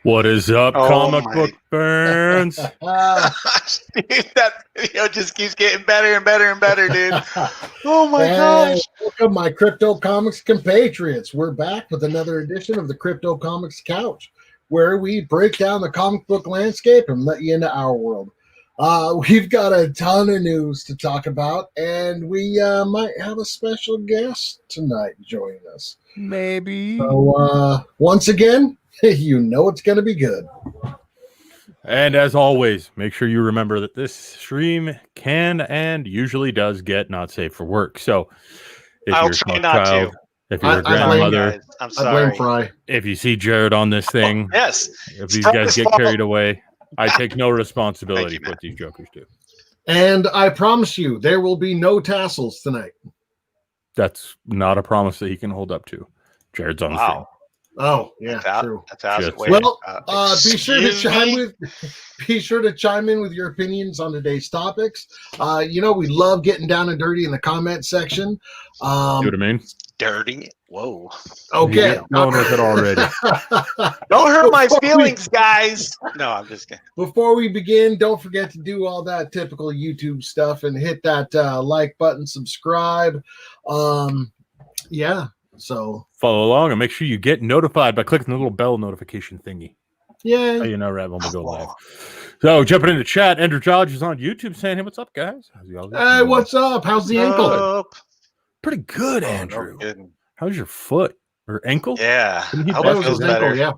What is up, comic book fans? Dude, that video just keeps getting better and better and better, dude. Oh my gosh. Welcome, my Crypto Comics compatriots. We're back with another edition of the Crypto Comics Couch, where we break down the comic book landscape and let you into our world. We've got a ton of news to talk about, and we might have a special guest tonight joining us. Maybe. So, once again, you know it's going to be good. And as always, make sure you remember that this stream can and usually does get not safe for work. So if I'll you're try a not child, to. if you're a I grandmother, I'm I sorry. blame Fry. if you see Jared on this thing, Yes. if these Fry's guys get fault. carried away, I take no responsibility Thank you, for what these jokers do. And I promise you, there will be no tassels tonight. That's not a promise that he can hold up to. Jared's on the stream. Wow. Oh, yeah, That's true. That's out. Just- Wait, Well, be sure to excuse chime me? with. Be sure to chime in with your opinions on today's topics. We love getting down and dirty in the comment section. See what I mean? Dirty. Whoa. Okay, You're going with it already. Don't hurt my Before we- feelings, guys. No, I'm just kidding. Before we begin, don't forget to do all that typical YouTube stuff and hit that like button, subscribe. Yeah. So Follow along and make sure you get notified by clicking the little bell notification thingy. yeah. So you know right when we go live. So jumping into chat, Andrew Dodge is on YouTube saying, "Hey, what's up, guys? How's y'all doing?" Hey, what's up? How's the ankle? Up. Pretty good, Oh, no Andrew. kidding. How's your foot or ankle? Yeah. Didn't he I hope That it was feels his ankle, better. yeah.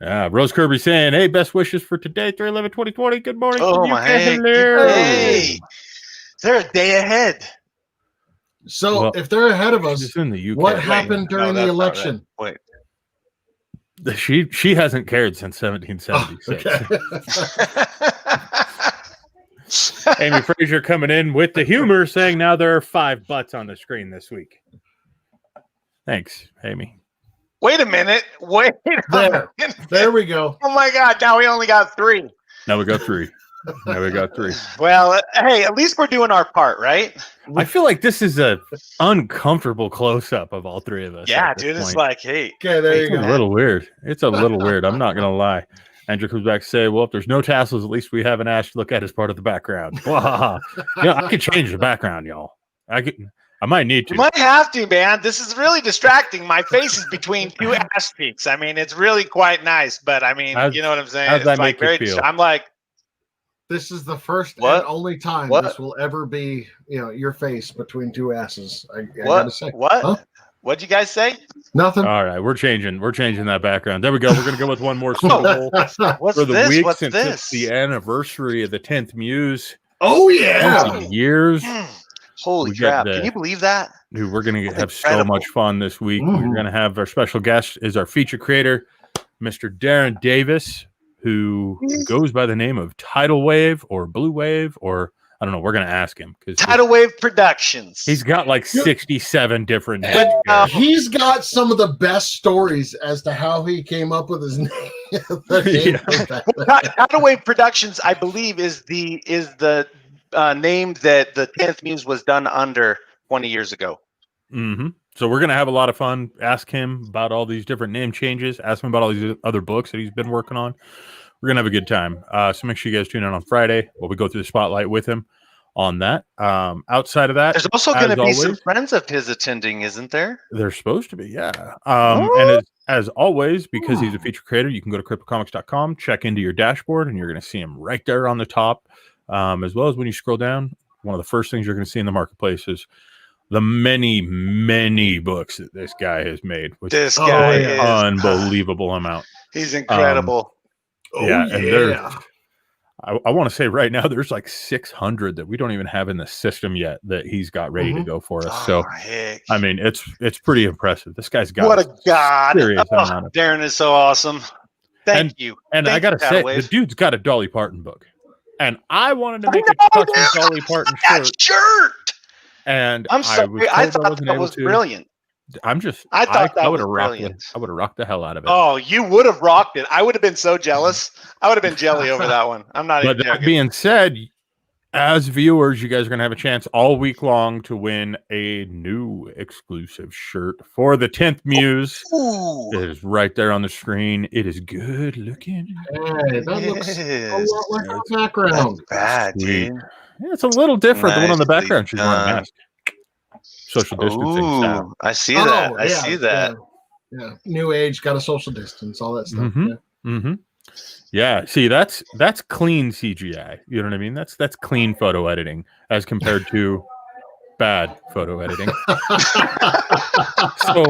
Yeah, Rose Kirby saying, "Hey, best wishes for today, 3/11/2020. Good morning." Oh to you. my heck. Hello. Hey. They're a day ahead. So Well, if they're ahead of us, She's in the UK. what Wait, happened no, during the that's not election? right. Wait. She hasn't cared since Oh, 1776. okay. Amy Frazier coming in with the humor, saying, "Now there are 5 butts on the screen this week." Thanks, Amy. Wait a minute. Wait a There. minute. There we go. Oh my God. Now we only got 3. Now we got 3. Now we got 3. Well, hey, at least we're doing our part, right? I feel like this is a uncomfortable close-up of all 3 of us. Yeah, at this dude. It's point. like, hey. Okay, there It's you a go. little weird. It's a little weird. I'm not gonna lie. Andrew comes back to say, "Well, if there's no tassels, at least we have an ash to look at as part of the background." I could change the background, y'all. I might need to. You might have to, man. This is really distracting. My face is between 2 ass cheeks. I mean, it's really quite nice, but I mean, How's- you know what I'm saying? how's It's that like make you feel? I'm like, This is the first What? and only time What? this will ever be, your face between 2 asses. I what? gotta say. What? Huh? What'd you guys say? Nothing. All right, we're changing that background. There we go. We're gonna go with one more Super Bowl What's for the this? week What's since this? it's the anniversary of the 10th Muse. Oh yeah. 20 years. Holy We got crap. the- Can you believe that? Dude, we're gonna That's have so incredible. much fun this week. Mhm. We're gonna have our special guest is our feature creator, Mr. Darren Davis, who goes by the name of Tidal Wave or Blue Wave, or I don't know. We're gonna ask him because Tidal Wave Productions. he's got like 67 different names. And here. he's got some of the best stories as to how he came up with his name. The name of that. Tidal Wave Productions, I believe, is the name that the 10th Muse was done under 20 years ago. Mm-hmm. So we're gonna have a lot of fun. Ask him about all these different name changes. Ask him about all these other books that he's been working on. We're gonna have a good time. So make sure you guys tune in on Friday while we go through the spotlight with him on that. Outside of that, There's also as going to be some always- friends of his attending, isn't there? they're supposed to be, yeah. And as always, because he's a feature creator, you can go to cryptocomics.com, check into your dashboard, and you're going to see him right there on the top. As well as when you scroll down, one of the first things you're going to see in the marketplace is the many, many books that this guy has made, which This Oh, guy yeah. is unbelievable amount. He's incredible. Oh Yeah, yeah. and there's- I want to say right now there's like 600 that we don't even have in the system yet that he's got ready to Mhm. go for us. Oh, So heck. I mean, it's pretty impressive. This guy's got What a god. serious Oh, amount of- Darren is so awesome. Thank you. And Thank I gotta you, say, Tidal the Wave. dude's got a Dolly Parton book, and I wanted to I make know, a custom dude. Dolly Parton That shirt, shirt. and I'm sorry. was I told thought wasn't that able was to. brilliant. I'm just, I thought that I was would have rocked it. brilliant. I would have rocked the hell out of it. Oh, you would have rocked it. I would have been so jealous. I would have been jelly over that one. I'm not But even that joking. being said, as viewers, you guys are going to have a chance all week long to win a new exclusive shirt for the 10th Muse. Ooh. It is right there on the screen. It is good looking. Hey, that looks a Yes. lot like our background. Bad, Sweet. dude. Yeah, it's a little different. The one on the Nicely background, she's wearing a done. mask. Social distancing style. Ooh, I see that. I yeah, see that. Yeah. New age, got a social distance, all that stuff. Mhm. Yeah. Mm-hmm. Yeah, see, that's clean CGI. You know what I mean? That's clean photo editing as compared to bad photo editing. So,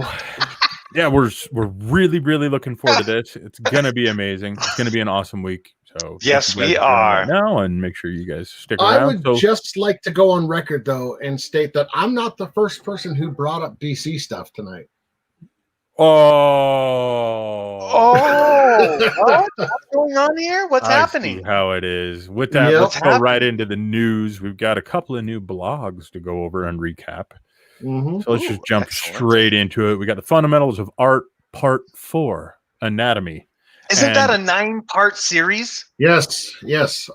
yeah, we're really looking forward to this. It's gonna be amazing. It's gonna be an awesome week. So Yes, thank you we guys for joining are. right now, and make sure you guys stick I around. would just like to go on record though and state that I'm not the first person who brought up DC stuff tonight. Oh, what's going on here? What's I happening? see how it is. With that, Yep. let's go right into the news. We've got a couple of new blogs to go over and recap. Mhm. So let's Ooh, just jump excellent. straight into it. We got the fundamentals of art, part 4, anatomy. Isn't that a And 9-part series? Yes.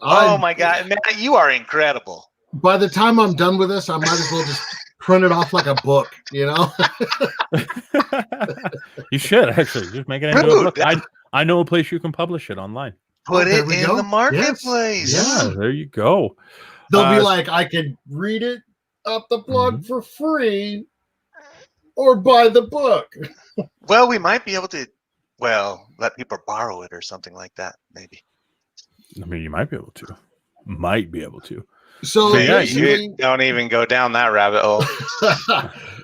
Oh my God, man, you are incredible. By the time I'm done with this, I might as well just print it off like a book, you know? you should actually just make it into a book. I know a place you can publish it online. Put there it we in go. the marketplace. Yes. Yeah, there you go. They'll be like, I could read it up the blog for free or buy the book. Well, we might be able to, let people borrow it or something like that, maybe. I mean, you might be able to. Might be able to. So yeah, You don't even go down that rabbit hole.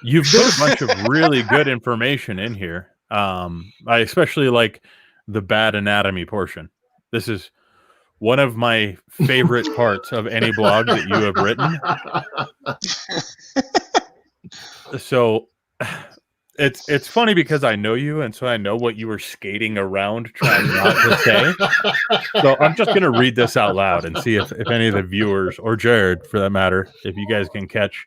You've put a bunch of really good information in here. I especially like the bad anatomy portion. This is one of my favorite parts of any blog that you have written. So it's funny because I know you, and so I know what you were skating around trying not to say. So I'm just going to read this out loud and see if any of the viewers, or Jared for that matter, if you guys can catch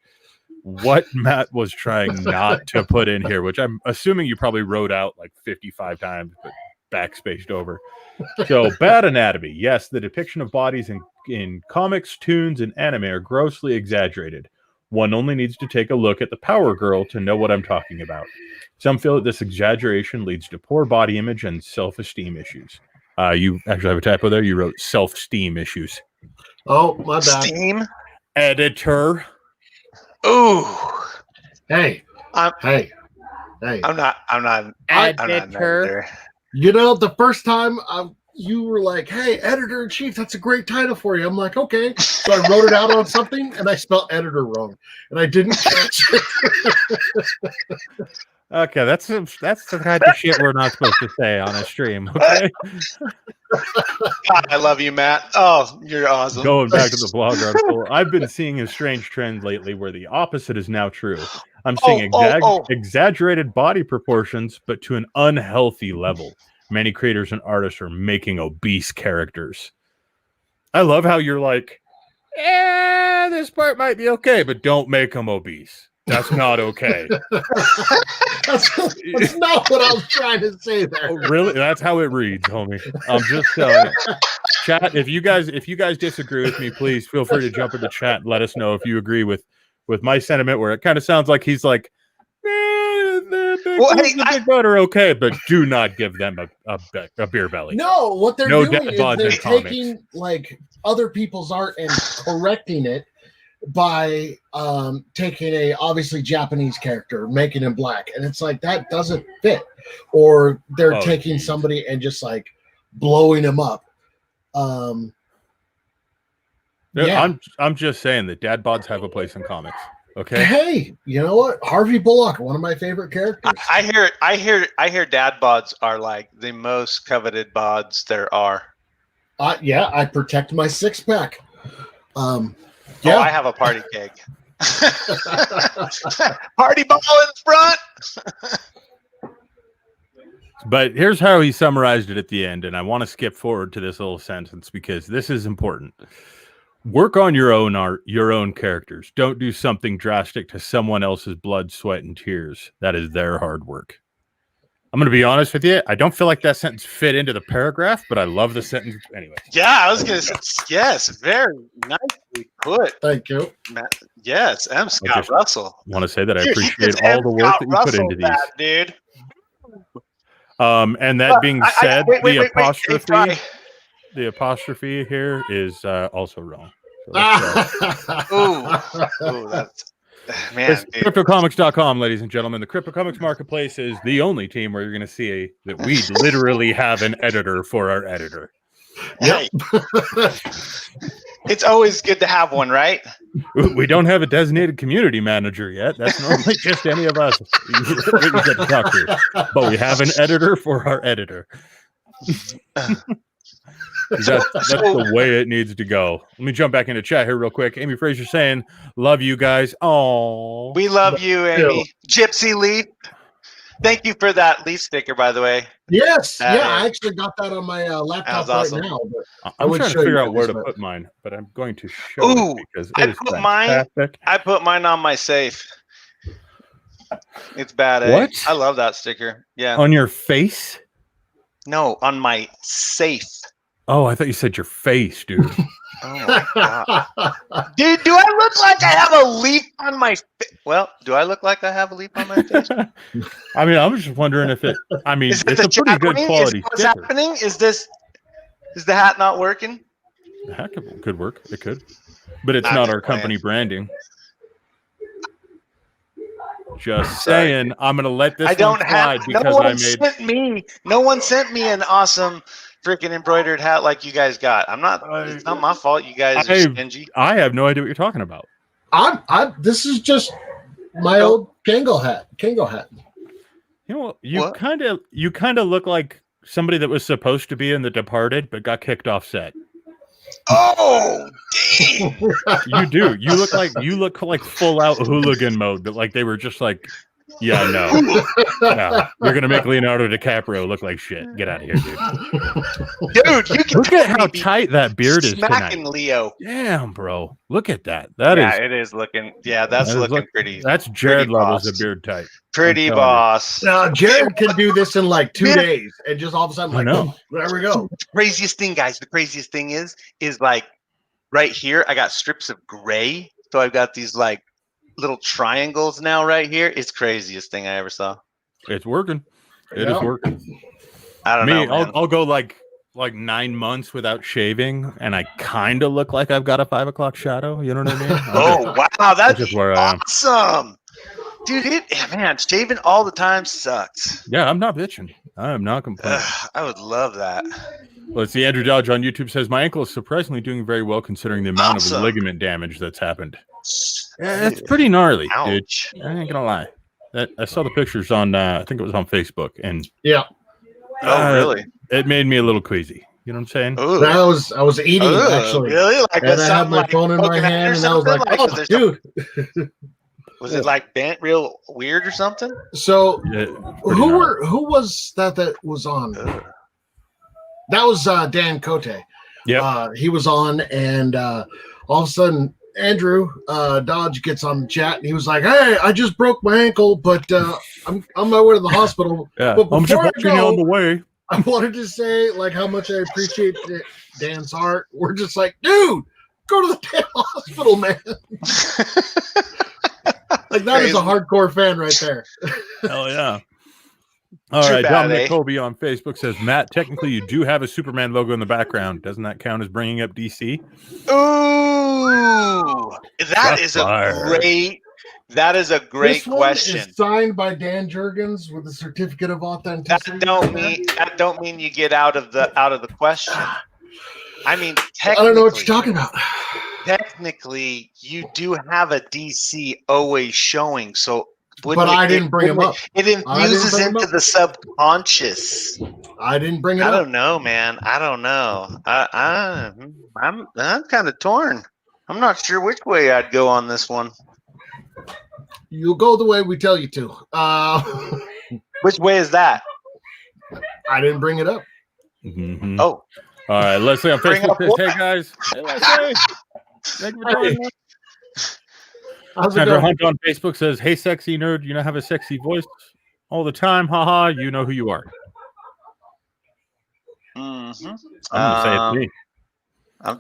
what Matt was trying not to put in here, which I'm assuming you probably wrote out like 55 times, but backspaced over. So, bad anatomy. Yes, the depiction of bodies in comics, toons, and anime are grossly exaggerated. One only needs to take a look at the Power Girl to know what I'm talking about. Some feel that this exaggeration leads to poor body image and self-esteem issues. You actually have a typo there. You wrote self-esteem issues. Oh, my bad. Steam? Editor. Ooh. Hey. I'm not Editor. an editor. You know, the first time you were like, hey, editor-in-chief, that's a great title for you. I'm like, okay. So I wrote it out on something, and I spelled editor wrong. And I didn't catch it. Okay, that's the kind of shit we're not supposed to say on a stream, okay? God, I love you, Matt. Oh, you're awesome. Going back to the blog article, I've been seeing a strange trend lately where the opposite is now true. I'm seeing exaggerated body proportions, but to an unhealthy level. Many creators and artists are making obese characters. I love how you're like, this part might be okay, but don't make them obese. That's not okay. That's not what I was trying to say there. Oh, really? That's how it reads, homie. I'm just telling you. Chat, if you guys disagree with me, please feel free to jump in the chat and let us know if you agree with my sentiment, where it kind of sounds like he's like, the big butt are okay, but do not give them a beer belly. No, what they're No doing dead is bods they're in comics. taking like other people's art and correcting it by taking a obviously Japanese character, making him black, and it's like that doesn't fit. Or they're taking somebody and just like blowing him up. Yeah. I'm just saying that dad bods have a place in comics. Okay. Hey, you know what? Harvey Bullock, one of my favorite characters. I hear dad bods are like the most coveted bods there are. Yeah, I protect my 6-pack. Oh, I have a party keg. Party ball in front. But here's how he summarized it at the end, and I want to skip forward to this little sentence because this is important. Work on your own art, your own characters. Don't do something drastic to someone else's blood, sweat, and tears. That is their hard work. I'm going to be honest with you. I don't feel like that sentence fit into the paragraph, but I love the sentence anyway. Yeah, I was gonna say yes, very nicely put. Thank you. Matt. Yes, M. Scott just Russell. I want to say that I Dude, he appreciate gets all M. the work Scott that you put Russell into these. that, dude. And that being said, wait, the hey, Ty. apostrophe here is also wrong. So Ooh, that's man. it's CryptoComics.com, ladies and gentlemen. The CryptoComics Marketplace is the only team where you're going to see that we literally have an editor for our editor. Hey, it's always good to have one, right? We don't have a designated community manager yet. That's normally just any of us that you get to talk to. But we have an editor for our editor. That's the way it needs to go. Let me jump back into chat here real quick. Amy Fraser saying, "Love you guys." Oh, we love you, Amy. Gypsy Leaf. Thank you for that leaf sticker, by the way. Yes, I actually got that on my laptop right now. But I'm trying to figure out where to put mine, but I'm going to show it because it is fantastic. I put mine on my safe. It's bad. What? I love that sticker. Yeah. On your face? No, on my safe. Oh, I thought you said your face, dude. Oh my god, dude! Do I look like I have a leaf on my face? Well, do I look like I have a leaf on my face? I mean, I was just wondering if it. I mean, it's a pretty good quality. What's happening? Is the hat not working? The hat could work. It could, but it's not our company branding. Just saying, I'm gonna let this. I don't have. No one sent me an awesome freaking embroidered hat like you guys got. It's not my fault. You guys are stingy. I have no idea what you're talking about. This is just my old Kango hat. You know, you kind of look like somebody that was supposed to be in The Departed but got kicked off set. Oh, dang. You do. You look like full out hooligan mode, but like they were just like, yeah, no, you're gonna make Leonardo DiCaprio look like shit. Get out of here, dude. You can look at how tight that beard is tonight. Leo. Damn, bro, look at that. It is looking. Yeah, that's looking pretty. That's Jared levels of beard tight. Pretty boss. Now Jared can do this in like 2 days, and just all of a sudden, like, oh, there we go. The craziest thing, guys. The craziest thing is like right here. I got strips of gray, so I've got these like little triangles now right here. It's craziest thing I ever saw. It's working. It is working. I don't know. I'll go like 9 months without shaving, and I kind of look like I've got a 5 o'clock shadow. You know what I mean? Wow, that's just where awesome, dude. Man, shaving all the time sucks. Yeah, I'm not bitching. I am not complaining. I would love that. Let's see. Andrew Dodge on YouTube says my ankle is surprisingly doing very well considering the amount of ligament damage that's happened. Yeah, it's pretty gnarly, dude. I ain't gonna lie. I saw the pictures on I think it was on Facebook, and really? It made me a little queasy. You know what I'm saying? Ooh. I was eating actually. Really? Like, and I had my phone in my hand, and I was like, "Oh, dude." Was it like bent real weird or something? So, who was that was on? That was Dan Cote. Yeah, he was on, and all of a sudden, Andrew Dodge gets on the chat, and he was like, "Hey, I just broke my ankle, but I'm on my way to the hospital." Yeah, but I'm just watching you on the way. I wanted to say like how much I appreciate Dan's heart. We're just like, dude, go to the damn hospital, man. Like that is a hardcore fan right there. Hell yeah. All right, Dominic Colby on Facebook says, Matt, technically you do have a Superman logo in the background. Doesn't that count as bringing up DC? Ooh, that is a great question. One is signed by Dan Jurgens with a certificate of authenticity. That don't mean you get out of the question. I mean, I don't know what you're talking about. Technically, you do have a DC always showing, so. But I didn't bring him up. It infuses into the subconscious. I didn't bring it up. I don't know, man. I don't know. I'm kind of torn. I'm not sure which way I'd go on this one. You'll go the way we tell you to. Which way is that? I didn't bring it up. Mm-hmm. Oh. All right. Leslie on Facebook says, hey, guys. Hey, Leslie. Thank you for joining us. Sandra Hunt on Facebook says, hey, sexy nerd, you know, have a sexy voice. all the time. Haha, you know who you are. Mm-hmm. I'm going to say it's me. I'm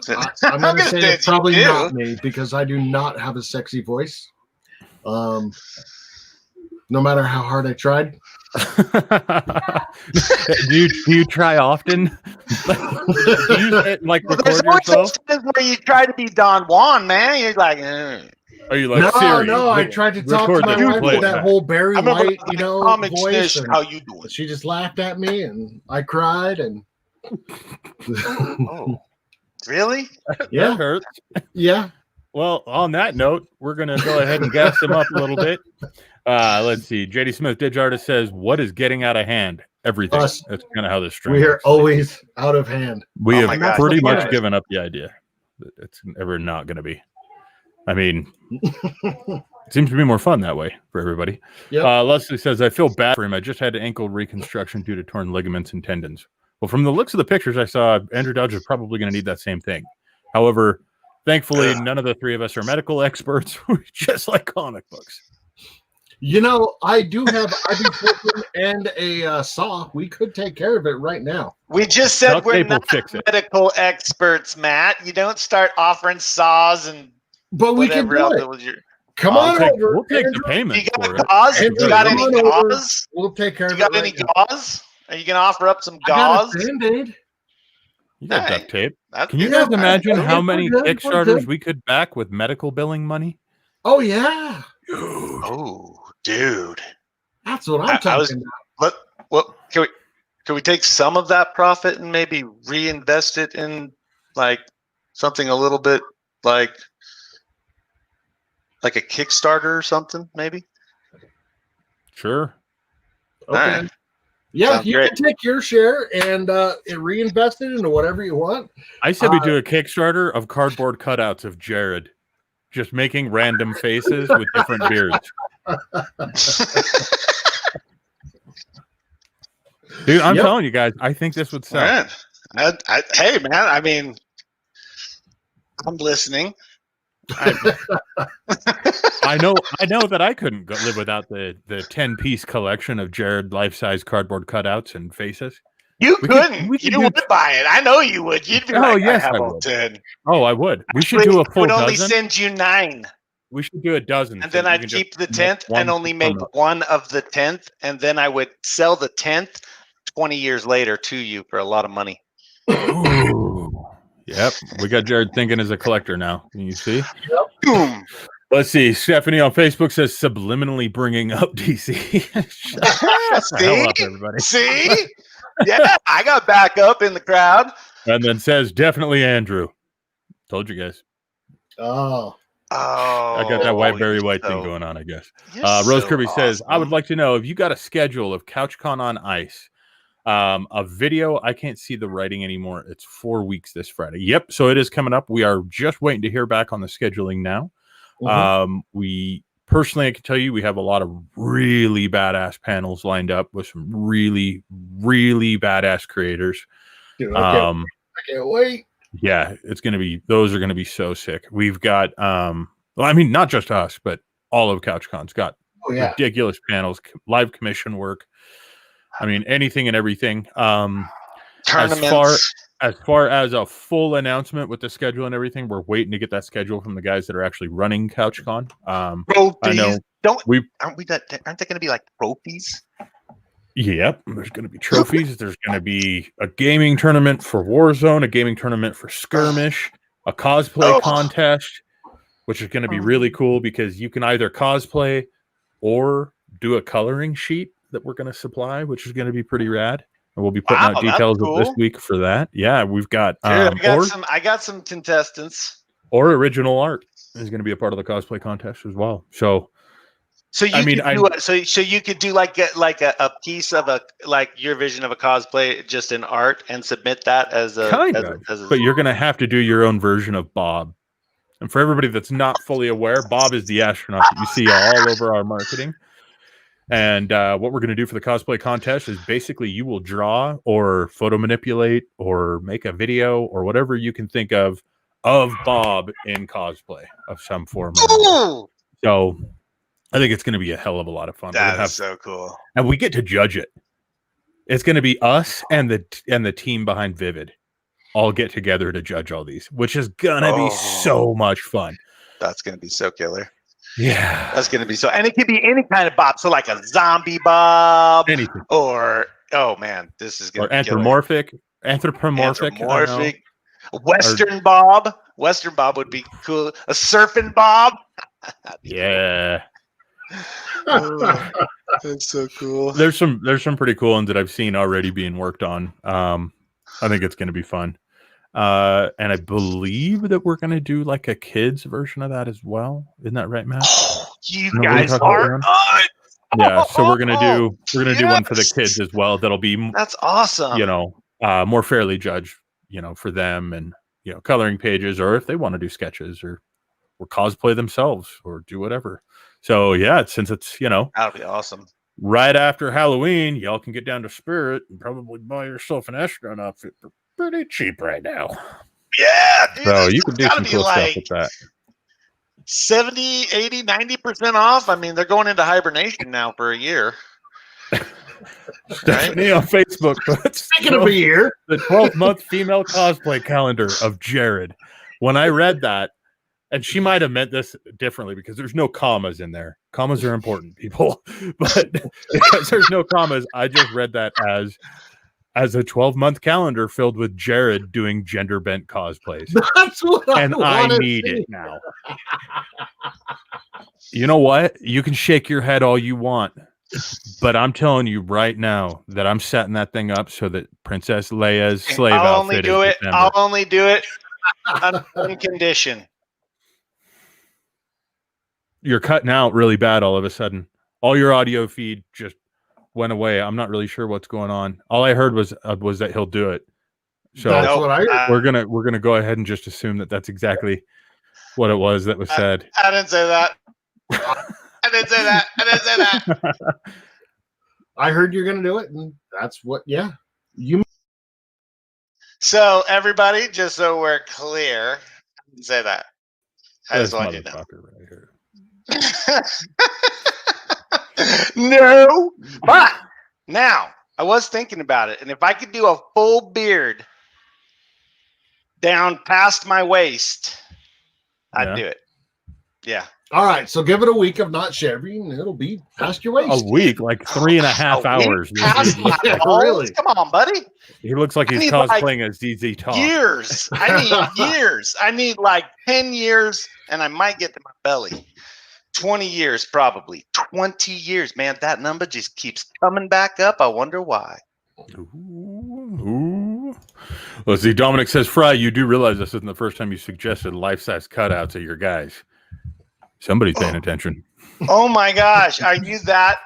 going to say it's probably not me because I do not have a sexy voice. No matter how hard I tried. do you try often? Do you record yourself? There's where you try to be Don Juan, man. You're like, Are you like Siri? No, I tried to talk to my wife with that whole Barry White, voice. And how you doing? She just laughed at me, and I cried. And oh, really? Yeah, that hurts. Yeah. Well, on that note, we're gonna go ahead and gas them up a little bit. Let's see. JD Smith, Didge Artist says, "What is getting out of hand? Everything." That's kind of how this stream. We are always out of hand. We have pretty much given up the idea. It's ever not going to be. I mean, it seems to be more fun that way for everybody. Yep. Leslie says, "I feel bad for him. I just had an ankle reconstruction due to torn ligaments and tendons." Well, from the looks of the pictures I saw, Andrew Dodge is probably going to need that same thing. However, thankfully, none of the three of us are medical experts. We just like comic books. You know, I do have ibuprofen and a saw. We could take care of it right now. We just said we're not medical experts, Matt. You don't start offering saws and we can do it. Come on over. We'll take the payment. You got gauze? You got any gauze? We'll take care of it. You got any gauze? Are you going to offer up some gauze? Band-Aid. You got duct tape. Can you guys imagine how many Kickstarters we could back with medical billing money? Oh, yeah. Dude. That's what I'm talking about. Can we take some of that profit and maybe reinvest it in like something a little bit like a Kickstarter or something, maybe? Sure. Okay. Right. Yeah, you can take your share and reinvest it into whatever you want. I said we do a Kickstarter of cardboard cutouts of Jared just making random faces with different beards. Dude, I'm telling you guys, I think this would sell. Hey, man, I mean, I'm listening. I know that I couldn't live without the 10-piece collection of Jared life-size cardboard cutouts and faces. You couldn't. You would buy it. I know you would. You'd be like, yes, I would. 10. Oh, I would. We should do a full dozen. I would only send you 9. We should do a dozen. And then I'd keep the 10th and only make one of the 10th. And then I would sell the 10th 20 years later to you for a lot of money. Ooh. Yep. We got Jared thinking as a collector now. Can you see? Yep. Boom. Let's see. Stephanie on Facebook says subliminally bringing up DC. See? Up, everybody. See? Yeah, I got back up in the crowd. And then says definitely Andrew. Told you guys. Oh. I got that white Barry White thing going on, I guess. Rose Kirby says, I would like to know if you got a schedule of CouchCon on Ice. A video, I can't see the writing anymore. It's 4 weeks this Friday. Yep, so it is coming up. We are just waiting to hear back on the scheduling now. We personally, I can tell you, we have a lot of really badass panels lined up with some really, really badass creators. Dude, I can't wait. Yeah, those are gonna be so sick. We've got well, I mean, not just us, but all of CouchCon's got ridiculous panels, live commission work. I mean, anything and everything. As far as a full announcement with the schedule and everything, we're waiting to get that schedule from the guys that are actually running CouchCon. I know. Aren't they going to be like trophies? Yep. There's going to be trophies. There's going to be a gaming tournament for Warzone, a gaming tournament for Skirmish, a cosplay contest, which is going to be really cool because you can either cosplay or do a coloring sheet that we're going to supply, which is going to be pretty rad. And we'll be putting out details of this week for that. Yeah, we've got I got some contestants. Or original art is going to be a part of the cosplay contest as well. So you could do like a piece of your vision of a cosplay just in art and submit that as a but you're going to have to do your own version of Bob. And for everybody that's not fully aware, Bob is the astronaut that you see all over our marketing. And what we're going to do for the cosplay contest is basically you will draw or photo manipulate or make a video or whatever you can think of Bob in cosplay of some form. So I think it's going to be a hell of a lot of fun. That is so cool. And we get to judge it. It's going to be us and the team behind Vivid all get together to judge all these, which is going to be so much fun. That's going to be so killer. Yeah. That's going to be so, and it could be any kind of bob. So like a zombie bob, anything, or oh man, this is going to be anthropomorphic, Western bob. Western bob would be cool. A surfing bob. Yeah. Oh, that's so cool. There's some pretty cool ones that I've seen already being worked on. I think it's going to be fun. And I believe that we're going to do like a kids version of that as well. Isn't that right, Matt? Oh, you guys are nuts. Yeah, so we're gonna do one for the kids as well. That'll be that's awesome. You know, more fairly judged. You know, for them, and you know, coloring pages, or if they want to do sketches or cosplay themselves or do whatever. So yeah, since it's that'll be awesome. Right after Halloween, y'all can get down to Spirit and probably buy yourself an astronaut outfit for pretty cheap right now. Yeah, dude, so you can do some cool stuff with that. 70, 80, 90% off. I mean, they're going into hibernation now for a year. Stephanie on Facebook. Speaking of a year, the 12-month female cosplay calendar of Jared. When I read that, and she might have meant this differently because there's no commas in there. Commas are important, people. But because there's no commas, I just read that as a 12-month calendar filled with Jared doing gender bent cosplays. That's what I need it now. You know what? You can shake your head all you want, but I'm telling you right now that I'm setting that thing up so that Princess Leia's slave outfit is December. I'll only do it on one condition. You're cutting out really bad all of a sudden. All your audio feed just went away. I'm not really sure what's going on. All I heard was that he'll do it. So that's what I heard. We're gonna go ahead and just assume that that's exactly what it was that was said. I didn't say that. I didn't say that. I heard you're gonna do it, and that's what. Yeah, you. So everybody, just so we're clear, I didn't say that. I just want you to know. Right here. No, but now I was thinking about it, and if I could do a full beard down past my waist, I'd do it. Yeah. All right, so give it a week of not shaving, and it'll be past your waist. A week, like 3.5 hours. Really? Come on, buddy. He looks like he's cosplaying as ZZ Top. Years. I need years. I need like 10 years, and I might get to my belly. 20 years, probably. 20 years, man. That number just keeps coming back up. I wonder why. Ooh. Let's see. Dominic says, Fry, you do realize this isn't the first time you suggested life-size cutouts of your guys. Somebody's paying attention. Oh my gosh. Is that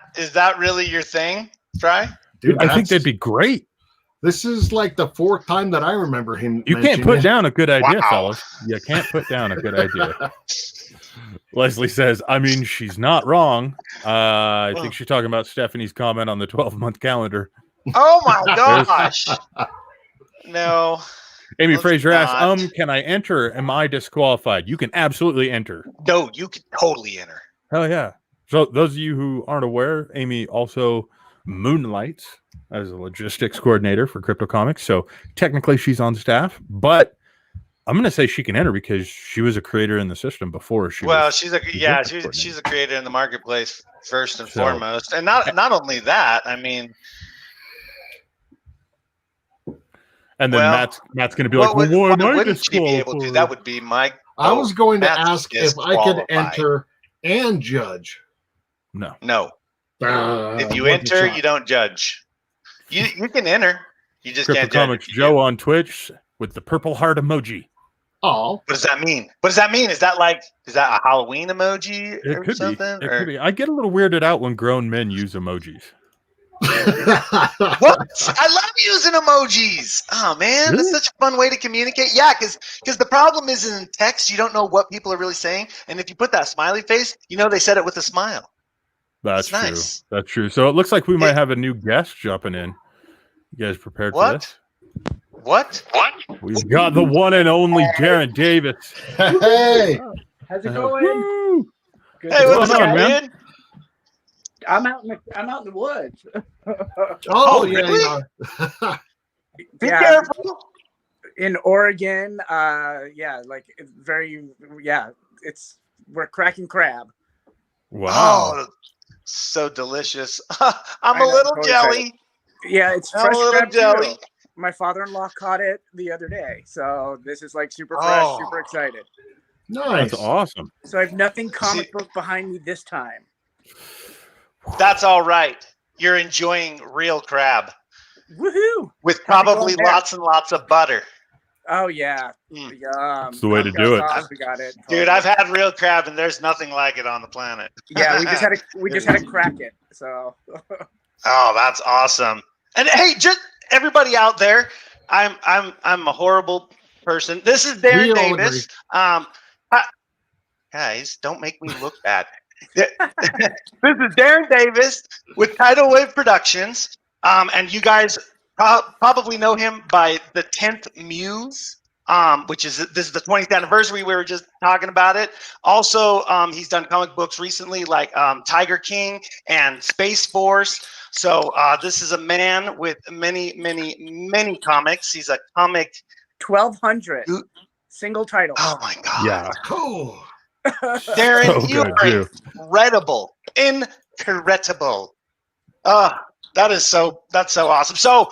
really your thing, Fry? Dude, I think that'd be great. This is like the fourth time that I remember him. You can't put down a good idea, fellas. You can't put down a good idea. Leslie says, I mean, she's not wrong. I think she's talking about Stephanie's comment on the 12-month calendar. Oh my gosh. No. Amy Fraser asks, can I enter? Am I disqualified? You can absolutely enter. No, you can totally enter. Hell yeah. So those of you who aren't aware, Amy also moonlights as a logistics coordinator for Crypto Comics. So technically she's on staff, but I'm going to say she can enter because she was a creator in the system before she's a creator in the marketplace first and foremost. And not only that, I mean, and then Matt's going to be like, well, what wouldn't she be able to? That would be my. I was going to ask if I could enter and judge. No. If you enter, you don't judge. You can enter. You just can't judge. Comics Joe on Twitch with the purple heart emoji. Oh, what does that mean? Is that a Halloween emoji or something? It could be. I get a little weirded out when grown men use emojis. What? I love using emojis. Oh man, That's such a fun way to communicate. Yeah, because the problem is in text, you don't know what people are really saying, and if you put that smiley face, they said it with a smile. That's true. Nice. That's true. So it looks like we might have a new guest jumping in. You guys prepared for this? What? We've got the one and only Darren Davis. Hey, how's it going? Hey, what's up, man? I'm out in the woods. Oh, really? Yeah. Be Yeah, careful. in Oregon. Like we're cracking crab. Wow. Oh, so delicious. I I'm a know, little totally jelly. Yeah, it's I'm fresh a little crab jelly. too. My father-in-law caught it the other day, so this is like super fresh, Oh. super excited. Nice. That's awesome. So I have nothing comic See- book behind me this time. That's all right. You're enjoying real crab Woohoo! with How's it probably going there? lots and lots of butter. Oh yeah, Mm. That's the way to do it. We got it, Dude, totally. I've had real crab and there's nothing like it on the planet. Yeah, we just had to crack it. So Oh, that's awesome. And hey, just everybody out there, I'm a horrible person. This is Darren We all Davis. Guys, don't make me look bad. This is Darren Davis with Tidal Wave Productions. And you guys probably know him by the 10th Muse. This is the 20th anniversary. We were just talking about it. Also, he's done comic books recently, like Tiger King and Space Force. So this is a man with many, many, many comics. He's a comic 1,200 single title. Oh my god! Yeah. Oh. Darren, So you good, are too. incredible. That's so awesome. So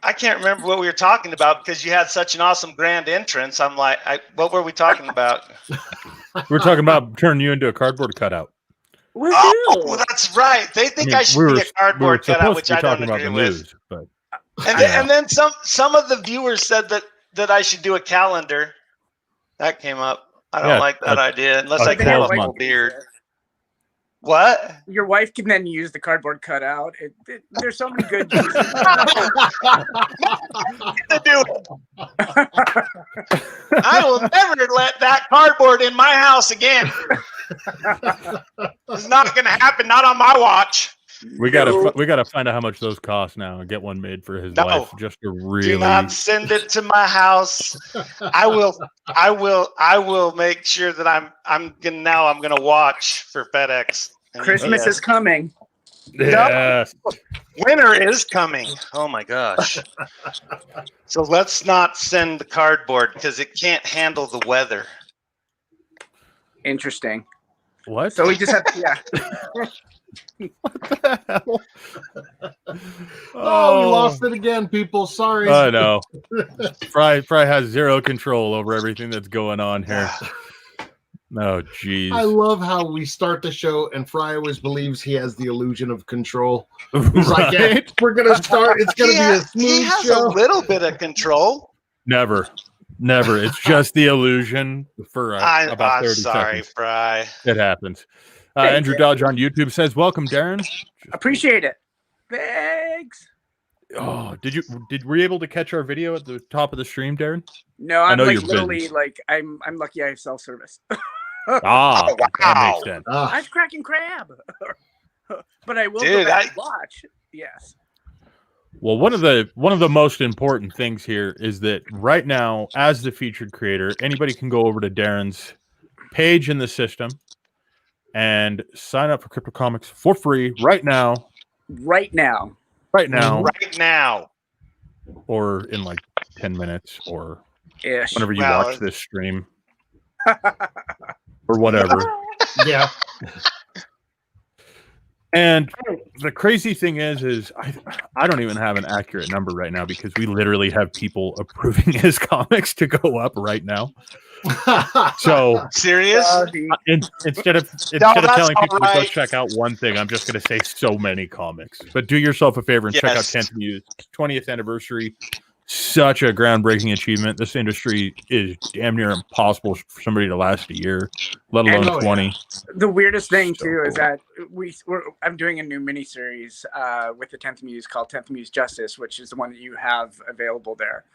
I can't remember what we were talking about because you had such an awesome grand entrance. I'm like, what were we talking about? We're talking about turning you into a cardboard cutout. Woohoo! Oh, that's right. They think I should be a cardboard cutout, supposed which to be I don't talking about agree the with. news, but And then some of the viewers said that I should do a calendar. That came up. I don't like that idea unless I can have a 12 full month. beard. What? Your wife can then use the cardboard cutout. There's so many good uses. To do it. I will never let that cardboard in my house again. It's not going to happen. Not on my watch. we gotta find out how much those cost now and get one made for his wife just to really. Do not send it to my house. I will make sure that I'm gonna watch for FedEx. Christmas is coming. Yes. Winter is coming. Oh my gosh. So let's not send the cardboard because it can't handle the weather. Interesting. What? So we just have What the hell? Oh, we lost it again, people. Sorry. I know. Fry has zero control over everything that's going on here. Oh, jeez. I love how we start the show and Fry always believes he has the illusion of control. He's like, yeah, we're going to start. It's going to be a smooth He has show. a little bit of control. Never. It's just the illusion for about 30 I'm sorry, seconds. Fry. It happens. Andrew Dodge on YouTube says, "Welcome, Darren." appreciate it. Thanks. Oh, were you able to catch our video at the top of the stream, Darren? No, I'm know like you're literally busy. like I'm lucky I have self-service. Oh, That wow. makes sense. Ah, I'm cracking crab. But I will Dude, go back and watch. Yes. Well, one of the most important things here is that right now, as the featured creator, anybody can go over to Darren's page in the system and sign up for Crypto Comics for free right now, Right now. Right now. or in like 10 minutes, or Ish. whenever you Well, watch this stream, or whatever. yeah. And the crazy thing is I don't even have an accurate number right now because we literally have people approving his comics to go up right now. So Serious? instead of that's telling people to go alright. check out one thing, I'm just going to say so many comics. But do yourself a favor and check out Yes. 10th Muse 20th anniversary. Such a groundbreaking achievement. This industry is damn near impossible for somebody to last a year, let alone And- 20. The weirdest thing So too is cool. that I'm doing a new miniseries with the 10th Muse called 10th Muse Justice, which is the one that you have available there,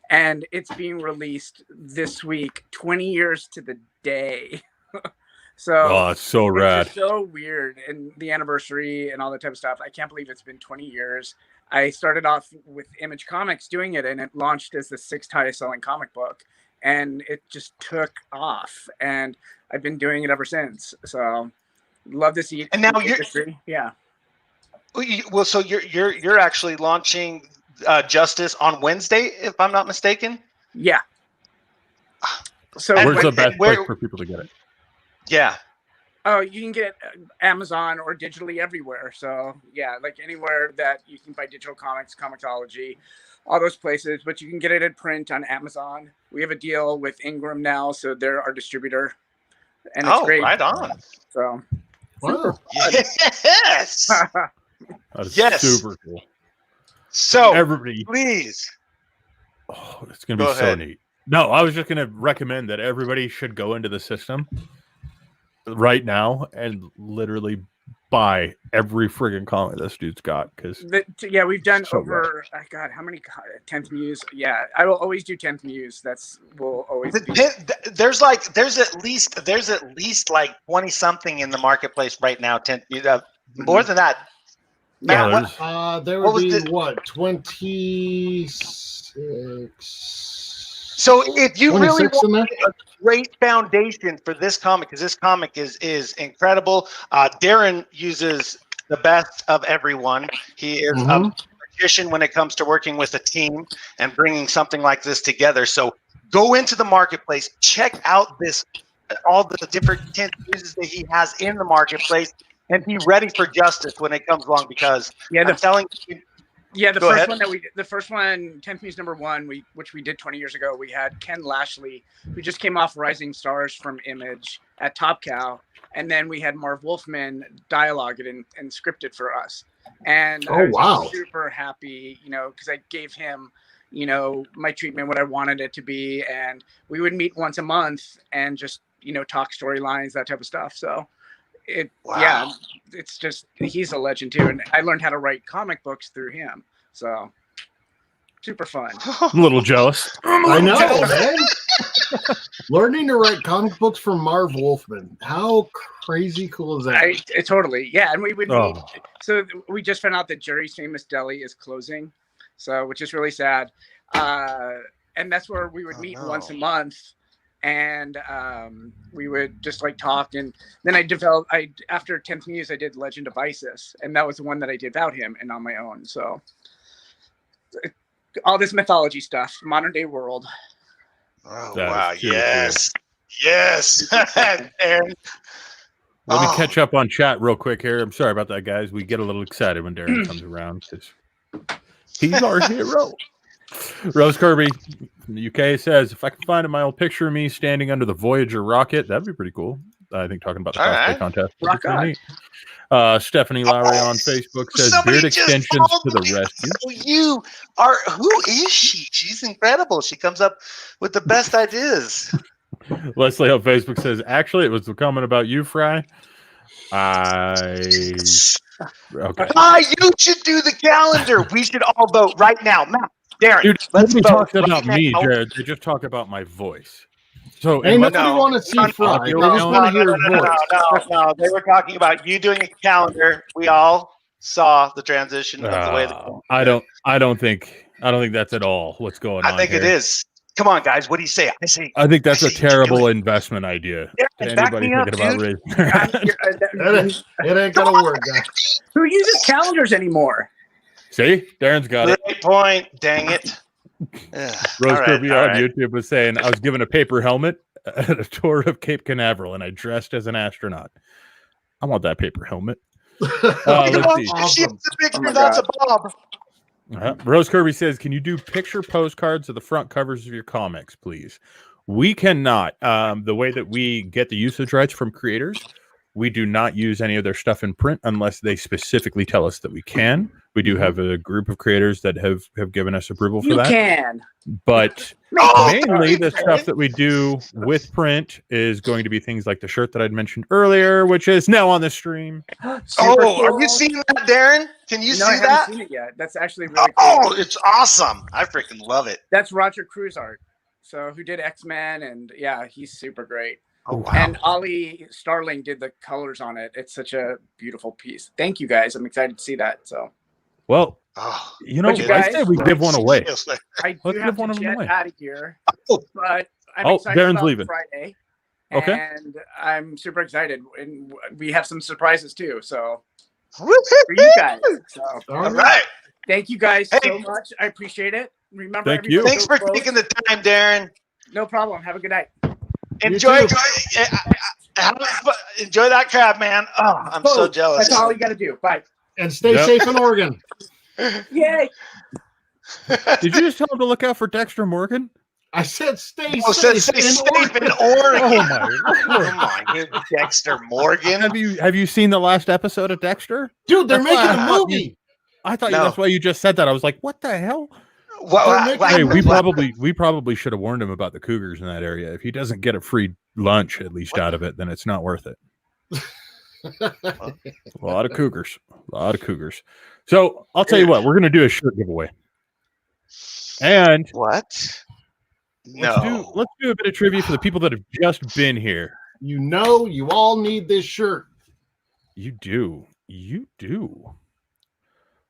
and it's being released this week, 20 years to the day. So Oh, it's so it's rad. just so weird, and the anniversary and all that type of stuff. I can't believe it's been 20 years. I started off with Image Comics doing it, and it launched as the 6th highest selling comic book, and it just took off, and I've been doing it ever since. So Love to see it. And now yeah. Well, so you're actually launching Justice on Wednesday, if I'm not mistaken. Yeah. So where's the best place for people to get it? Yeah. Oh, you can get it Amazon or digitally everywhere. So yeah, like anywhere that you can buy digital comics, Comixology, all those places. But you can get it in print on Amazon. We have a deal with Ingram now, so they're our distributor, and it's great. Right on. So Wow. Yes. That is super cool. So everybody, please. Oh, it's gonna be so neat. No, I was just gonna recommend that everybody should go into the system right now and literally buy every friggin' comic this dude's got, because we've done over God, how many 10th Muse? Yeah, I will always do 10th Muse. Will always be. There's at least like 20 something in the marketplace right now. 10th Muse, more than that. Yeah, there would be 26. So if you really want a great foundation for this comic, because this comic is incredible. Darren uses the best of everyone. He is a magician when it comes to working with a team and bringing something like this together. So go into the marketplace, check out all the different 10th Muses that he has in the marketplace, and be ready for Justice when it comes along, because I'm telling you. Yeah, the first one, 10th Muse #1, which we did 20 years ago, we had Ken Lashley, who just came off Rising Stars from Image at Top Cow, and then we had Marv Wolfman dialogue it and script it for us. And I was super happy, because I gave him, my treatment, what I wanted it to be, and we would meet once a month and just, talk storylines, that type of stuff. So yeah, it's just, he's a legend too, and I learned how to write comic books through him, so super fun. I'm a little jealous. I know, man. Learning to write comic books from Marv Wolfman, how crazy cool is that? Totally, yeah. And we would meet. So we just found out that Jerry's Famous Deli is closing, so which is really sad, and that's where we would meet once a month. And we would just like talk, and then after 10th Muse I did Legend of Isis, and that was the one that I did without him and on my own. So all this mythology stuff, modern day world. Wow, yes. And let me catch up on chat real quick here. I'm sorry about that, guys. We get a little excited when Darren comes around because he's our hero. Rose Kirby from the UK says, if I can find my old picture of me standing under the Voyager rocket, that'd be pretty cool. I think talking about the cosplay contest. Rock on. Stephanie Lowry on Facebook says, beard extensions to the rescue. Who is she? She's incredible. She comes up with the best ideas. Leslie on Facebook says, actually, it was the comment about you, Fry. Okay. You should do the calendar. We should all vote right now. Matt, Darren, dude, let's talk about me, Jared. They just talk about my voice. So nobody want to see Fry. They just want to hear his voice. No. They were talking about you doing a calendar. We all saw the transition of the way that I don't think that's at all what's going on. I think it is. Come on, guys. What do you say? I think that's a terrible investment idea. Anybody thinking about raising it ain't gonna work, guys. Who uses calendars anymore? See, Darren's got it. Great point. Dang it. Rose Kirby on YouTube was saying, I was given a paper helmet at a tour of Cape Canaveral, and I dressed as an astronaut. I want that paper helmet. Let's see. Awesome. That's a Bob. Rose Kirby says, can you do picture postcards of the front covers of your comics, please? We cannot. The way that we get the usage rights from creators, we do not use any of their stuff in print unless they specifically tell us that we can. We do have a group of creators that have given us approval for that. You can. But mainly the stuff that we do with print is going to be things like the shirt that I'd mentioned earlier, which is now on the stream. Cool. Have you seen that, Darren? Can you see that? I haven't seen it yet. That's actually really cool. Oh, it's awesome. I freaking love it. That's Roger Cruz art. So who did X-Men, and yeah, he's super great. Oh, wow. And Ollie Starling did the colors on it. It's such a beautiful piece. Thank you, guys. I'm excited to see that. So, well, I said we give one away. I do have to jet out of here, but I'm excited Darren's about leaving Friday. Okay. And I'm super excited. And we have some surprises too. So for Woo-hoo-hoo! you guys. So All right. thank you guys Hey. so much. I appreciate it. Remember, Thank you. everybody Thanks go for vote. taking the time, Darren. No problem. Have a good night. Enjoy too. enjoy that crab, man. Oh, I'm so Vote. jealous. That's all you got to do. Bye. And stay Yep. safe in Oregon. Yay. Did you just tell him to look out for Dexter Morgan? I said stay Oh, safe, stay in safe in Oregon. Oregon. Oh my lord! Come on, Dexter Morgan. Have you seen the last episode of Dexter? Dude, they're That's why making I a thought movie. I thought No. that's why you just said that. I was like, what the hell? Hey, we probably should have warned him about the cougars in that area. If he doesn't get a free lunch at least out of it, then it's not worth it. A lot of cougars. So I'll tell you what, we're gonna do a shirt giveaway. And What? let's do a bit of trivia for the people that have just been here. You know, you all need this shirt. You do.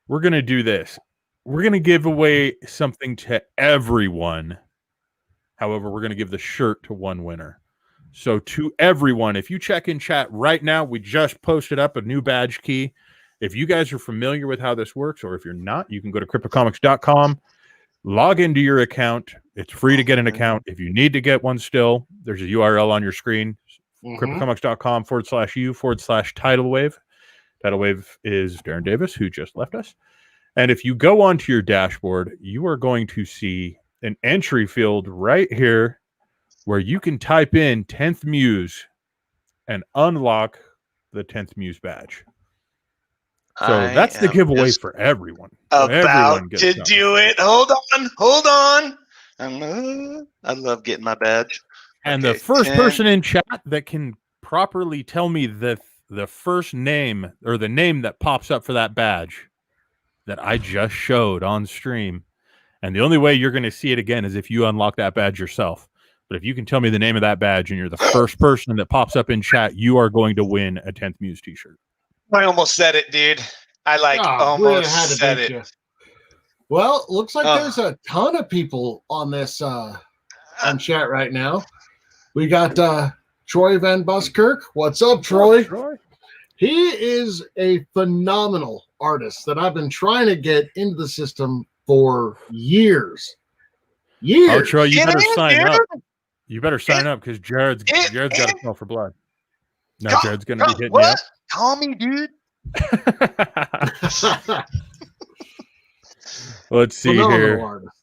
We're gonna do this. We're going to give away something to everyone. However, we're going to give the shirt to one winner. So to everyone, if you check in chat right now, we just posted up a new badge key. If you guys are familiar with how this works, or if you're not, you can go to cryptocomics.com, log into your account. It's free to get an account. If you need to get one still, there's a URL on your screen, cryptocomics.com/u/Tidal Wave. Tidal Wave is Darren Davis, who just left us. And if you go onto your dashboard, you are going to see an entry field right here where you can type in 10th Muse and unlock the 10th Muse badge. So that's the giveaway for everyone. About to do it. Hold on. I love getting my badge. And the first person in chat that can properly tell me the first name or the name that pops up for that badge that I just showed on stream. And the only way you're going to see it again is if you unlock that badge yourself. But if you can tell me the name of that badge and you're the first person that pops up in chat, you are going to win a 10th Muse t-shirt. I almost said it, dude. I almost said it. You. Well, looks like there's a ton of people on this on chat right now. We got Troy Van Buskirk. What's up, Troy? He is a phenomenal artist that I've been trying to get into the system for years. Oh, Troy, you better sign up. You better sign up because Jared's got to smell for blood. Now Jared's going to be hitting you up. Call me, dude. Let's see here. Artist.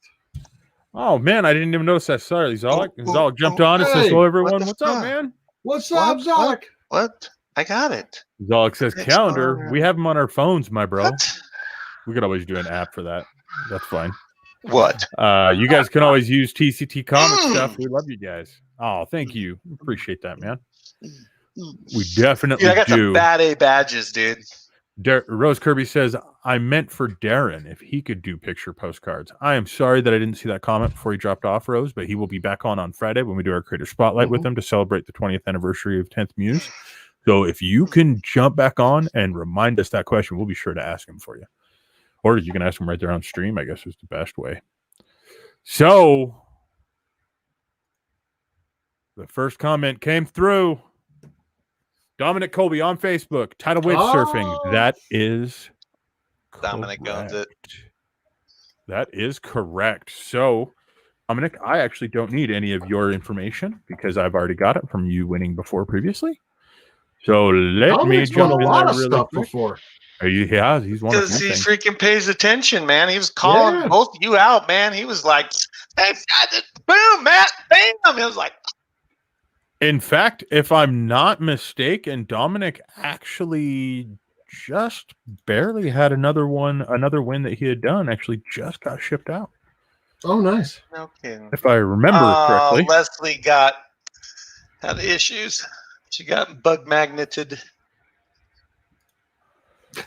Oh man, I didn't even notice that. Sorry, Zolak jumped on and says, "Hello, everyone. What's up, man? What's up, Zolak? What? I got it." Zolak says, "Calendar. We have them on our phones, my bro. We could always do an app for that. That's fine. What? You guys can always use TCT comic stuff. We love you guys. Oh, thank you. Appreciate that, man. We definitely do. I got some bad A badges, dude. Rose Kirby says, I meant for Darren if he could do picture postcards. I am sorry that I didn't see that comment before he dropped off, Rose, but he will be back on Friday when we do our creator spotlight with him to celebrate the 20th anniversary of 10th Muse. So if you can jump back on and remind us that question, we'll be sure to ask him for you. Or you can ask him right there on stream, I guess is the best way. So the first comment came through. Dominic Colby on Facebook, Tidal Wave Surfing. That is Dominic owns it. That is correct. So, Dominic, I actually don't need any of your information because I've already got it from you winning before previously. So let me jump in there really quick. Before. Yeah, he's one because he freaking pays attention, man. He was calling both of you out, man. He was like, "Hey, boom, Matt, bam!" He was like. In fact, if I'm not mistaken, Dominic actually just barely had another win that he had done actually just got shipped out. Oh, nice. No kidding. If I remember correctly. Leslie had issues. She got bug magneted.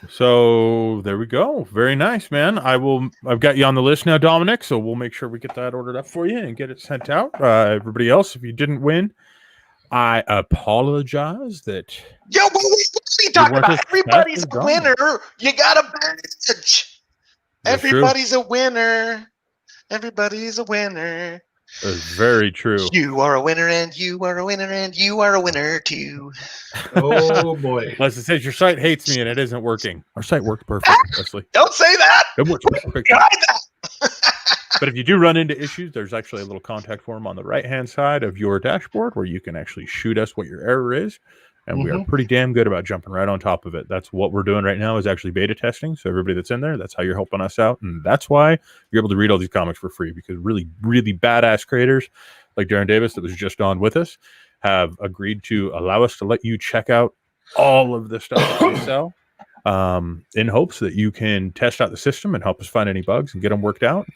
So there we go. Very nice, man. I've got you on the list now, Dominic, so we'll make sure we get that ordered up for you and get it sent out. Everybody else, if you didn't win, I apologize that. Yo, what are you talking about? Everybody's a winner. You got a badge. Everybody's a winner. Everybody's a winner. That's very true. You are a winner, and you are a winner, and you are a winner too. Oh boy. Unless it says your site hates me and it isn't working. Our site works perfectly, Leslie. Don't say that. It works perfectly. Behind that. But if you do run into issues, there's actually a little contact form on the right-hand side of your dashboard where you can actually shoot us what your error is. And we are pretty damn good about jumping right on top of it. That's what we're doing right now is actually beta testing. So everybody that's in there, that's how you're helping us out. And that's why you're able to read all these comics for free, because really, really badass creators like Darren Davis that was just on with us have agreed to allow us to let you check out all of the stuff that we sell in hopes that you can test out the system and help us find any bugs and get them worked out,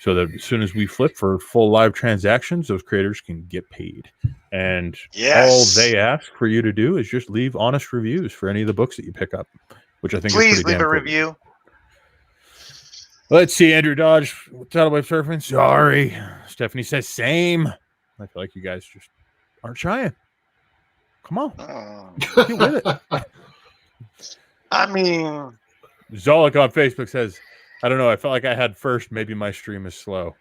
so that as soon as we flip for full live transactions, those creators can get paid. And all they ask for you to do is just leave honest reviews for any of the books that you pick up, which I think Please is pretty leave damn a cool. review. Let's see, Andrew Dodge, Tidal Wave Surfing. Sorry. Stephanie says same. I feel like you guys just aren't trying. Come on. Oh. Get with it. I mean, Zolik on Facebook says, I don't know. I felt like I had first. Maybe my stream is slow.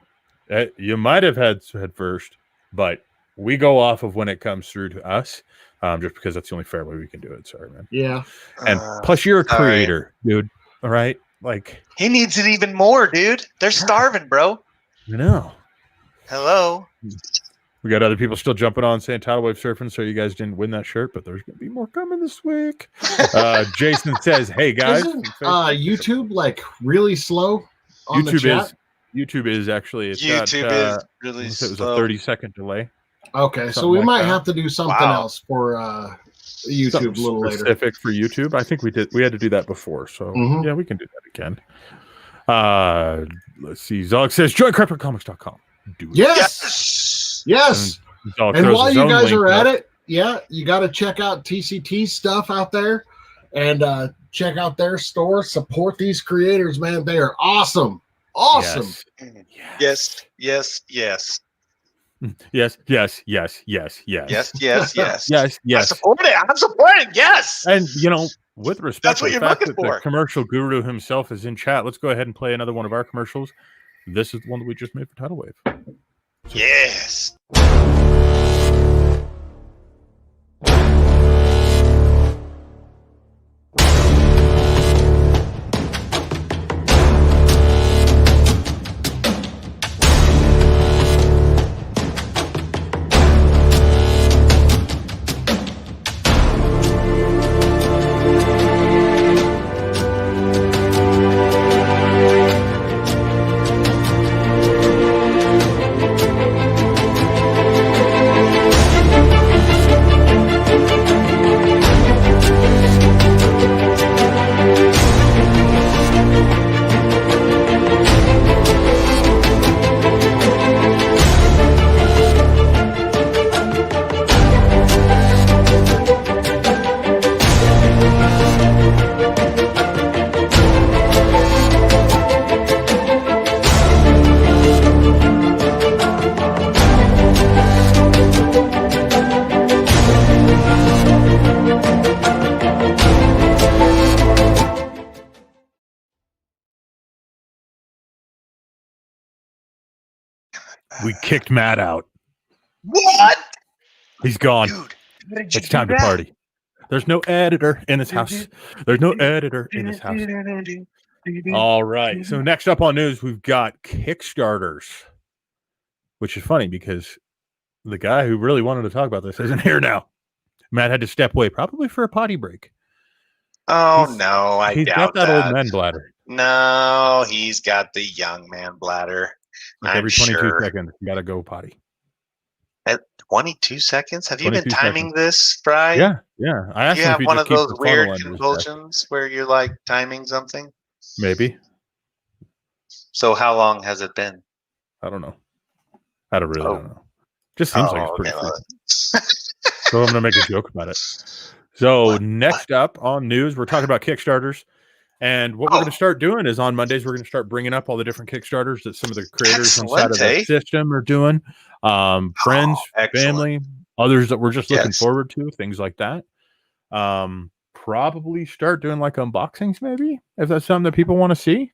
You might have had first, but we go off of when it comes through to us, just because that's the only fair way we can do it. Sorry, man. Yeah. And plus, you're a creator, dude. All right? Like, he needs it even more, dude. They're starving, bro. You know. Hello. We got other people still jumping on saying Tidal Wave Surfing, so you guys didn't win that shirt, but there's going to be more coming this week. Jason says, hey, guys. Isn't YouTube like really slow on the chat? YouTube is actually, it's YouTube got, is really it was a slow. 30-second delay. Okay, so we might have to do something else for YouTube Something a little later. Specific for YouTube. I think we had to do that before, so yeah, we can do that again. Let's see. Zog says, join CryptoComics.com. Do it. Yes. And while you guys are at it, you got to check out TCT stuff out there and check out their store. Support these creators, man. They are awesome. Awesome. Yes. Yes, yes, yes. I support it. I'm supporting. Yes. And with respect That's to what the you're fact looking that for. the commercial guru himself is in chat, let's go ahead and play another one of our commercials. This is the one that we just made for Tidal Wave. Yes. We kicked Matt out. What? He's gone. Dude, It's time to party. There's no editor in this house. There's no editor in this house. All right. So next up on news, we've got Kickstarters, which is funny because the guy who really wanted to talk about this isn't here now. Matt had to step away, probably for a potty break. Oh, no, I He's doubt got that old man bladder. No, he's got the young man bladder. Like every 22 seconds, you got to go potty. At 22 seconds? Have you been 22 timing seconds. this, Fry? Yeah, yeah. I asked You him have if he one just of keeps those the funnel weird under his desk. convulsions where you're like timing something? Maybe. So how long has it been? I don't know. I don't know. Just seems like it's pretty okay. freaky. So I'm going to make a joke about it. So next up on news, we're talking about Kickstarters. And what we're going to start doing is on Mondays, we're going to start bringing up all the different Kickstarters that some of the creators inside of the system are doing. Friends, family, others that we're just looking forward to, things like that. Probably start doing like unboxings, maybe, if that's something that people want to see.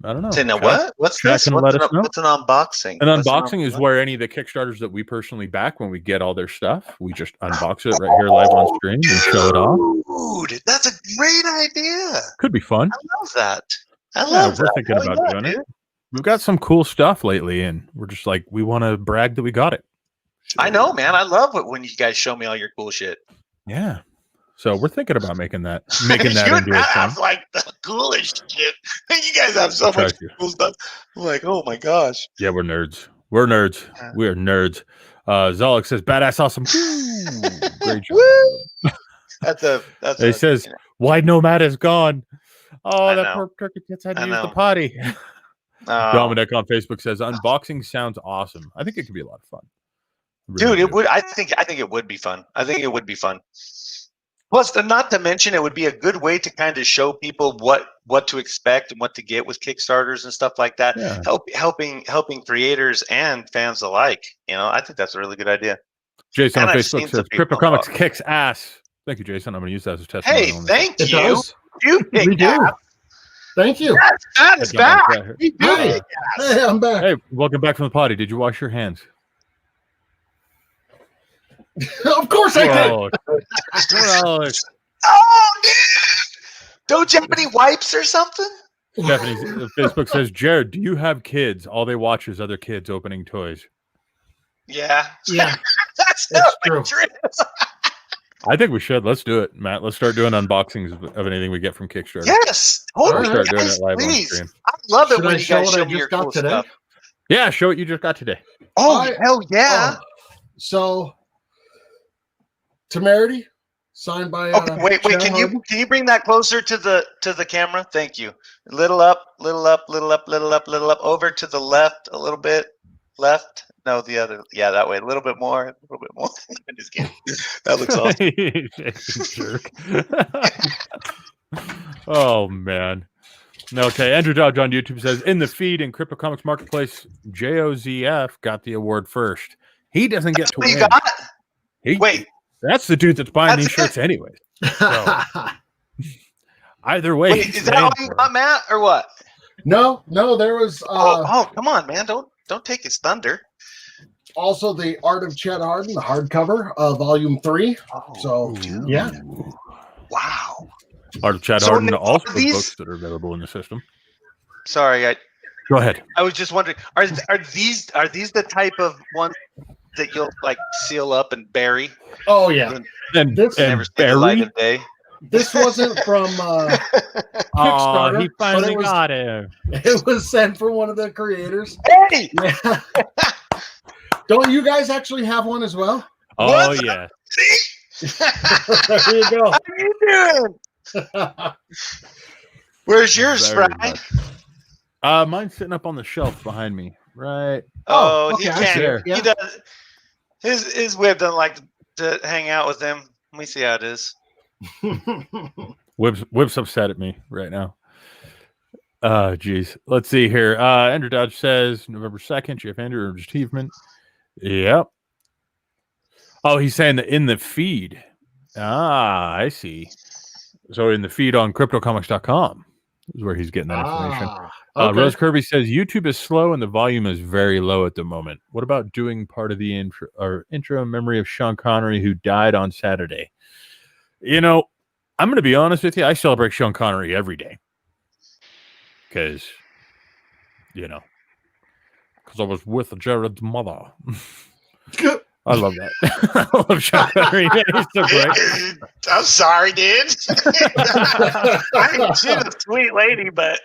I don't know. Say now, Chat- what? What's chat this? can What's let us know. what's an unboxing? An What's unboxing is what? where any of the Kickstarters that we personally back, when we get all their stuff, we just unbox it right here live on stream and show it off. Dude, that's a great idea. Could be fun. I love that. I Yeah, love we're that. thinking Hell about yeah, doing dude. it. We've got some cool stuff lately, and we're just like, we want to brag that we got it. I know, man. I love it when you guys show me all your cool shit. Yeah. So we're thinking about making that You into a and thing. I have like the coolest shit. You guys have so much Trust you. cool stuff. I'm like, oh my gosh. Yeah, we're nerds. We're nerds. Yeah. We are nerds. Zolik says, "Badass, awesome." Woo! Great job. Woo! That's He says, "Why Nomad is gone?" Oh, I that know. poor turkey tits had to I use the know. potty. Dominic oh, on Facebook says, "Unboxing sounds awesome. I think it could be a lot of fun." dude, it would. I think it would be fun. I think it would be fun. Plus, not to mention, it would be a good way to kind of show people what to expect and what to get with Kickstarters and stuff like that. Yeah. Helping creators and fans alike. You know, I think that's a really good idea. Jason And on I've Facebook seen says, some people "Crypto Comics talk. kicks ass." Thank you, Jason. I'm going to use that as a testimony. Hey, only. thank It you. does. You We picked do. that. Thank you. That is back. We do Hey. kick ass. Hey, I'm back. Hey, welcome back from the potty. Did you wash your hands? Of course I did. Whoa. Gross. Oh, dude. Don't you have any wipes or something? Stephanie, Facebook says, "Jared, do you have kids? All they watch is other kids opening toys." Yeah. Yeah, That's that's true. true. I think we should. Let's do it, Matt. Let's start doing unboxings of anything we get from Kickstarter. Yes. We'll Totally. start doing Guys, it live on please. stream. I love it Should when I you show guys what show I me your just got cool today? stuff. Yeah, show what you just got today. Oh, hell yeah. So, Temerity, signed by. Okay, wait. Chad Can Harden. you bring that closer to the camera? Thank you. Little up, little up, little up, little up, little up. Over to the left a little bit. Left. No, the other. Yeah, that way. A little bit more. A little bit more. I'm just kidding. That looks awesome. Oh man. Okay, Andrew Dodge on YouTube says, "In the feed in Crypto Comics Marketplace, JOZF got the award first. He doesn't get to What you win. got? He- Wait. that's the dude that's buying That's these shirts it? anyway. Either way, Wait, he's is that paying all you for it. got, Matt, or what? no, there was Oh, come on, man! Don't take his thunder. also the Art of Chad Harden, the hardcover, volume 3. So, dude. yeah. Wow. Art of Chad So Harden, now, also are these- books that are available in the system. Sorry, Go ahead. I was just wondering, are these the type of ones that you'll like seal up and bury Oh, yeah. And, This- and never see the light Barry. of day? This wasn't from Oh, Kickstarter, he but finally it was- got it. it was sent from one of the creators. Hey, Yeah. Don't you guys actually have one as well? Oh What? yeah. There you go. how you doing? Where's yours, Very Fry? much. Mine's sitting up on the shelf behind me. Right. Oh, okay, he I see can't. it, yeah. He does. His whip doesn't like to hang out with him. Let me see how it is. Whip's upset at me right now. Geez. Let's see here. Andrew Dodge says November 2nd, Jeff Andrew achievement. Yep. Oh, he's saying that in the feed. I see. So in the feed on cryptocomics.com is where he's getting that information. Okay. Rose Kirby says YouTube is slow and the volume is very low at the moment. What about doing part of the intro in memory of Sean Connery, who died on Saturday? You know, I'm going to be honest with you. I celebrate Sean Connery every day because, because I was with Jared's mother. I love that. I love Sean Connery. He's so great. I'm sorry, dude. She's a sweet lady, but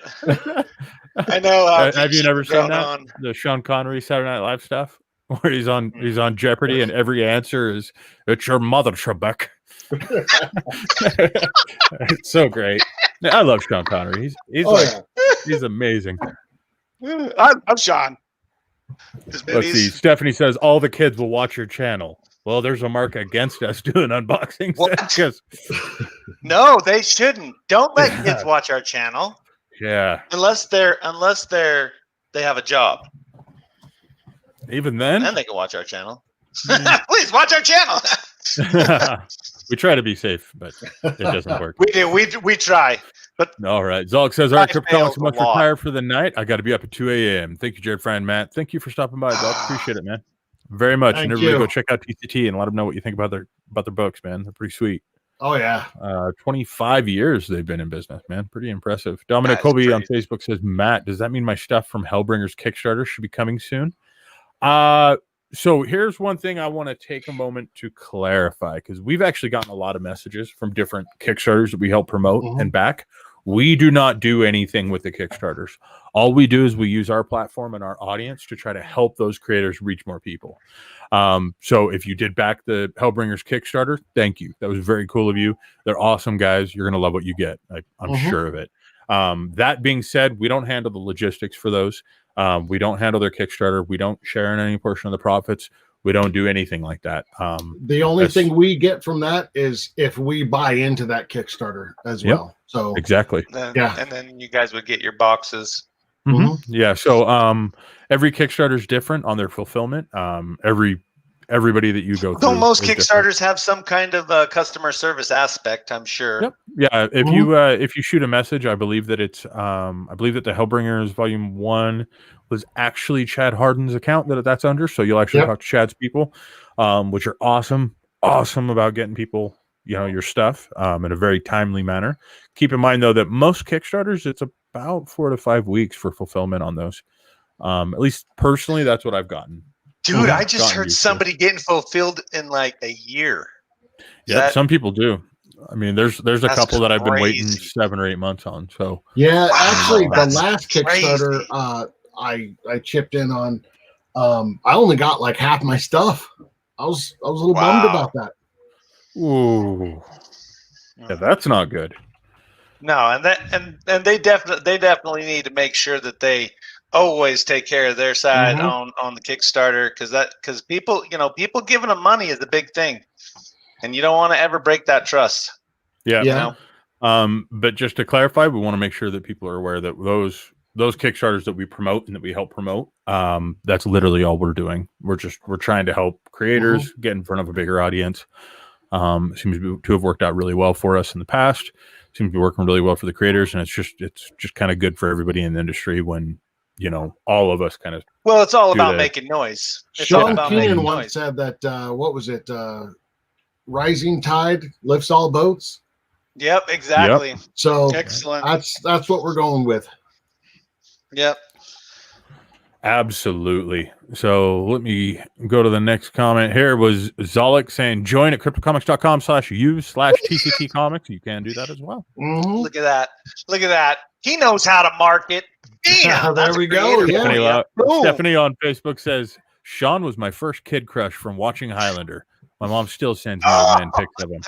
I know. Have you never seen that? On. The Sean Connery Saturday Night Live stuff where he's on Jeopardy and every answer is "It's your mother, Trebek." It's so great. I love Sean Connery. He's amazing. I'm Sean. Let's see. Stephanie says all the kids will watch your channel. Well, there's a mark against us doing unboxings. Because no, they shouldn't. Don't let kids watch our channel. Yeah. Unless they have a job. Even then, they can watch our channel. Please watch our channel. we try to be safe, but it doesn't work. We do. We try. All right. Zolk says, all right, I Crypto failed Comics a must lot. retire for the night. I got to be up at 2 a.m. Thank you, Jared, Fran, Matt. Thank you for stopping by, Zolk. Appreciate it, man. Very much. Thank And everybody you. go check out TCT and let them know what you think about their books, man. They're pretty sweet. Oh yeah. 25 years they've been in business, man. Pretty impressive. Dominic That's Kobe on crazy. Facebook says, Matt, does that mean my stuff from Hellbringers Kickstarter should be coming soon? So here's one thing I want to take a moment to clarify, because we've actually gotten a lot of messages from different Kickstarters that we help promote and back. We do not do anything with the Kickstarters. All we do is we use our platform and our audience to try to help those creators reach more people. So if you did back the Hellbringers Kickstarter, thank you. That was very cool of you. They're awesome guys. You're going to love what you get. I'm sure of it. That being said, we don't handle the logistics for those. We don't handle their Kickstarter. We don't share in any portion of the profits. We don't do anything like that. The only thing we get from that is if we buy into that Kickstarter as well. So exactly. And then you guys would get your boxes. Yeah. So every Kickstarter is different on their fulfillment. Everybody that you go through. Don't most is Kickstarters different. have some kind of customer service aspect? I'm sure. Yep. Yeah. If you shoot a message, I believe that it's I believe that the Hellbringers Volume 1 was actually Chad Harden's account that's under. So you'll actually talk to Chad's people, which are awesome about getting people, your stuff in a very timely manner. Keep in mind though that most Kickstarters, it's about 4 to 5 weeks for fulfillment on those. At least personally, that's what I've gotten. Dude, I just heard somebody getting fulfilled in like a year. Yeah, some people do. I mean, there's a couple that I've been waiting 7 or 8 months on. So yeah, actually, the last Kickstarter I chipped in on, I only got like half my stuff. I was a little bummed about that. Ooh, yeah, that's not good. No, and they definitely need to make sure that they always take care of their side on the Kickstarter, because people giving them money is a big thing, and you don't want to ever break that trust. Yeah. But just to clarify, we want to make sure that people are aware that those Kickstarters that we promote and that we help promote, that's literally all we're doing. We're trying to help creators get in front of a bigger audience. Seems to have worked out really well for us in the past. Seems to be working really well for the creators, and it's just kind of good for everybody in the industry when all of us kind of. Well, it's all about making noise. Sean Keenan once said that. What was it? Rising tide lifts all boats. Yep, exactly. Yep. So excellent. That's what we're going with. Yep. Absolutely. So let me go to the next comment. Here was Zolik saying, join at cryptocomics.com/use/TCT comics. You can do that as well. Look at that. Look at that. He knows how to market. Damn, there we go. Yeah. Stephanie on Facebook says, Sean was my first kid crush from watching Highlander. My mom still sends me man pics of him.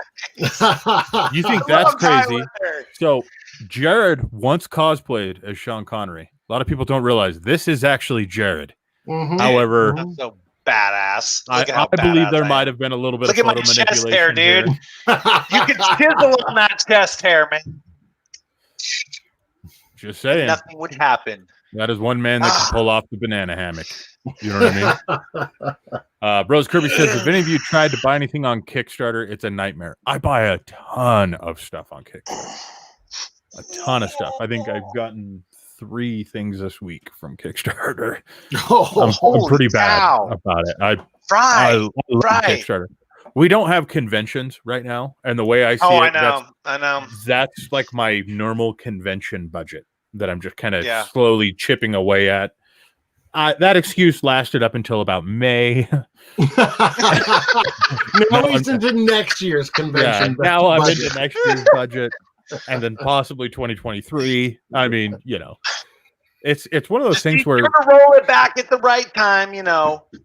You think that's crazy? So Jared once cosplayed as Sean Connery. A lot of people don't realize this is actually Jared. However, that's so badass. I believe there might have been a little bit of photo manipulation. Chest hair, dude. You can chisel on that chest hair, man. Just saying. Nothing would happen. That is one man that can pull off the banana hammock. You know what I mean? Bros Kirby says, if any of you tried to buy anything on Kickstarter, it's a nightmare. I buy a ton of stuff on Kickstarter. A ton of stuff. I think I've gotten 3 things this week from Kickstarter. I'm pretty bad about it. I love Kickstarter. We don't have conventions right now, and the way I see it, I know. That's like my normal convention budget that I'm just kind of slowly chipping away at. That excuse lasted up until about May. Now he's into next year's convention. Yeah, now I'm into next year's budget, and then possibly 2023. I mean, it's one of those things where you're gonna roll it back at the right time.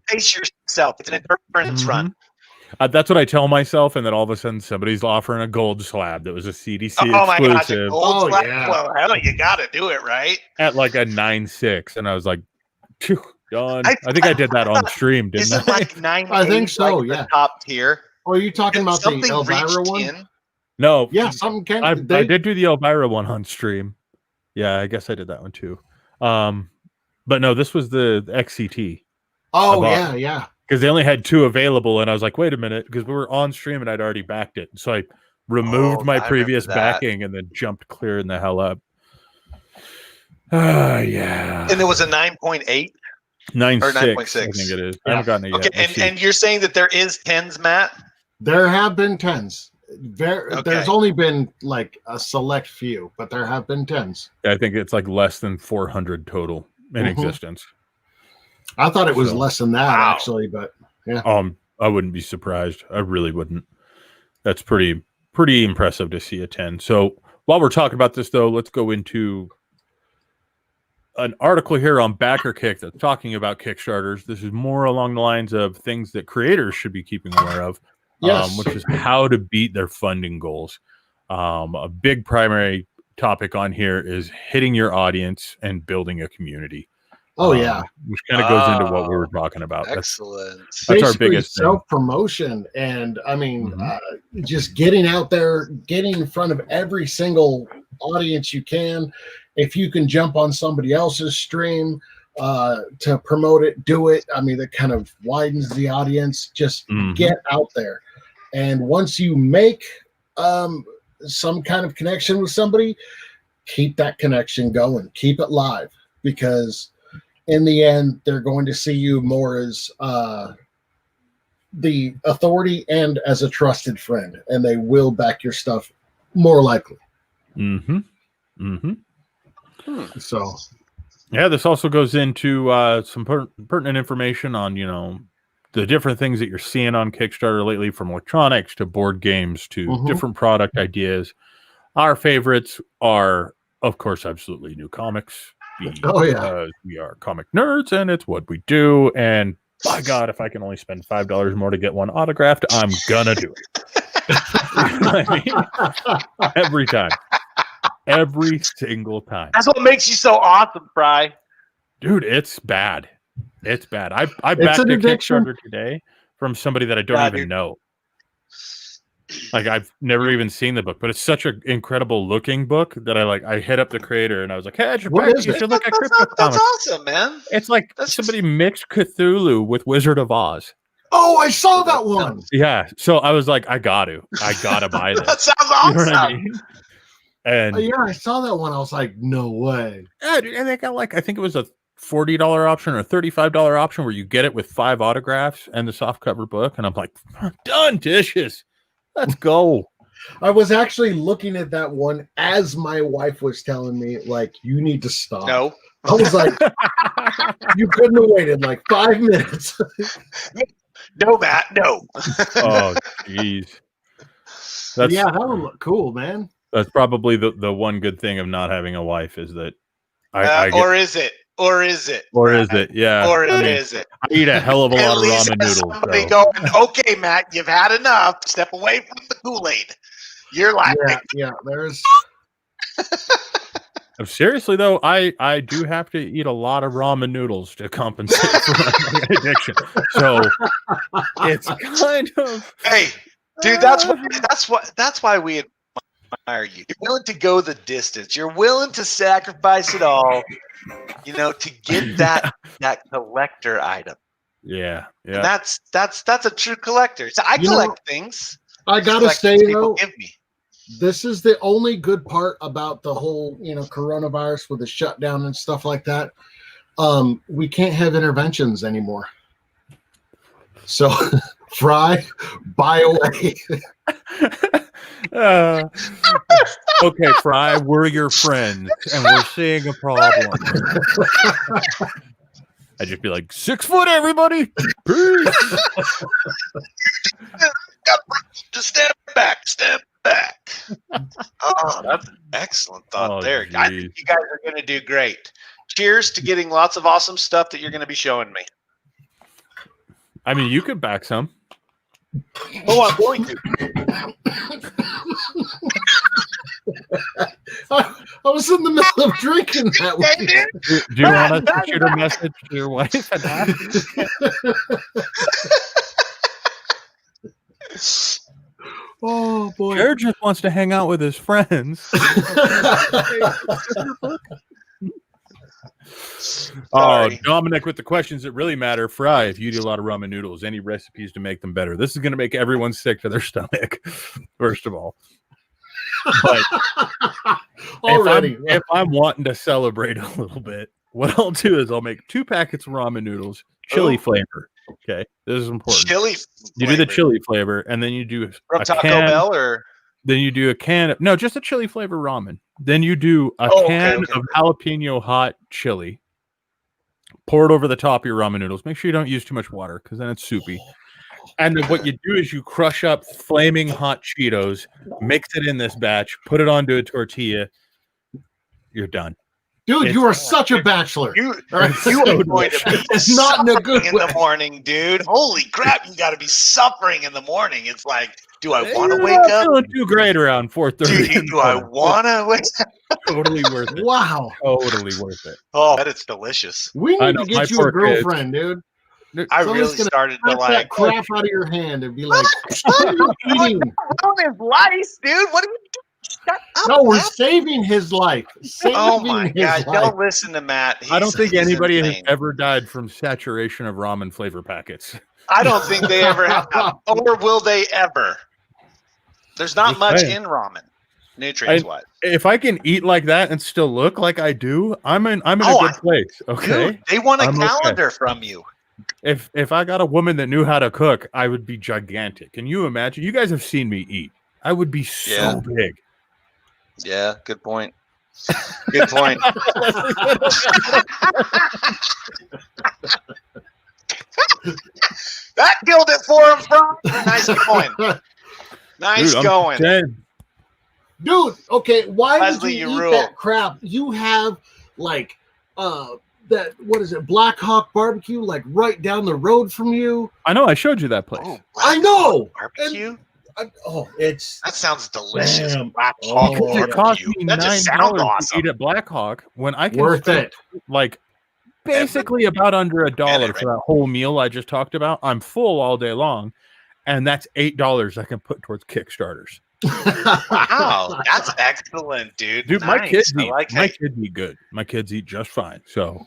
Pace yourself. It's an endurance run. That's what I tell myself, and then all of a sudden somebody's offering a gold slab that was a CDC exclusive. My gosh, a gold slab. Yeah. Well, hell, you got to do it right at like a 9.6, and I was like, phew, done. I think I did that on stream, didn't I? Like 9.8, I think so. Like the top tier. Or are you talking about the Elvira one? No. Yeah, something. I did do the Elvira one on stream. Yeah, I guess I did that one too. But no, this was the XCT. Oh yeah. Because they only had 2 available, and I was like, wait a minute, because we were on stream and I'd already backed it. So I removed my I remember previous that. backing, and then jumped clear in the hell up. Yeah. And it was a 9.8 or 9.6, 9.6. I think it is. I Yeah. haven't gotten it yet. Okay, Let's see. and you're saying that there is 10s, Matt? There have been 10s. Okay. There's only been like a select few, but there have been 10s. I think it's like less than 400 total in Mhm. existence. I thought it was So- less than that, Wow. actually, but I wouldn't be surprised. I really wouldn't. That's pretty impressive to see a 10. So while we're talking about this, though, let's go into an article here on BackerKick that's talking about Kickstarters. This is more along the lines of things that creators should be keeping aware of, yes. which is how to beat their funding goals. A big primary topic on here is hitting your audience and building a community. Oh, yeah. Which kind of goes into what we were talking about. Excellent. That's our Basically biggest thing. self-promotion. And I mean, Mhm. just getting out there, getting in front of every single audience you can. If you can jump on somebody else's stream to promote it, do it. I mean, that kind of widens the audience. Just Mhm. get out there. And once you make some kind of connection with somebody, keep that connection going. Keep it live, because in the end, they're going to see you more as the authority and as a trusted friend, and they will back your stuff more likely. Mm-hmm. Mm-hmm. So, yeah, this also goes into some pertinent information on, the different things that you're seeing on Kickstarter lately, from electronics to board games to different product ideas. Our favorites are, of course, absolutely new comics. Oh, yeah. Because we are comic nerds and it's what we do. And by God, if I can only spend $5 more to get one autographed, I'm gonna do it. You know what I mean? Every time. Every single time. That's what makes you so awesome, Fry. Dude, it's bad. It's bad. I It's backed an a addiction. Kickstarter today from somebody that I don't even dude. know. Like, I've never even seen the book, but it's such an incredible looking book that I hit up the creator and I was like, hey, What is you it? should look at That's Crypto Comics. awesome, man. It's like somebody mixed Cthulhu with Wizard of Oz. Oh, I saw that one. Yeah. So I was like, I gotta buy this. That sounds awesome. You know what I mean? And Yeah, I saw that one. I was like, no way. yeah, dude, and they got I think it was a $40 option or a $35 option where you get it with 5 autographs and the softcover book. And I'm like, done dishes. Let's go. I was actually looking at that one as my wife was telling me, like, you need to stop. No. I was like, you couldn't have waited like 5 minutes. No, Matt. No. Oh, jeez. Yeah, that one looked cool, man. That's probably the one good thing of not having a wife is that I or is it? Or is it? or is it? Yeah. Or I mean, is it? I eat a hell of a At lot of least ramen has noodles. somebody So. going, okay, Matt, you've had enough. Step away from the Kool-Aid. You're like, Yeah, there's Seriously though, I do have to eat a lot of ramen noodles to compensate for my addiction. So it's kind of hey, dude, that's why we admire you. You're willing to go the distance. You're willing to sacrifice it all, to get that collector item. yeah. And that's a true collector. So I collect things. I gotta Collect say things people though, give me. this is the only good part about the whole, coronavirus with the shutdown and stuff like that. We can't have interventions anymore. So, Fry, buy away. Okay, Fry, we're your friends, and we're seeing a problem. I'd just be like, 6 foot, everybody. Peace. Just step back. Oh, that's an excellent thought there. I geez. think you guys are going to do great. Cheers to getting lots of awesome stuff that you're going to be showing me. I mean, you could back some. Oh, I'm going to. I was in the middle of drinking that Okay, week. dude. Do you want us to shoot a message to your wife and ask? Oh boy. Jared just wants to hang out with his friends. Sorry. Dominic with the questions that really matter. Fry, if you eat a lot of ramen noodles, any recipes to make them better? This is going to make everyone sick to their stomach, first of all. But Already. if I'm wanting to celebrate a little bit, what I'll do is I'll make 2 packets of ramen noodles, chili flavor. Okay, this is important. Chili. You do the chili flavor, and then you do from a Taco can. Bell, or Then you do a can of, no, just a chili flavor ramen. Then you do a can of jalapeno hot chili. Pour it over the top of your ramen noodles. Make sure you don't use too much water because then it's soupy. And then what you do is you crush up flaming hot Cheetos, mix it in this batch, put it onto a tortilla. You're done. Dude, you are such a bachelor. You are going to be not in a good in way. the morning, dude. Holy crap, you got to be suffering in the morning. It's like, do I want to wake up? Feeling too great around 4:30. Dude, do I want to wake up? Totally worth it. Wow. Totally worth it. Oh, I bet it's delicious. We need to get you a girlfriend, dude. I really started to like that crap out of your hand and be like, what are you eating? His life, dude. What are you doing? Shut up. No, we're saving his life. Oh my God. Don't listen to Matt. I don't think anybody has ever died from saturation of ramen flavor packets. I don't think they ever have. Or will they ever? There's not much in ramen, nutrients-wise. If I can eat like that and still look like I do, I'm in a good place. Okay. Dude, they want a calendar from you. If I got a woman that knew how to cook, I would be gigantic. Can you imagine? You guys have seen me eat. I would be so big. Yeah, good point. Good point. That killed it for him, bro. Nice going. Nice going. Dude, okay, why Leslie, would you eat that crap? You have like that, what is it, Black Hawk barbecue, like right down the road from you. I know, I showed you that place. Oh, I know. Barbecue? That sounds delicious. Black Hawk. It cost me $9 to eat at Black Hawk when I can worth it. Like basically about under $1 for that whole meal I just talked about. I'm full all day long, and that's $8 I can put towards Kickstarters. Wow, that's excellent, dude. Dude, nice. my kids eat good. My kids eat just fine. So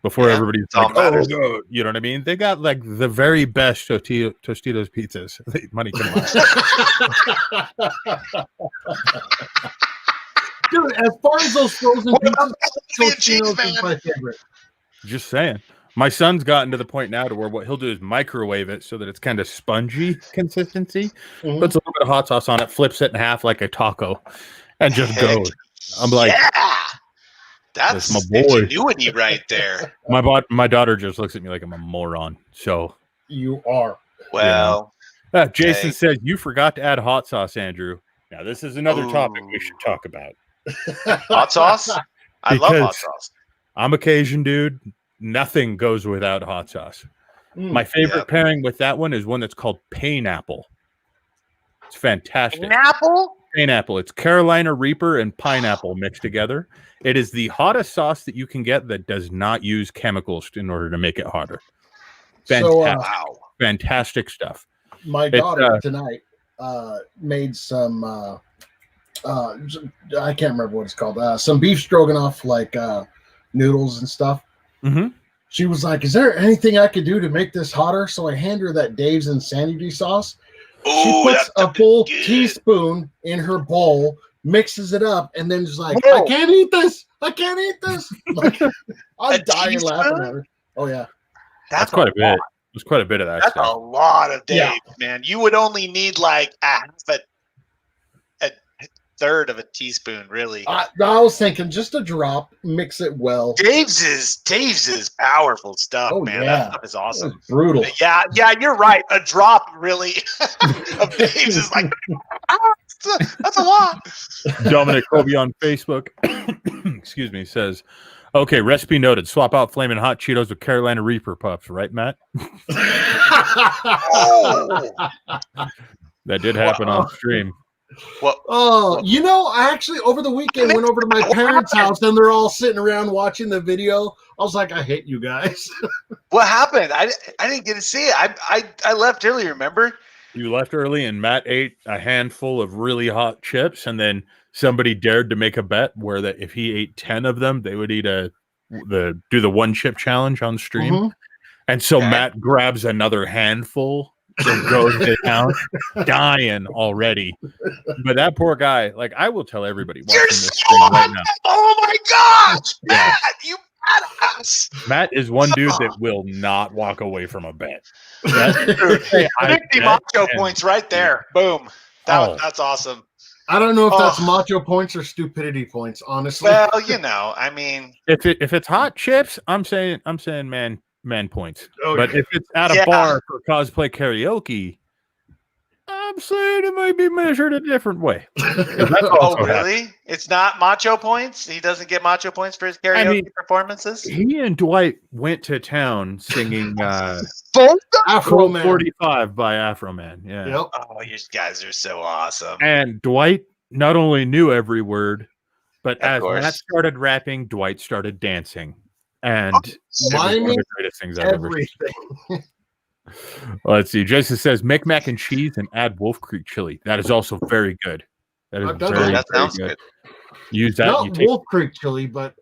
before everybody's like, oh, no, you know what I mean? They got like the very best Tostitos pizzas money can buy. Dude, as far as those frozen pizzas, Tostitos is my favorite. Just saying. My son's gotten to the point now to where what he'll do is microwave it so that it's kind of spongy consistency. Mm-hmm. Puts a little bit of hot sauce on it, flips it in half like a taco, and just goes. I'm like, that's my boy. Ingenuity right there. My daughter just looks at me like I'm a moron. So you are. Well, Jason says you forgot to add hot sauce, Andrew. Now this is another topic we should talk about. Hot sauce? I love hot sauce. I'm a Cajun dude. Nothing goes without hot sauce. My favorite pairing with that one is one that's called pineapple. It's fantastic. Pineapple. It's Carolina Reaper and pineapple mixed together. It is the hottest sauce that you can get that does not use chemicals in order to make it hotter. Fantastic. Fantastic stuff. My daughter tonight made some I can't remember what it's called. Some beef stroganoff, like noodles and stuff. Mm-hmm. She was like, is there anything I could do to make this hotter? So I hand her that Dave's Insanity sauce. She puts a full teaspoon in her bowl, mixes it up, and then just like, I can't eat this. I can't eat this. Like, I'm dying laughing at her. Oh, yeah. That's quite a bit. There's quite a bit of that. That's a lot of Dave, man. You would only need like a third of a teaspoon, really. I was thinking just a drop, mix it well. Dave's is powerful stuff, man. Yeah. That stuff is awesome. That's brutal. Yeah, you're right. A drop, really, of Dave's is like, that's a lot. Dominic Kobe on Facebook, excuse me, says, okay, recipe noted. Swap out Flamin' Hot Cheetos with Carolina Reaper Puffs, right, Matt? That did happen on stream. I actually over the weekend went over to my parents' house and they're all sitting around watching the video. I was like, I hate you guys. What happened? I didn't get to see it. I left early, remember? You left early and Matt ate a handful of really hot chips, and then somebody dared to make a bet where that if he ate 10 of them, they would eat a do the one chip challenge on stream. Mhm. And so Okay. Matt grabs another handful and goes to town, dying already. But that poor guy, like I will tell everybody watching You're this so stream right now. Oh my gosh, Yeah. Matt, you badass. Matt is one dude that will not walk away from a bet. Dude, Hey, I 50 bet macho and- points right there. Boom. That's awesome. I don't know if that's Oh. macho points or stupidity points, honestly. Well, I mean, If it's hot chips, I'm saying man points. Oh, But yeah. if it's at a Yeah. bar for cosplay karaoke, I'm saying it might be measured a different way. That's oh also happening. really? It's not macho points? He doesn't get macho points for his karaoke performances? He and Dwight went to town singing Afro Man. 45 by Afro Man. Yeah. Yep. Oh, you guys are so awesome. And Dwight not only knew every word, but Of as course. Matt started rapping, Dwight started dancing. And it was one of miming the greatest things I've ever seen. Everything. Let's see. Jason says, make mac and cheese and add Wolf Creek chili. That is also very good. That is I've done very, that very sounds good. Use that. Not You take, Wolf Creek chili, but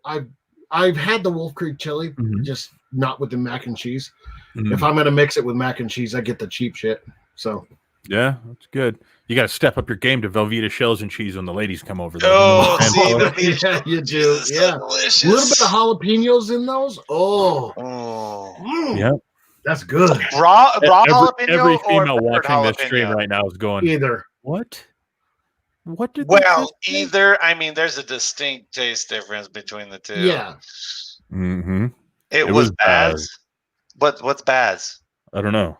I've had the Wolf Creek chili, Mhm. just not with the mac and cheese. Mhm. If I'm gonna mix it with mac and cheese, I get the cheap shit. So Yeah, that's good. You got to step up your game to Velveeta shells and cheese when the ladies come over. Oh, And see, so- the meat- yeah, you do. Jesus, so Yeah, a delicious. little bit of jalapenos in those. Oh, Oh. yeah. that's good. Raw jalapeno every or female peppered watching this stream jalapeno? right now is going, Either. what? What did they Well, just say?" either. I mean, there's a distinct taste difference between the two. Yeah. Mhm. It It was was bad. Baz. What's Baz? I don't know.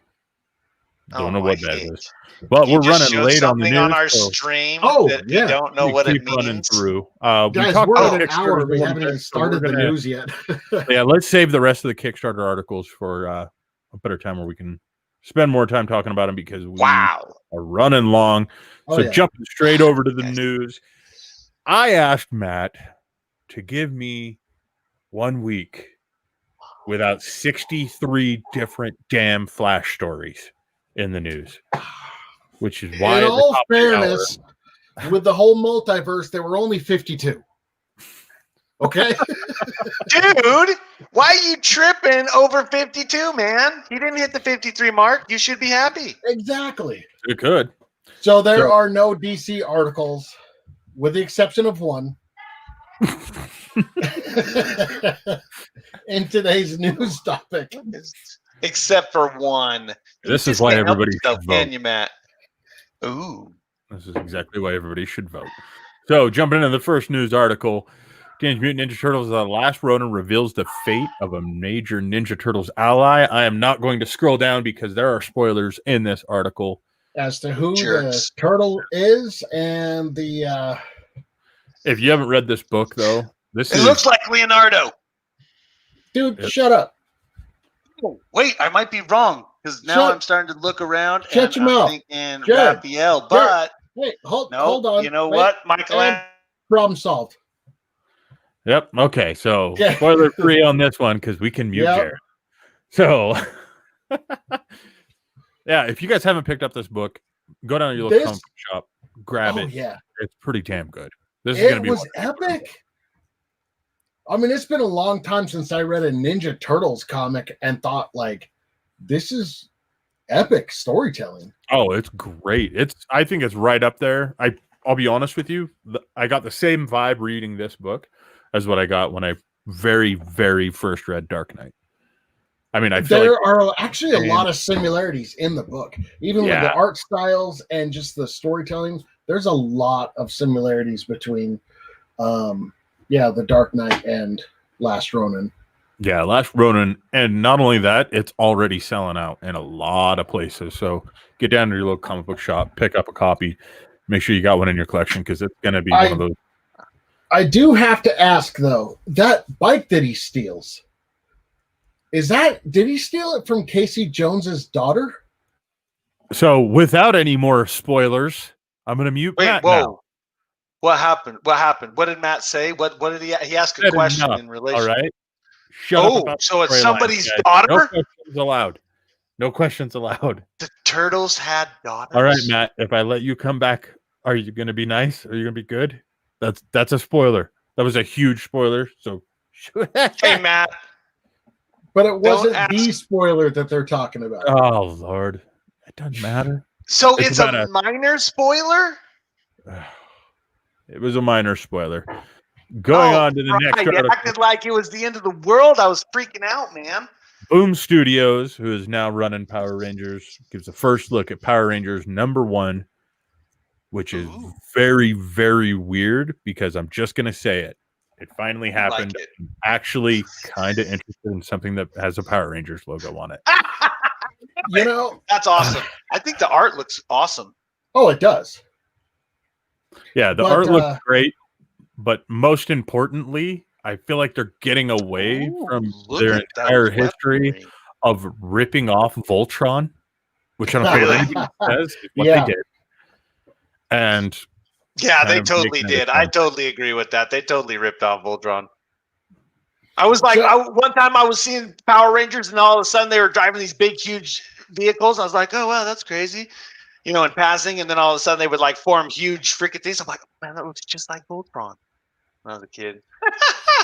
Don't know Oh, what I that hate- is. Well, You we're just running showed late on the something news. on our so stream Oh, that yeah. you don't know we what it keep running means. through. We Guys, talked we're about at an Kickstarter hour. a We little haven't bit, even so we're started the gonna- news yet. Yeah, let's save the rest of the Kickstarter articles for a better time where we can spend more time talking about them because we Wow. are running long. Oh, So yeah. jumping straight over to the Nice. news, I asked Matt to give me 1 week without 63 different damn flash stories in the news, which is why In at the all top of the hour- fairness, with the whole multiverse, there were only 52. Okay? Dude, why are you tripping over 52, man? He didn't hit the 53 mark. You should be happy. Exactly. it could. So there So- are no DC articles, with the exception of one. In today's news topic. Except for one. This You is just why can't help everybody yourself, should can vote. you, Matt? Ooh. This is exactly why everybody should vote. So, jumping into the first news article, Teenage Mutant Ninja Turtles: The Last Ronin reveals the fate of a major Ninja Turtles ally. I am not going to scroll down because there are spoilers in this article. As to who Jerks. the turtle is and the If you haven't read this book, though, this It is looks like Leonardo. dude, Yep. shut up. Oh, wait, I might be wrong because now Shut- I'm starting to look around Shut and your I'm mouth. thinking Jared, Raphael, but Hey, hold no, on. you know Wait, what, Michael? and- Problem solved. Yep. Okay. So Yeah. spoiler free on this one because we can mute Yep. Jared. So, yeah, if you guys haven't picked up this book, go down to your local This- comic book shop, grab Oh it. yeah. It's pretty damn good. This is going to It be was one of my epic. I mean, it's been a long time since I read a Ninja Turtles comic and thought like, this is epic storytelling. Oh, it's great. I think it's right up there. I'll be honest with you. I got the same vibe reading this book as what I got when I very, very first read Dark Knight. I mean, I feel There like are actually a and- lot of similarities in the book, even with Yeah. the art styles and just the storytelling. There's a lot of similarities between, the Dark Knight and Last Ronin. yeah, Last Ronin, and not only that, it's already selling out in a lot of places. So get down to your local comic book shop, pick up a copy, make sure you got one in your collection because it's going to be one of those. I do have to ask though, that bike that he steals, did he steal it from Casey Jones's daughter? So without any more spoilers, I'm going to mute Wait, Matt whoa. now. What happened? What happened? What did Matt say? What did he asked a Said question enough, in relation? All right. Shut up Oh, about so it's storylines, somebody's guys. daughter? No questions allowed. No questions allowed. The turtles had daughters. All right, Matt. If I let you come back, are you going to be nice? Are you going to be good? That's a spoiler. That was a huge spoiler. So Hey, Matt. But it wasn't ask- the spoiler that they're talking about. Oh Lord, it doesn't matter. So It's it's a about minor spoiler? It was a minor spoiler. Going on to the next You article. acted like it was the end of the world. I was freaking out, man. Boom Studios, who is now running Power Rangers, gives a first look at Power Rangers #1, which is very, very weird because I'm just going to say it. It finally happened. Like it. I'm actually kind of interested in something that has a Power Rangers logo on it. You know, That's awesome. I think the art looks awesome. oh, it does. Yeah, the But, art looks great, but most importantly, I feel like they're getting away from look their at entire those history weaponry. of ripping off Voltron, which I don't care what anybody says, is what Yeah. they did. And Yeah, kind they of totally making it did. a I fun. totally agree with that. They totally ripped off Voltron. I was like, So- one time I was seeing Power Rangers, and all of a sudden they were driving these big, huge vehicles. I was like, oh wow, that's crazy, in passing. And then all of a sudden they would like form huge freaking things. I'm like, man, that looks just like Voltron when I was a kid.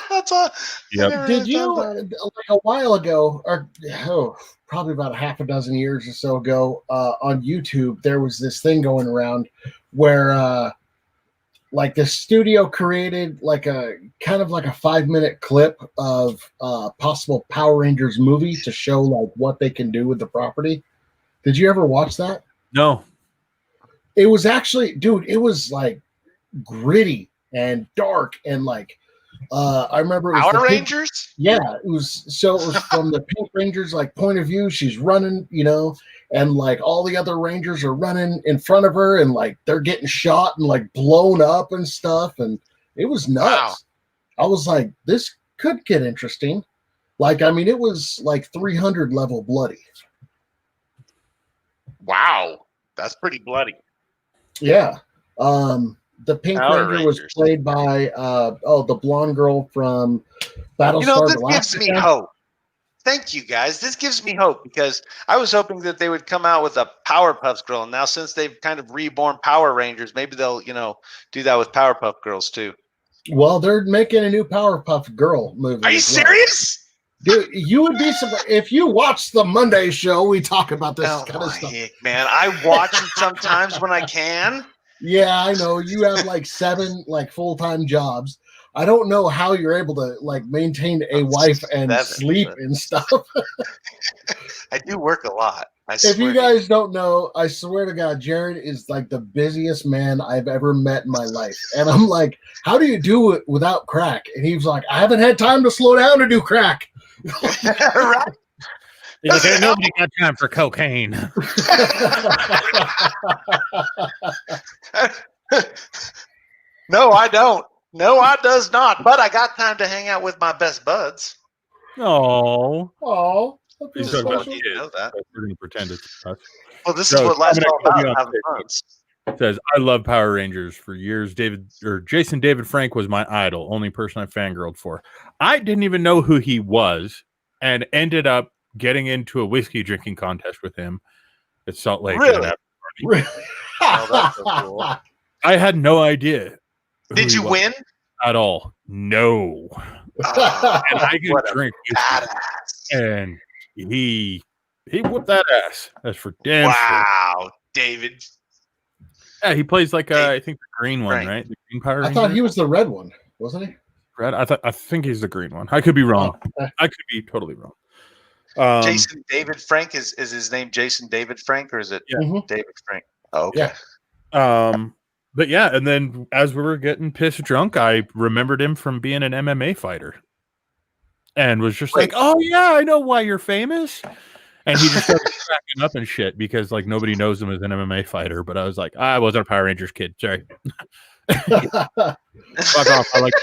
That's all. Yep. I never Did really you, thought about it. like a while ago, or probably about a half a dozen years or so ago, on YouTube, there was this thing going around where, like the studio created like a kind of like a 5-minute clip of possible Power Rangers movie to show like what they can do with the property. Did you ever watch that? No. It was actually, dude, it was like gritty and dark and like I remember it was Power the Pink- Rangers? yeah, it was from the Pink Rangers like point of view. She's running, and like all the other Rangers are running in front of her, and like they're getting shot and like blown up and stuff, and it was nuts. I was like, this could get interesting. Like, I mean, it was like 300 level bloody. Wow, that's pretty bloody. Yeah. The Pink Power Ranger was Rangers. played by the blonde girl from Battlestar This gives me Galactica. hope. Thank you, guys. This gives me hope because I was hoping that they would come out with a Powerpuff Girl. Now, since they've kind of reborn Power Rangers, maybe they'll, do that with Powerpuff Girls too. Well, they're making a new Powerpuff Girl movie. Are you as well. serious? Dude, you would be surprised if you watch the Monday show. We talk about this Oh kind my of stuff. heck, man! I watch it sometimes when I can. Yeah, I know you have like 7 like full-time jobs. I don't know how you're able to like maintain a wife and 7, sleep but- and stuff. I do work a lot. I If you swear. guys don't know, I swear to God, Jared is like the busiest man I've ever met in my life. And I'm like, how do you do it without crack? And he was like, I haven't had time to slow down to do crack. Right? He's like, nobody got time for cocaine. No, I don't. No, I does not. But I got time to hang out with my best buds. Oh, Oh, he's Just talking about want you to kids. know that. We're going to pretend it's us. Well, this So, is what life's Dominic, all put me about. on Having Facebook. fun. Says, I love Power Rangers for years. Jason David Frank was my idol, only person I fangirled for. I didn't even know who he was and ended up getting into a whiskey drinking contest with him at Salt Lake. Really? really? Oh, that's so cool. I had no idea. who Did he you was win? at all? No. Oh, And I could what a drink whiskey, badass. and he whooped that ass. That's for damn sure. Wow, David. Yeah, he plays like Hey, I think the green one, Frank. right? The green Power I Ranger. thought he was the red one, wasn't he? Red? I think he's the green one. I could be wrong. Oh, I could be totally wrong. Jason David Frank is his name Jason David Frank or is it Yeah. Mhm. David Frank? Oh, okay. Yeah. But yeah, and then as we were getting pissed drunk, I remembered him from being an MMA fighter, and was just like, "Oh yeah, I know why you're famous." And he just started cracking up and shit because like nobody knows him as an MMA fighter. But I was like, I wasn't a Power Rangers kid. Sorry, fuck off. I like.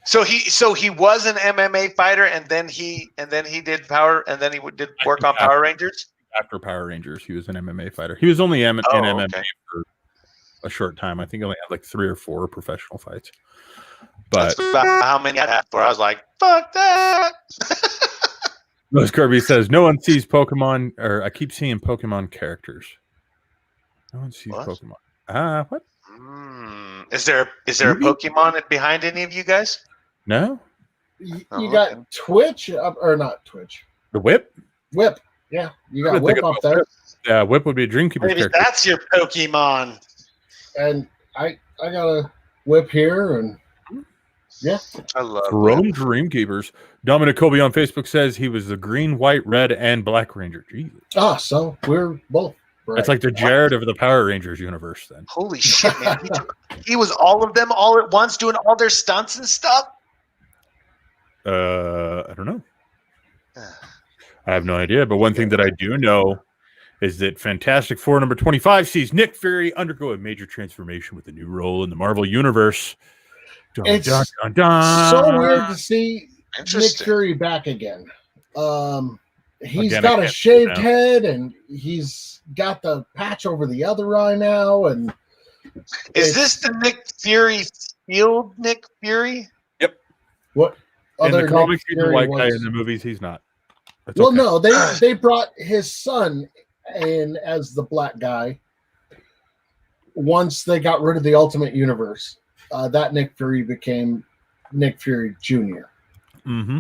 So he was an MMA fighter and then he did Power and then he did work on Power Rangers. After Power Rangers, he was an MMA fighter. He was only in MMA okay. for a short time. I think he only had like 3 or 4 professional fights. But That's about how many I had for. I was like, fuck that. Rose Kirby says, no one sees Pokemon, or I keep seeing Pokemon characters. No one sees What? Pokemon. What? Is there a Pokemon behind any of you guys? No, You Oh, got okay. Twitch or not Twitch? the Whip. Whip. Yeah, you I've got been Whip thinking up about there, Whip. Yeah, Whip would be a Dreamkeeper's Maybe character. that's your Pokemon. and I got a Whip here, and yeah, I love Chrome Whip. Dreamkeepers. Dominic Colby on Facebook says he was the green, white, red, and black ranger. Jesus. so we're both. That's like the Jared of the Power Rangers universe then. Holy shit, man. He was all of them all at once doing all their stunts and stuff. I don't know. I have no idea. But one thing that I do know is that Fantastic Four number 25 sees Nick Fury undergo a major transformation with a new role in the Marvel Universe. Dun, It's dun, dun, dun. so weird to see Nick Interesting. Fury back again. He's Again, I got a can't shaved now. head, and he's got the patch over the other eye now. And Is this the Nick Fury field Nick Fury? what In other the comics, Nick he's a Fury white guy. was? In the movies, he's not. That's Well, okay. no, they brought his son in as the black guy. Once they got rid of the Ultimate Universe, that Nick Fury became Nick Fury Jr. Mm-hmm.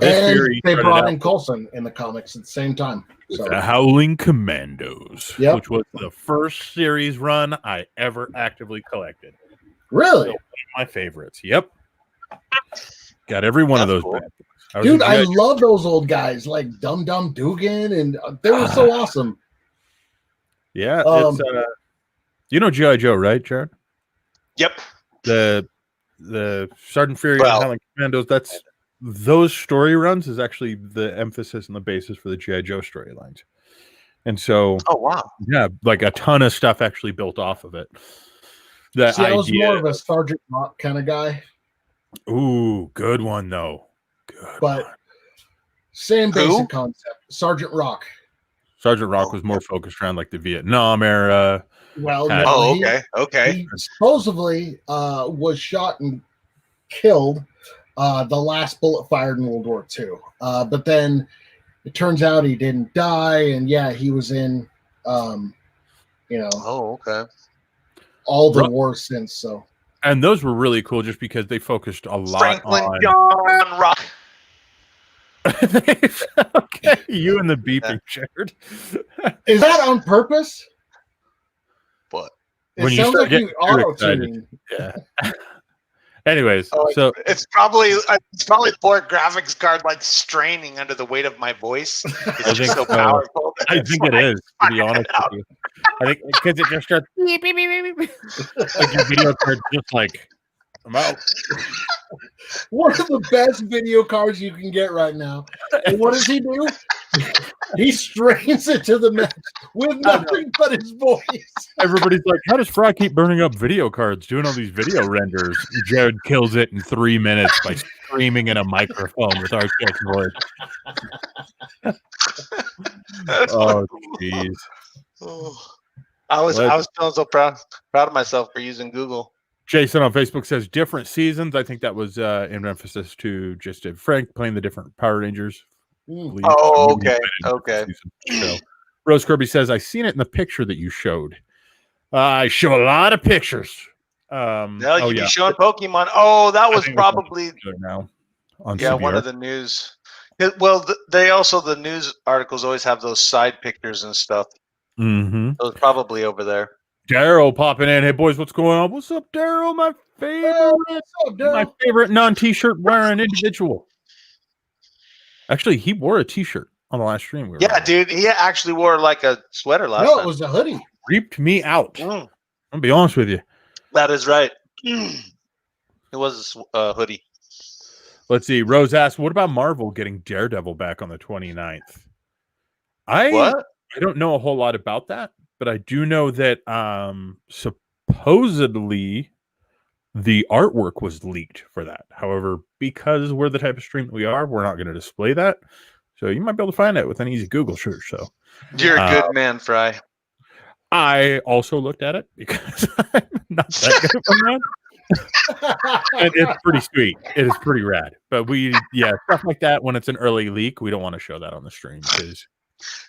And they brought in Coulson in the comics at the same time. with So the Howling Commandos, Yep. which was the first series run I ever actively collected. really, So, one of my favorites. Yep. Got every one of That's those. cool. bad boys. I was dude, a I G.I. love those old guys like Dum Dum Dugan, and they were so awesome. Yeah, Um, it's you know G.I. Joe, right, Jared? Yep. The Sergeant Fury Well- and Howling Commandos. That's those story runs is actually the emphasis and the basis for the G.I. Joe storylines. And so, Oh wow. yeah, like a ton of stuff actually built off of it. The See, I was idea. more of a Sergeant Rock kind of guy, Ooh, good one though. Good but one. same Who? basic concept. Sergeant Rock. Sergeant Rock was more focused around like the Vietnam era. Well, Had- no, Oh, he- okay. Okay. He supposedly was shot and killed the last bullet fired in World War II. But then it turns out he didn't die, and yeah, he was in, Oh, okay. all the Ru- wars since. So And those were really cool just because they focused a lot Franklin on. John Rock. Okay, you and the beeping, Jared. is that on purpose? What? It When you sounds start like you getting too auto excited. tuning. Yeah. Anyways, Oh, so It's probably the poor graphics card like straining under the weight of my voice. It's think just so so. powerful. that I it's think like- it is, to be fucking honest out. with you. I think because it just starts beep, beep, beep, beep, beep. Like your video card just like I'm out. One of the best video cards you can get right now. And what does he do? He strains it to the max with nothing but his voice. Everybody's like, how does Fry keep burning up video cards, doing all these video renders? Jared kills it in 3 minutes by screaming in a microphone with RTX voice. Oh, jeez. Oh. I was feeling so proud of myself for using Google. Jason on Facebook says different seasons. I think that was in emphasis to just Frank playing the different Power Rangers. leads. Oh, Maybe okay, in okay. season. So, Rose Kirby says, I seen it in the picture that you showed. I show a lot of pictures. No, Oh, you be yeah. showing Pokemon. Oh, that was think it was on probably Now on one CBR. of the news. Well, they also the news articles always have those side pictures and stuff. Mm-hmm. It was probably over there. Daryl popping in. Hey boys, what's going on? What's up, Daryl? My favorite, What's up, Daryl? non-t-shirt wearing individual. Actually, he wore a t-shirt on the last stream. We were Yeah, on. dude, he actually wore like a sweater last No, time. it was a hoodie. Creeped me out. Mm, I'll be honest with you. that is right. It was a hoodie. Let's see. Rose asked, what about Marvel getting Daredevil back on the 29th? What? I don't know a whole lot about that, but I do know that supposedly the artwork was leaked for that. However, because we're the type of stream that we are, we're not going to display that. So you might be able to find it with an easy Google search. So You're a good man, Fry. I also looked at it because I'm not that good of a man. And it's pretty sweet. It is pretty rad. But stuff like that, when it's an early leak, we don't want to show that on the stream because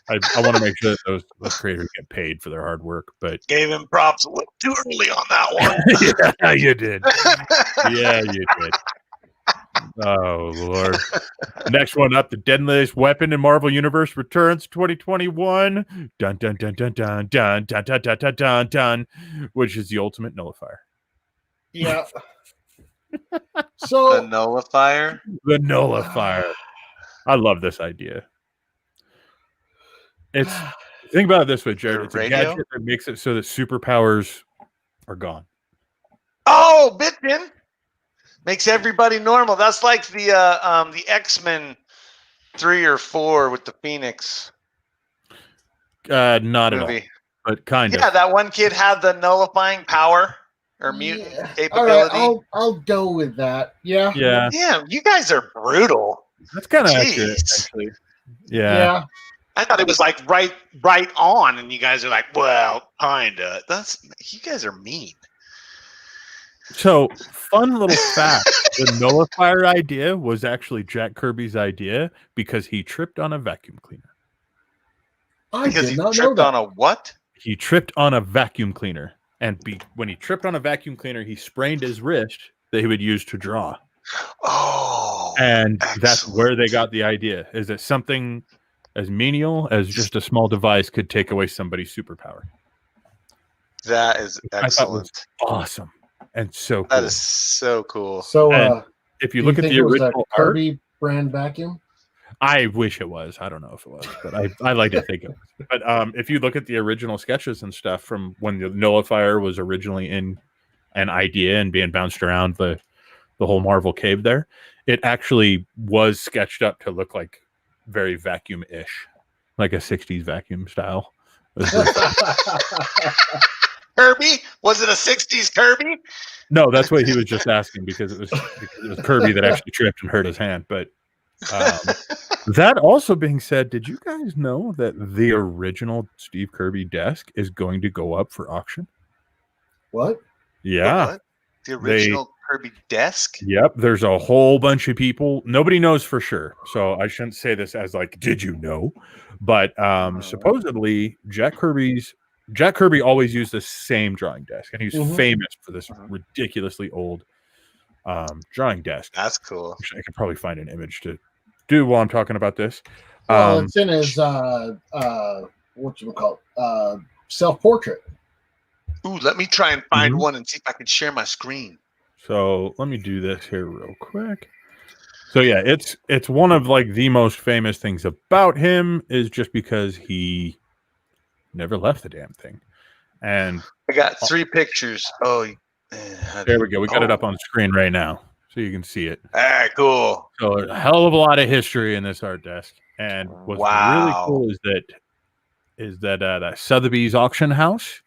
I want to make sure that those creators get paid for their hard work. But Gave him props a little too early on that one. yeah, you did. Yeah, you did. Oh Lord. Next one up, the deadliest weapon in Marvel Universe returns 2021. Dun dun dun dun dun dun dun dun dun dun dun dun, which is the ultimate nullifier. Yeah. The So nullifier. The nullifier. I love this idea. It's think about it this way, Jared. The It's a radio? gadget that makes it so that superpowers are gone. Oh, Bitpin makes everybody normal. That's like the X-Men 3 or 4 with the Phoenix Not at all, movie. but kind Yeah, of. that one kid had the nullifying power or mutant capability. All right, I'll go with that. Yeah. Yeah, Damn, you guys are brutal. that's kind of accurate, Jeez. actually. Yeah. Yeah. I thought it was like right on, and you guys are like, well, kinda. You guys are mean. So, fun little fact: the nullifier idea was actually Jack Kirby's idea because he tripped on a vacuum cleaner. I Because did he not know tripped that. on a what? He tripped on a vacuum cleaner, and when he tripped on a vacuum cleaner, he sprained his wrist that he would use to draw. Oh, And that's excellent. where they got the idea: is that something as menial as just a small device could take away somebody's superpower. That is I thought was excellent. awesome and so cool. That is so cool. So And if you do look at think the it was a original art, Kirby brand vacuum? I wish it was. I don't know if it was, but I like to think it was. But if you look at the original sketches and stuff from when the nullifier was originally in an idea and being bounced around the whole Marvel cave there, it actually was sketched up to look like very vacuum-ish, like a 60s vacuum style. Kirby? Was it a 60s Kirby? No, that's what he was just asking because it was Kirby that actually tripped and hurt his hand. But that also being said, did you guys know that the original Steve Kirby desk is going to go up for auction? What? Yeah. What? The original Kirby desk? Yep. There's a whole bunch of people. Nobody knows for sure. So I shouldn't say this as like, did you know? But supposedly Jack Kirby always used the same drawing desk, and he's famous for this ridiculously old drawing desk. That's cool. I could probably find an image to do while I'm talking about this. Well, it's in his self-portrait. Ooh, let me try and find one and see if I can share my screen. So let me do this here real quick. So yeah, it's one of like the most famous things about him is just because he never left the damn thing. And I got 3 pictures. Oh, there we go. We got it up on the screen right now, so you can see it. All right, cool. So a hell of a lot of history in this art desk. And what's really cool is that Sotheby's auction house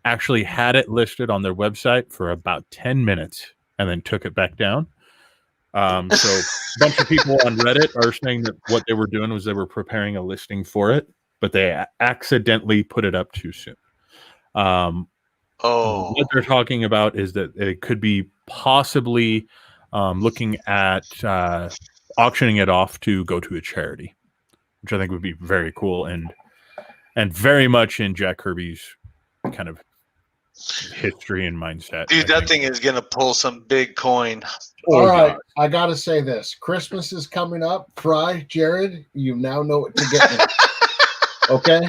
actually had it listed on their website for about 10 minutes and then took it back down. So a bunch of people on Reddit are saying that what they were doing was they were preparing a listing for it, but they accidentally put it up too soon. What they're talking about is that it could be possibly looking at auctioning it off to go to a charity, which I think would be very cool and very much in Jack Kirby's kind of history and mindset. Dude, that thing is gonna pull some big coin. All right, I gotta say this: Christmas is coming up. Fry, Jared, you now know what to get me. Okay.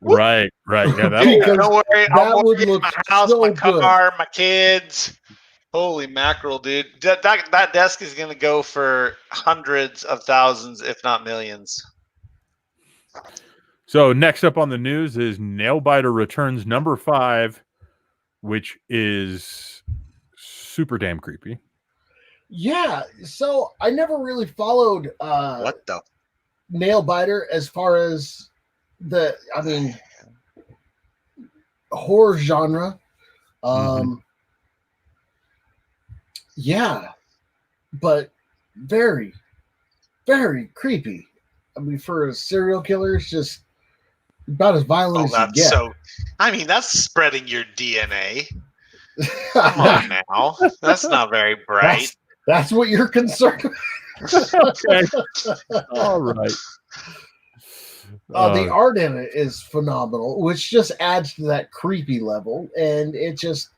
Right. Yeah, don't worry. I'll would get look my house, so my good. car, my kids. Holy mackerel, dude! That desk is gonna go for hundreds of thousands, if not millions. So next up on the news is Nailbiter returns number 5, which is super damn creepy. Yeah, so I never really followed What the? Nailbiter as far as horror genre. Yeah, but very, very creepy. I mean, for a serial killer, it's just about as violent as you get. That's spreading your DNA. Come on now. That's not very bright. That's what you're concerned with. Okay. All right. The art in it is phenomenal, which just adds to that creepy level, and it just.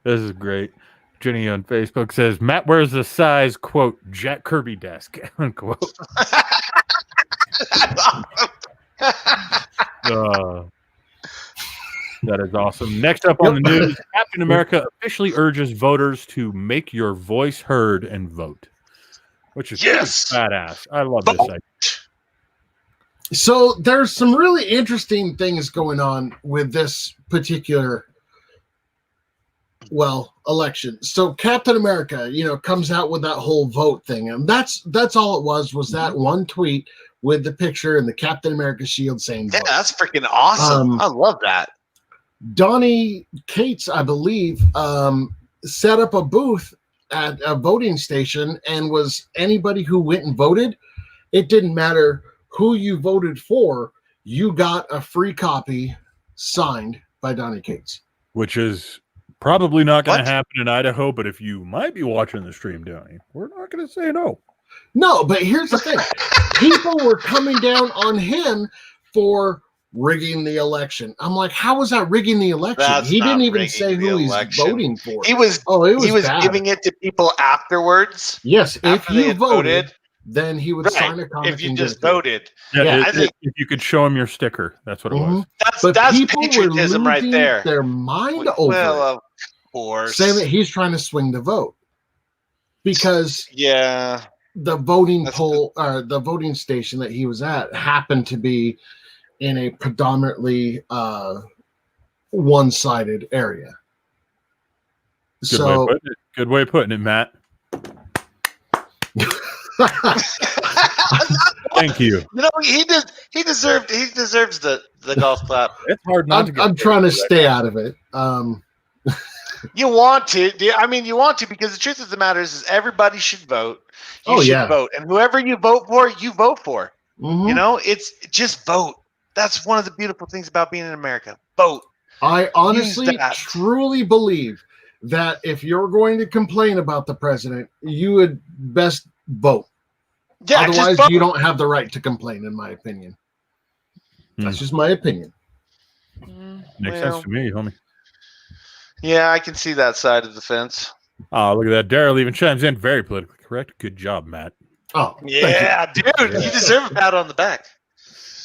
This is great. Jenny on Facebook says Matt wears the size quote Jack Kirby desk unquote. That is awesome. Next up on the news, Captain America officially urges voters to make your voice heard and vote, which is badass. I love this idea. So there's some really interesting things going on with this particular, election. So Captain America, comes out with that whole vote thing, and that's all it was that one tweet with the picture and the Captain America shield saying, "Yeah, that's freaking awesome! I love that." Donnie Cates, I believe, set up a booth at a voting station, and was anybody who went and voted, it didn't matter who you voted for, you got a free copy signed by Donnie Cates. Which is probably not going to happen in Idaho, but if you might be watching the stream, Donnie, we're not going to say no. No, but here's the thing. People were coming down on him for rigging the election. I'm like, how was that rigging the election? He didn't even say who he's voting for. He was giving it to people afterwards. Yes, if you voted, then he would sign a comic. If you just voted. If you could show him your sticker, that's what it was. That's patriotism right there. Their mind over it. Of course. Saying that he's trying to swing the vote. Because the voting the voting station that he was at happened to be in a predominantly one-sided area. Good way of putting it, Matt. Thank you. He deserves the golf clap. It's hard not to. I'm trying to stay out of it. You want to? You want to, because the truth of the matter is everybody should vote. You should vote, and whoever you vote for, you vote for. Mm-hmm. It's just vote. That's one of the beautiful things about being in America. Vote. I honestly, truly believe that if you're going to complain about the president, you would best vote. Yeah, otherwise, you don't have the right to complain, in my opinion. That's just my opinion. Makes sense to me, homie. Yeah, I can see that side of the fence. Oh, look at that. Darryl even chimes in. Very politically correct. Good job, Matt. Oh, yeah, dude. You deserve a pat on the back.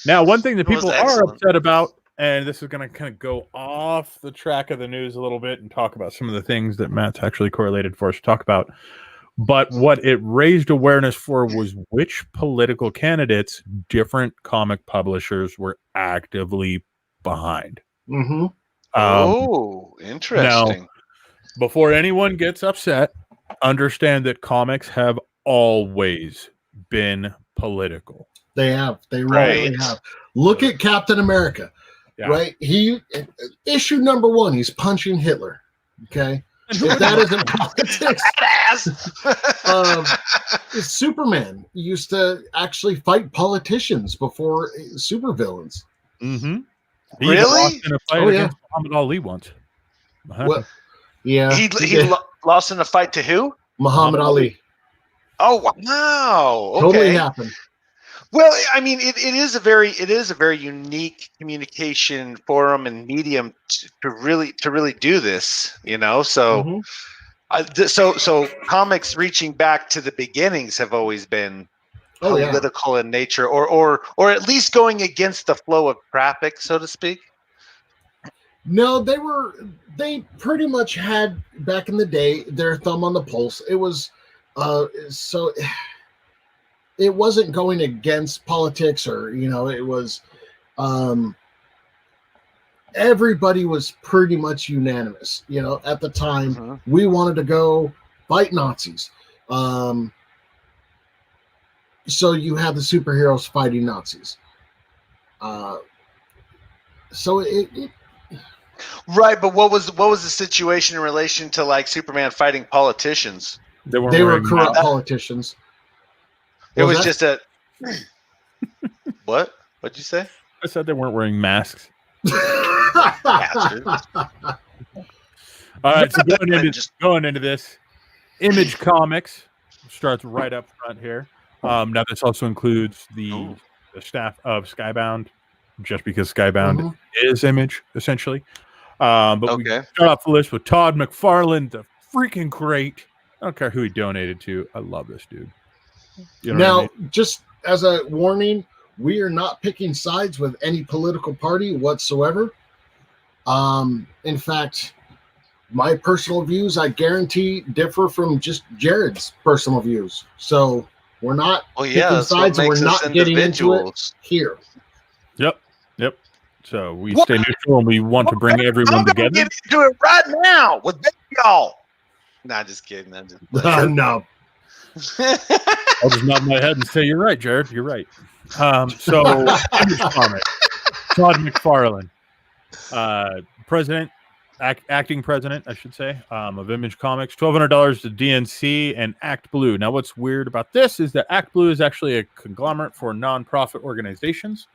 Now, one thing that people are upset about, and this is going to kind of go off the track of the news a little bit and talk about some of the things that Matt's actually correlated for us to talk about. But what it raised awareness for was which political candidates different comic publishers were actively behind. Mm-hmm. Interesting. Now, before anyone gets upset, understand that comics have always been political. They have. They really have. Look at Captain America, right? Issue number 1, he's punching Hitler. Okay. If that isn't politics. Superman used to actually fight politicians before supervillains. Mm-hmm. He really? Lost in a fight against Muhammad Ali once. Well, yeah. He lost in a fight to who? Muhammad Ali. Oh wow! Okay. Totally happened. Well, it is a very unique communication forum and medium to really do this. So, so comics reaching back to the beginnings have always been political in nature, or at least going against the flow of traffic, so to speak. No, they pretty much had back in the day their thumb on the pulse. It was it wasn't going against politics, or it was everybody was pretty much unanimous. At the time, we wanted to go fight Nazis. So you had the superheroes fighting Nazis. Right, but what was the situation in relation to like Superman fighting politicians? They were corrupt politicians. It was just a what? What'd you say? I said they weren't wearing masks. Bastards. All right, so going into this, Image Comics starts right up front here. Now this also includes the the staff of Skybound, just because Skybound is Image, essentially. But we start off the list with Todd McFarlane, the freaking great. I don't care who he donated to. I love this dude. You know now, what I mean? just as a warning, we are not picking sides with any political party whatsoever. In fact, my personal views, I guarantee, differ from just Jared's personal views. So we're not picking sides, and we're not getting into it here. Yep. So we stay neutral, and we want to bring everyone together. Get into it right now with y'all. Nah, just kidding. No. I'll just nod my head and say, "You're right, Jared. You're right." So, Image Comics, Todd McFarlane, president, acting president, I should say, of Image Comics, $1,200 to DNC and Act Blue. Now, what's weird about this is that Act Blue is actually a conglomerate for nonprofit organizations.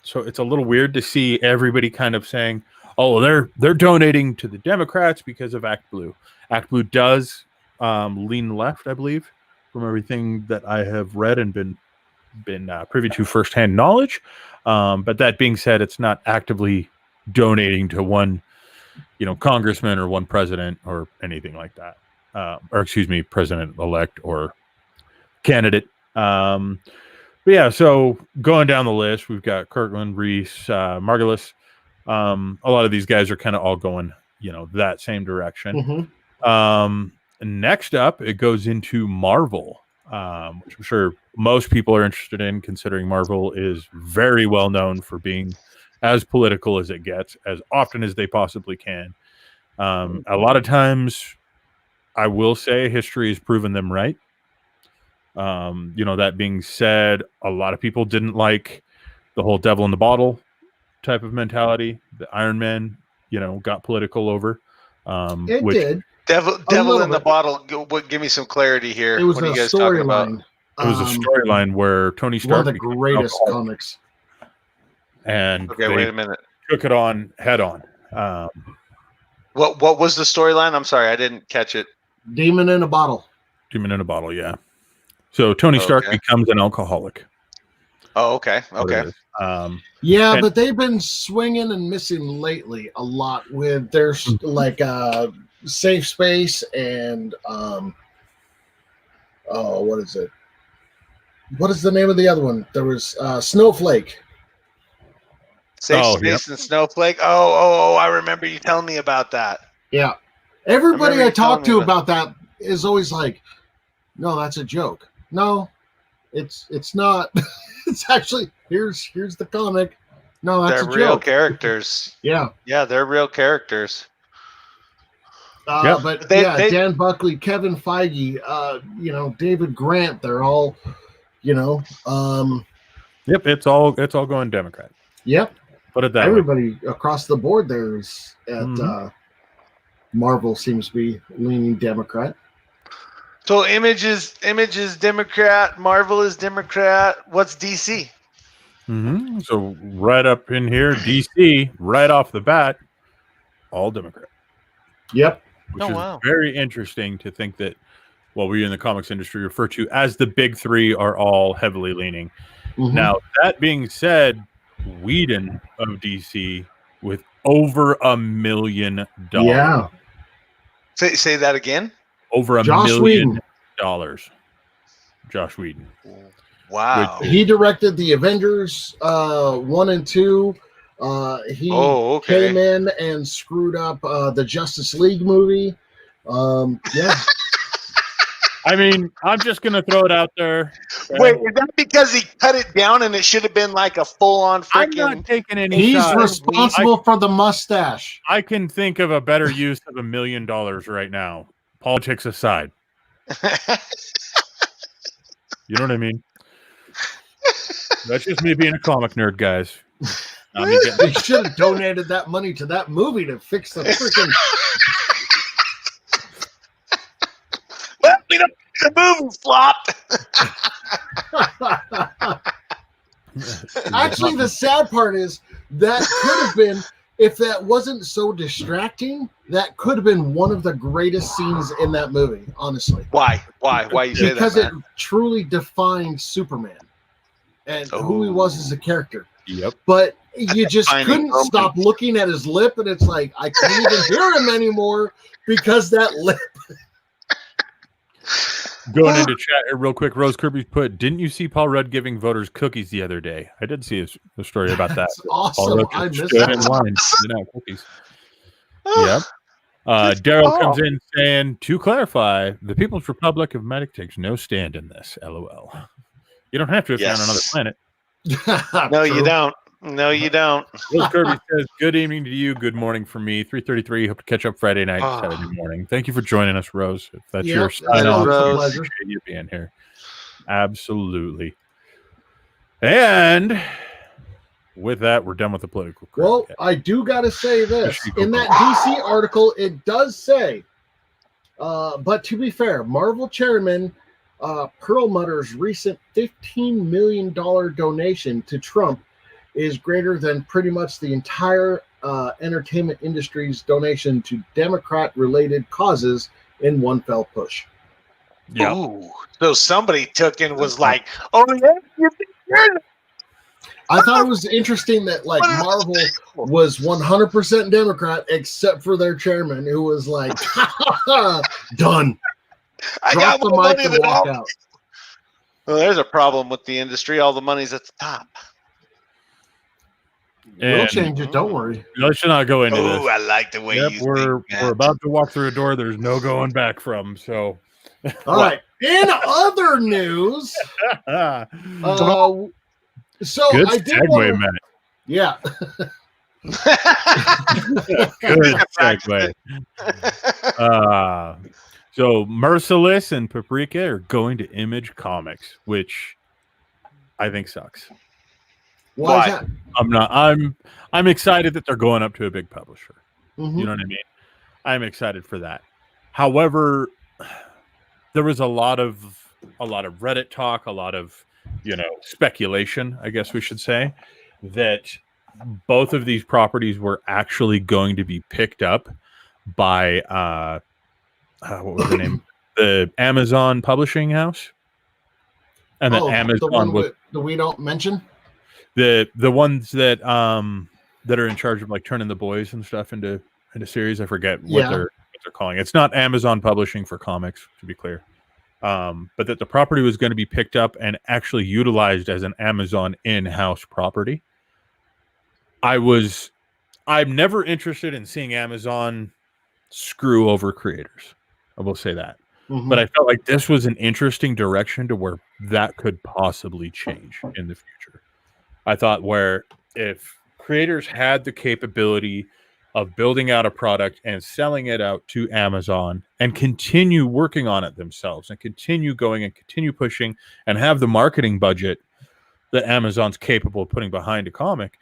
So it's a little weird to see everybody kind of saying, "Oh, they're donating to the Democrats because of Act Blue." Act Blue does lean left, I believe, from everything that I have read and been privy to firsthand knowledge. But that being said, it's not actively donating to one, congressman or one president or anything like that. Or excuse me, president-elect or candidate. But yeah, so going down the list, we've got Kirkland, Reese, Margulis. A lot of these guys are kind of all going, that same direction. Next up, it goes into Marvel, which I'm sure most people are interested in, considering Marvel is very well known for being as political as it gets, as often as they possibly can. A lot of times, I will say, history has proven them right. That being said, a lot of people didn't like the whole devil in the bottle type of mentality that Iron Man, got political over. It did. Devil in the bottle. Give me some clarity here. It was what a are you guys talking about? storyline. It was a storyline where Tony Stark, one of the greatest comics, and wait a minute, took it on head on. What was the storyline? I'm sorry, I didn't catch it. Demon in a bottle. Demon in a bottle, yeah. So Tony Stark becomes an alcoholic. Oh, okay. Yeah, but they've been swinging and missing lately a lot with their Safe Space and what is it? What is the name of the other one? There was Snowflake. Safe Space and Snowflake. Oh, I remember you telling me about that. Yeah. Everybody I talk to about that is always like, "No, that's a joke." No, it's not. It's actually here's the comic. No, that's a joke. They're real characters. Yeah, they're real characters. But Dan Buckley, Kevin Feige, David Grant, they're all, Yep, it's all going Democrat. Yep. Put it that Everybody way. Across the board there's at Marvel seems to be leaning Democrat. So Image is Democrat, Marvel is Democrat. What's DC? So right up in here, DC, right off the bat, all Democrat. Yep. Which is very interesting to think that what we in the comics industry refer to as the big three are all heavily leaning. Now, that being said, Whedon of DC with over $1 million. Yeah. Say that again? Over $1 million. Josh Whedon. Wow. He directed the Avengers 1 and 2. He came in and screwed up the Justice League movie. Yeah. I mean, I'm just going to throw it out there. Wait, is that because he cut it down and it should have been like a full-on freaking... I'm not taking any He's shots. responsible for the mustache. I can think of a better use of $1 million right now. Politics aside. You know what I mean? That's just me being a comic nerd, guys. They should have donated that money to that movie to fix the freaking... Well, the movie flopped. Actually, the sad part is that could have been, if that wasn't so distracting, that could have been one of the greatest scenes in that movie, honestly. Why you say that? Because it truly defined Superman. and who he was as a character. Yep. But you just Finding couldn't moments. stop looking at his lip, and it's like I can't even hear him anymore because that lip. Going into chat here real quick, Rose Kirby's put, didn't you see Paul Rudd giving voters cookies the other day? I did see a story about that. That's Paul awesome. Rudd I just missed stood that. in line handing out cookies. Yep. Daryl comes in saying, to clarify, the People's Republic of Medic takes no stand in this. LOL. You don't have to if you're on another planet. No, you don't. No, you don't. Rose Kirby says, good evening to you. Good morning from me. 3:33. Hope to catch up Friday night, Saturday morning. Thank you for joining us, Rose. If that's your sign off, Rose. appreciate you being here. Absolutely. And with that, we're done with the political. Well, I do got to say this. In that DC article, it does say, but to be fair, Marvel chairman Perlmutter's recent $15 million donation to Trump is greater than pretty much the entire entertainment industry's donation to Democrat-related causes in one fell push. Yeah. Ooh, so somebody took and was like, "Oh yeah, you think you're I thought it was interesting that like Marvel was 100% Democrat except for their chairman, who was like, done. I Drop got the more mic money and than walk all." out. Well, there's a problem with the industry. All the money's at the top. We'll And change it. Don't worry. let's not go into Oh, this. I like the way you We're think, we're about to walk through a door there's no going back from. So All right. In other news, good so I did segue, want to, Matt. yeah. Good segue. So Merciless and Paprika are going to Image Comics, which I think sucks. Why is that? I'm excited that they're going up to a big publisher. Mhm. You know what I mean? I'm excited for that. However, there was a lot of Reddit talk, a lot of speculation, I guess we should say, that both of these properties were actually going to be picked up by what was the name? The Amazon publishing house. And then Amazon the one that we don't mention. The ones that that are in charge of like turning the boys and stuff into series. I forget what they're calling it. It's not Amazon Publishing for comics, to be clear. But that the property was going to be picked up and actually utilized as an Amazon in-house property. I'm never interested in seeing Amazon screw over creators. I will say that. Mhm. But I felt like this was an interesting direction to where that could possibly change in the future. I thought where if creators had the capability of building out a product and selling it out to Amazon and continue working on it themselves and continue going and continue pushing and have the marketing budget that Amazon's capable of putting behind a comic,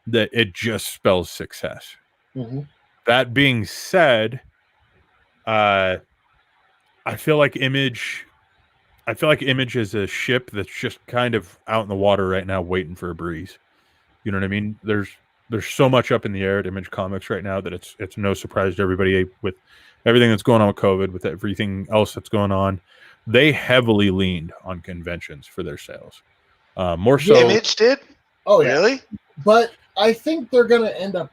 that it just spells success. Mhm. That being said, I feel like Image is a ship that's just kind of out in the water right now waiting for a breeze. You know what I mean? There's so much up in the air at Image Comics right now that it's no surprise to everybody with everything that's going on with COVID, with everything else that's going on. They heavily leaned on conventions for their sales. More so. Image did? Oh, yeah. Really? But I think they're going to end up,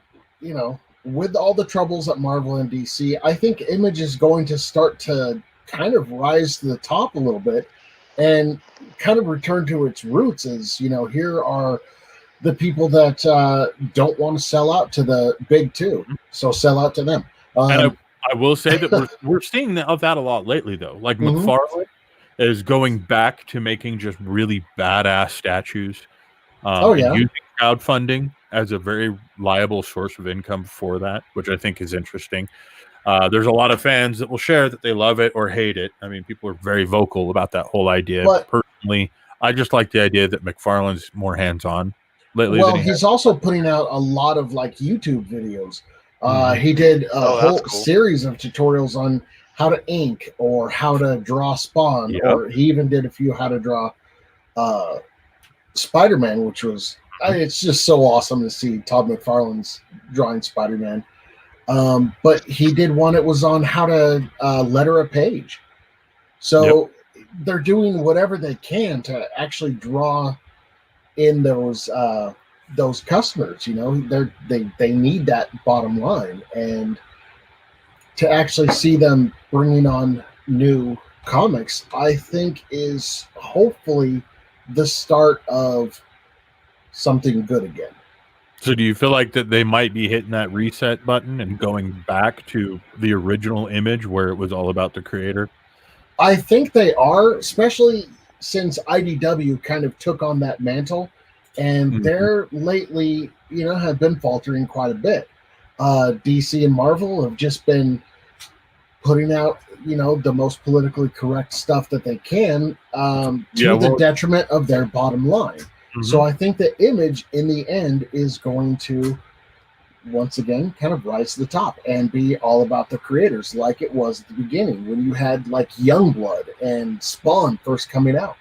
with all the troubles at Marvel and DC, I think Image is going to start to kind of rise to the top a little bit and kind of return to its roots as, here are the people that don't want to sell out to the big two. So sell out to them. And I will say that we're seeing that a lot lately, though. Like McFarlane is going back to making just really badass statues. And using crowdfunding as a very liable source of income for that, which I think is interesting. There's a lot of fans that will share that they love it or hate it. I mean, people are very vocal about that whole idea. But personally, I just like the idea that McFarlane's more hands-on lately. Well, he's also putting out a lot of like YouTube videos. He did a whole series of tutorials on how to ink or how to draw Spawn, or he even did a few how to draw Spider-Man, which was it's just so awesome to see Todd McFarlane's drawing Spider-Man. But he did one. It was on how to letter a page. So they're doing whatever they can to actually draw in those customers. You know, they need that bottom line, and to actually see them bringing on new comics, I think is hopefully the start of something good again. So do you feel like that they might be hitting that reset button and going back to the original Image where it was all about the creator? I think they are, especially since IDW kind of took on that mantle, and they're lately, you know, have been faltering quite a bit. DC and Marvel have just been putting out, you know, the most politically correct stuff that they can, to the detriment of their bottom line. So I think the Image in the end is going to once again kind of rise to the top and be all about the creators, like it was at the beginning when you had like Youngblood and Spawn first coming out.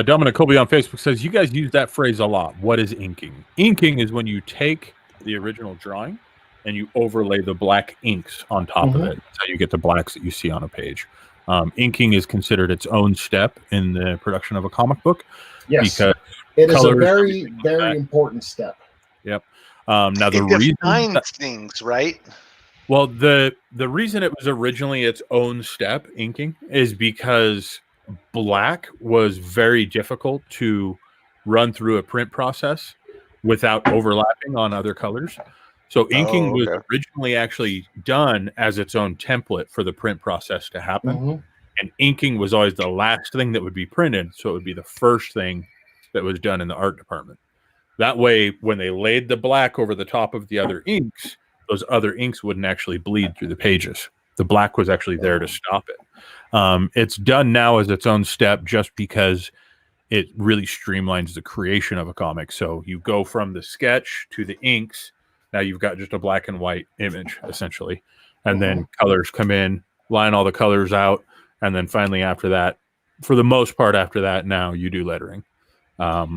Dominic Colby on Facebook says, you guys use that phrase a lot. What is inking? Inking is when you take the original drawing and you overlay the black inks on top of it. That's how you get the blacks that you see on a page. Inking is considered its own step in the production of a comic book. Yes, because it is a very, very important step. Yep. Now the it reason defines things, right? Well, the reason it was originally its own step, inking, is because black was very difficult to run through a print process without overlapping on other colors. So inking was originally actually done as its own template for the print process to happen. And inking was always the last thing that would be printed. So it would be the first thing that was done in the art department. That way, when they laid the black over the top of the other inks, those other inks wouldn't actually bleed through the pages. The black was actually there to stop it. It's done now as its own step just because it really streamlines the creation of a comic. So you go from the sketch to the inks. Now you've got just a black and white image, essentially. And then colors come in, line all the colors out. And then finally after that, for the most part after that, now you do lettering. But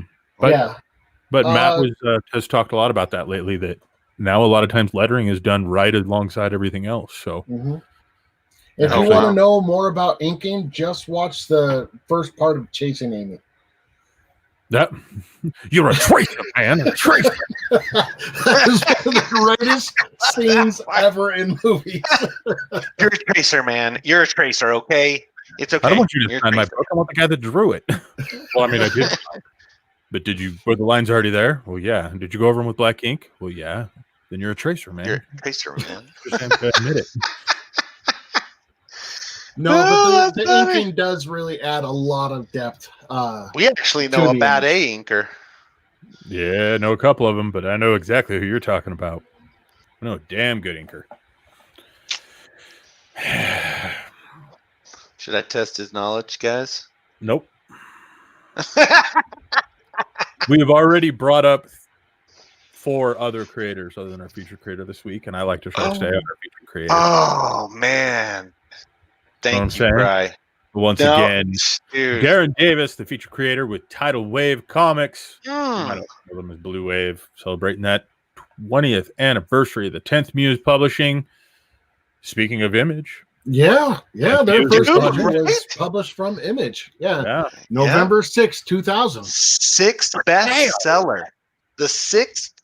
Matt has talked a lot about that lately, that now a lot of times lettering is done right alongside everything else. So if you want to know more about inking, just watch the first part of Chasing Amy. That you're a traitor, man. A traitor. That is one of the greatest scenes ever in movies. You're a tracer, man. You're a tracer, okay? It's okay. I don't want you to sign my book. I want the guy that drew it. Well, I mean, I did. But were the lines already there? Well, yeah. Did you go over them with black ink? Well, yeah. Then you're a tracer, man. You're a tracer, man. Just have to admit it. No, but the inking does really add a lot of depth. We actually know a bad A inker. Yeah, I know a couple of them, but I know exactly who you're talking about. I know a damn good inker. Should I test his knowledge, guys? Nope. We have already brought up 4 other creators other than our featured creator this week, and I like to try to stay on our featured creator. Oh, man. Thank you, Bri. Once again, dude. Darren Davis, the feature creator with Tidal Wave Comics. I don't know them as Blue Wave, celebrating that 20th anniversary of the 10th Muse Publishing. Speaking of Image. Yeah, their first project was published from Image. Yeah. November 6th, 2000. 6th best seller. The 6th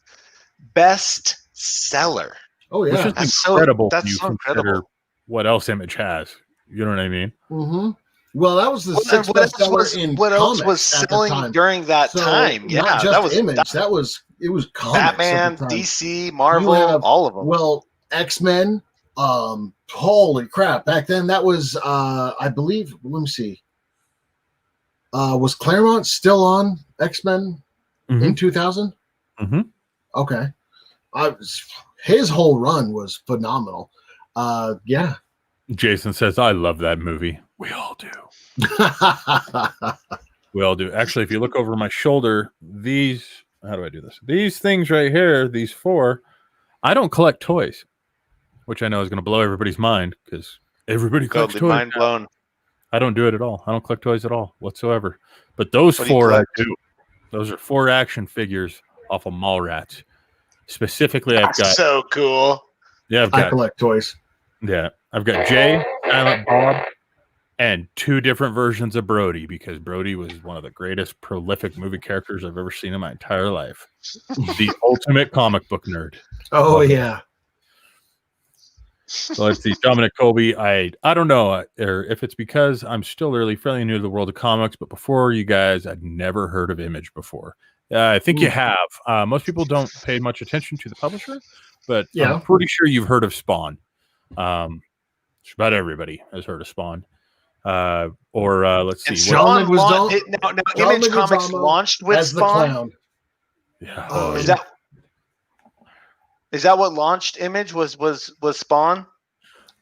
best seller. Oh, yeah. Which is incredible. That's so incredible. What else Image has. You know what I mean? Well, that was the 6th best seller in what else was selling during that time? Yeah, not just that was Image. It was comics. Batman, DC, Marvel, all of them. Well, X-Men. Holy crap! Back then, that was I believe. Let me see. Was Claremont still on X-Men in 2000? Okay. His whole run was phenomenal. Yeah. Jason says, I love that movie. We all do. We all do. Actually, if you look over my shoulder, how do I do this? These things right here, these 4, I don't collect toys, which I know is going to blow everybody's mind because everybody collects toys. Mind blown. I don't do it at all. I don't collect toys at all whatsoever. But those 4 I do. Those are 4 action figures off of Mallrats. Specifically, I've got so cool. Yeah, I collect toys. Yeah, I've got Jay, Silent Bob, and 2 different versions of Brody, because Brody was one of the greatest prolific movie characters I've ever seen in my entire life. The ultimate comic book nerd. Oh, Love it. yeah. So let's see, Dominic Colby. I don't know or if it's because I'm still fairly new to the world of comics, but before you guys, I'd never heard of Image before. I think you have. Most people don't pay much attention to the publisher, but I'm pretty sure you've heard of Spawn. About everybody has heard of Spawn. Let's see. Spawn Image Comics launched with Spawn. Yeah. Is that what launched Image was Spawn?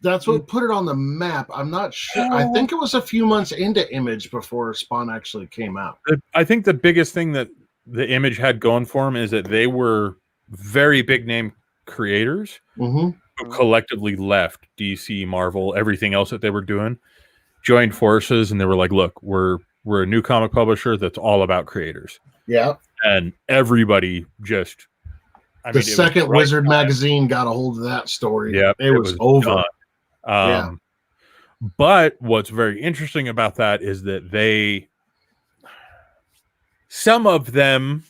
That's what put it on the map. I'm not sure. I think it was a few months into Image before Spawn actually came out. I think the biggest thing that the Image had going for them is that they were very big name creators who collectively left DC, Marvel, everything else that they were doing, joined forces, and they were like, look, we're a new comic publisher that's all about creators. Yeah. And everybody just the second Wizard magazine got a hold of that story. Yeah, it was over. But what's very interesting about that is that some of them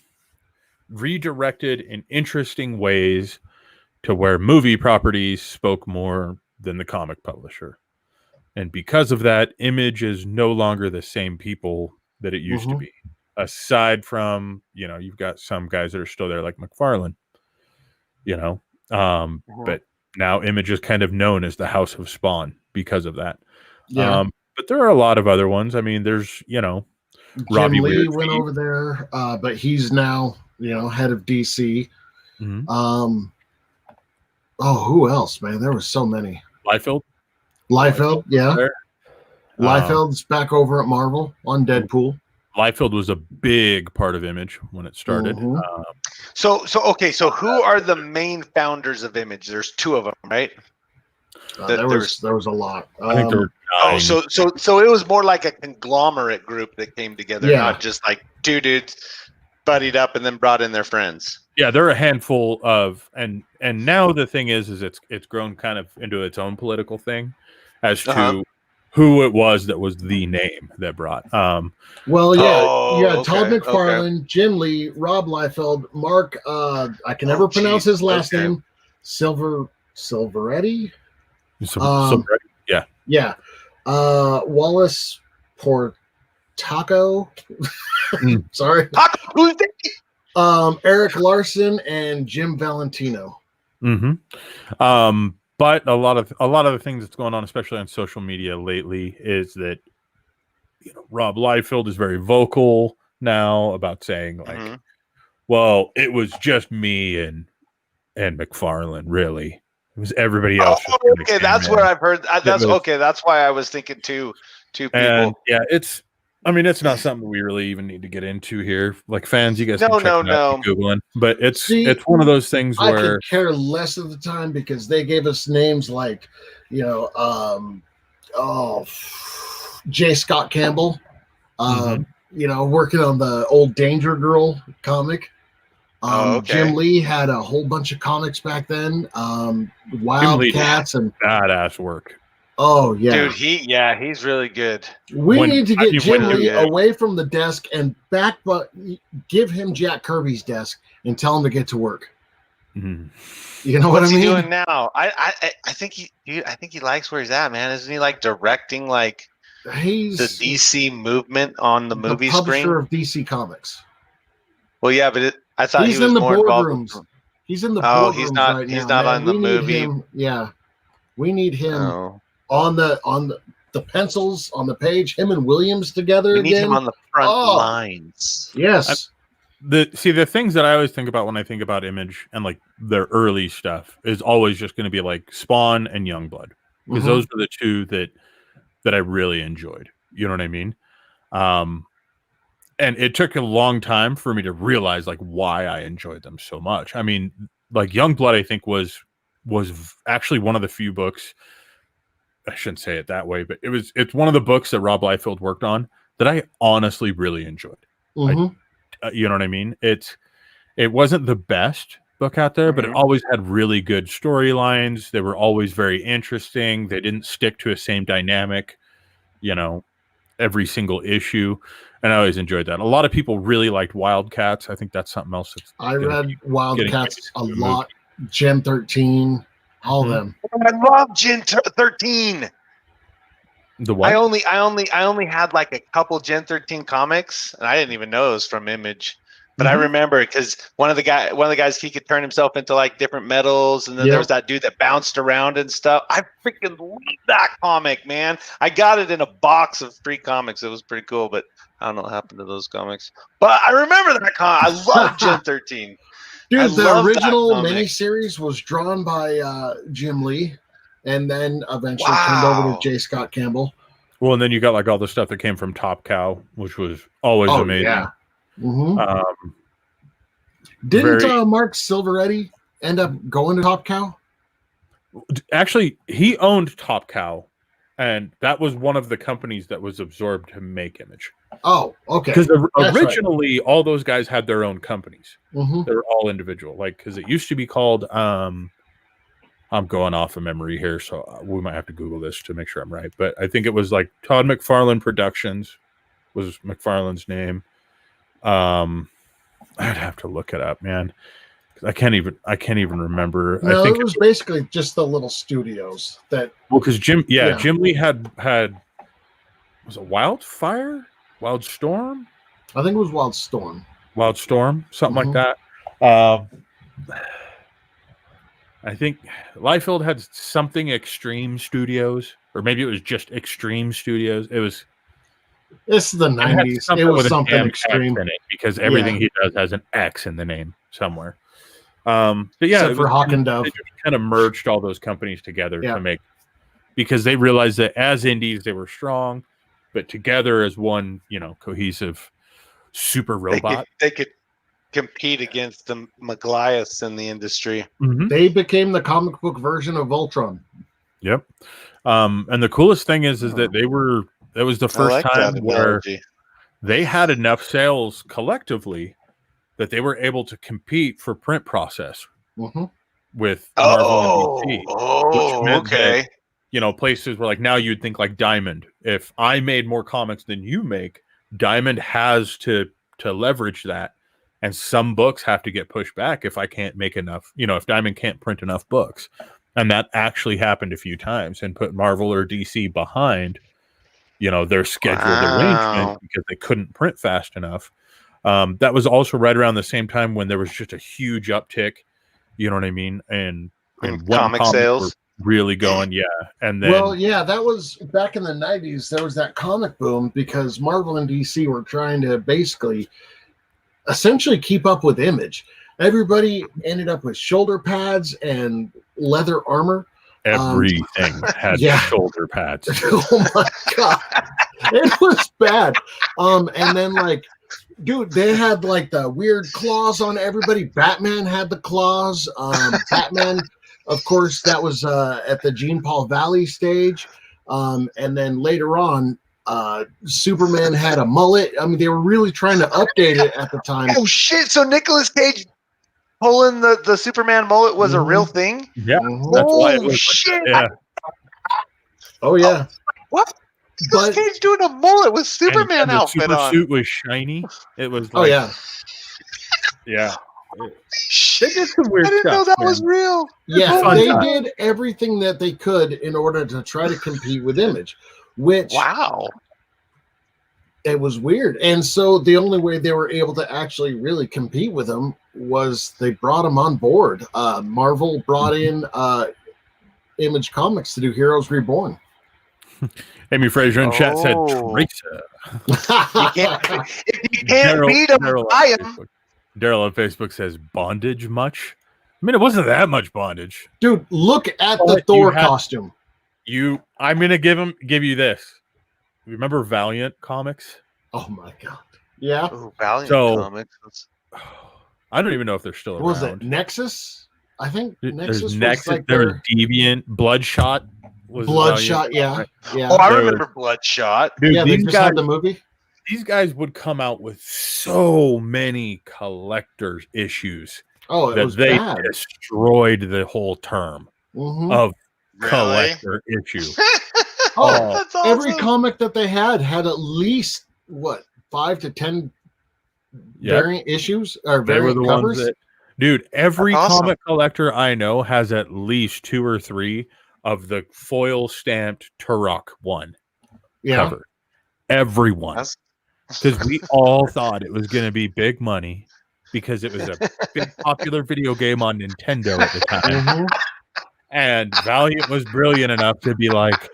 redirected in interesting ways to where movie properties spoke more than the comic publisher. And because of that, Image is no longer the same people that it used to be. Aside from, you've got some guys that are still there like McFarlane. But now Image is kind of known as the House of Spawn because of that. Yeah. But there are a lot of other ones. I mean, there's, Robbie Lee went over there, but he's now, head of DC. Who else, man? There was so many. Liefeld, yeah. Liefeld's back over at Marvel on Deadpool. Liefeld was a big part of Image when it started. So who are the main founders of Image? There's 2 of them, right? There was a lot. I think there were 9. So it was more like a conglomerate group that came together, not just like 2 dudes buddied up and then brought in their friends. Yeah, there are a handful of, and now the thing is it's grown kind of into its own political thing as to who it was that was the name that brought. Todd McFarlane, Jim Lee, Rob Liefeld, Mark. I can never pronounce his last name. Silveretti. Yeah. Wallace Portaco. Sorry. Eric Larson and Jim Valentino. But a lot of the things that's going on, especially on social media lately, is that Rob Liefeld is very vocal now about saying like, well, it was just me and McFarlane, really. It was everybody else. Okay, that's where I've heard. That's why I was thinking two people. And it's not something we really even need to get into here. Like fans, you guys can check it out Googling. But it's one of those things where I could care less of the time because they gave us names like, J. Scott Campbell, working on the old Danger Girl comic. Jim Lee had a whole bunch of comics back then. Wildcats and badass work. Oh yeah, dude. He's really good. We need to get Jim Lee away from the desk and back, but give him Jack Kirby's desk and tell him to get to work. You know what I mean? What's he doing now? I think he likes where he's at, man. Isn't he like directing like he's the DC movement on the movie screen? Publisher of DC Comics. Well, yeah, but I thought he's he was in the more boardrooms. He's in the boardrooms he's not. Right he's now, not on the movie. We need him on the pencils on the page. Him and Williams together. We need him on the front lines. Yes. The things that I always think about when I think about Image and like their early stuff is always just going to be like Spawn and Youngblood, because those are the 2 that I really enjoyed. You know what I mean? And it took a long time for me to realize like why I enjoyed them so much. I mean, like Youngblood, I think was actually one of the few books. I shouldn't say it that way, but it's one of the books that Rob Liefeld worked on that I honestly really enjoyed. You know what I mean? It wasn't the best book out there, but it always had really good storylines. They were always very interesting. They didn't stick to a same dynamic. you know, every single issue, and I always enjoyed that. A lot of people really liked Wildcats. I think that's something else. That's I read Wildcats a movie. lot. Gen 13, all of Mhm. them. I love Gen 13. The what? I only had like a couple Gen 13 comics, and I didn't even know it was from Image. But I Mhm. remember because one of the guys, he could turn himself into like different metals, and then there was that dude that bounced around and stuff. I freaking love that comic, man. I got it in a box of free comics. It was pretty cool, but I don't know what happened to those comics. But I remember that comic. I love Gen 13. I Dude, the love that original comic. miniseries was drawn by Jim Lee, and then eventually turned over Wow. to J. Scott Campbell. Well, and then you got like all the stuff that came from Top Cow, which was always amazing. Yeah. Mhm. Very- Didn't Mark Silveretti end up going to Top Cow? Actually, he owned Top Cow, and that was one of the companies that was absorbed to make Image. Oh, okay. Because That's originally, all those guys had their own companies. Mhm. They were all individual. Like, because it used to be called. I'm going off of memory here, so we might have to Google this to make sure I'm right. But I think it was like Todd McFarlane Productions was McFarlane's name. I'd have to look it up, man. I can't even remember. No, I think it was basically just the little studios that. well, because Jim Lee had was it Wildstorm, I think it was Wildstorm, something like that. I think Liefeld had something Extreme Studios, or maybe it was just Extreme Studios. It was. It's the 90s. It was something extreme in it because everything he does has an X in the name somewhere. But yeah, except for Hawk and Dove. They just kind of merged all those companies together to make, because they realized that as indies they were strong, but together as one, cohesive super robot, they could compete against the Goliaths in the industry. Mm-hmm. They became the comic book version of Voltron. Yep. And the coolest thing is that that was the first time where they had enough sales collectively that they were able to compete for print process with Marvel and DC. Oh, okay. That, places where like now you'd think like Diamond. If I made more comics than you make, Diamond has to leverage that. And some books have to get pushed back if I can't make enough, if Diamond can't print enough books. And that actually happened a few times and put Marvel or DC behind, their scheduled arrangement because they couldn't print fast enough. That was also right around the same time when there was just a huge uptick, you know what I mean? And comic sales were really going, And then, that was back in the 90s. There was that comic boom because Marvel and DC were trying to essentially keep up with Image. Everybody ended up with shoulder pads and leather armor. Everything had shoulder pads. Oh my god, it was bad. And then dude, they had like the weird claws on everybody. Batman had the claws. Batman, of course, that was at the Jean Paul Valley stage. And then later on, Superman had a mullet. I mean, they were really trying to update it at the time. Oh shit! So Nicolas Cage pulling the Superman mullet was a real thing? Yeah. That's why it was shit! Yeah. Oh yeah. What? Nicolas Cage doing a mullet with Superman outfit the on. Suit was shiny. It was like, yeah. They did some weird stuff. I didn't know that was real. Yeah, they did everything that they could in order to try to compete with Image, which it was weird. And so the only way they were able to actually really compete with them was they brought them on board. Marvel brought in Image Comics to do Heroes Reborn. Amy Fraser in chat said Teresa. If you can't beat them, buy them. Daryl on Facebook says bondage much? I mean, it wasn't that much bondage. Dude, look at the Thor costume. I'm gonna give you this. Remember Valiant Comics? Oh my god. Yeah. Ooh, Valiant Comics. I don't even know if they're still around. Was it Nexus? I think Nexus was like there was Deviant, Bloodshot. Bloodshot, yeah. Oh, I remember Bloodshot. Dude, yeah, they just had the movie. These guys would come out with so many collector's issues. Oh, it was they bad. Destroyed the whole term of collector issue. Oh, That's awesome. every comic that they had at least what 5 to 10 variant issues or They were variant the covers. ones that, dude, every That's awesome. comic collector I know has at least 2 or 3 of the foil stamped Turok one cover. Everyone. That's- Because we all thought it was going to be big money because it was a big popular video game on Nintendo at the time. Mhm. And Valiant was brilliant enough to be like,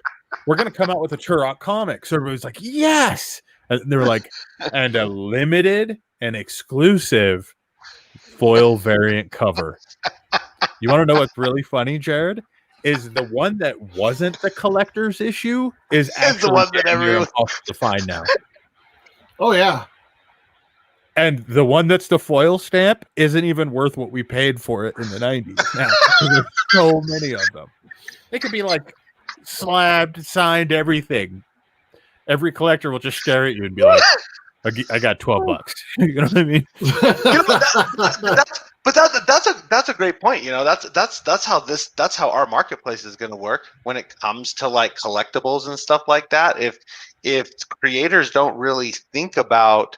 we're going to come out with a Turok comic. So everybody was like, yes. And they were like, and a limited and exclusive foil variant cover. You want to know what's really funny, Jared? Is the one that wasn't the collector's issue is actually the one that damn near everyone- impossible to find now. Oh yeah. And the one that's the foil stamp isn't even worth what we paid for it in the 90s. Now, there's so many of them. They could be like slabbed, signed, everything. Every collector will just stare at you and be like, I got $12. You know what I mean? That's a great point. You know, that's how our marketplace is going to work when it comes to like collectibles and stuff like that. If creators don't really think about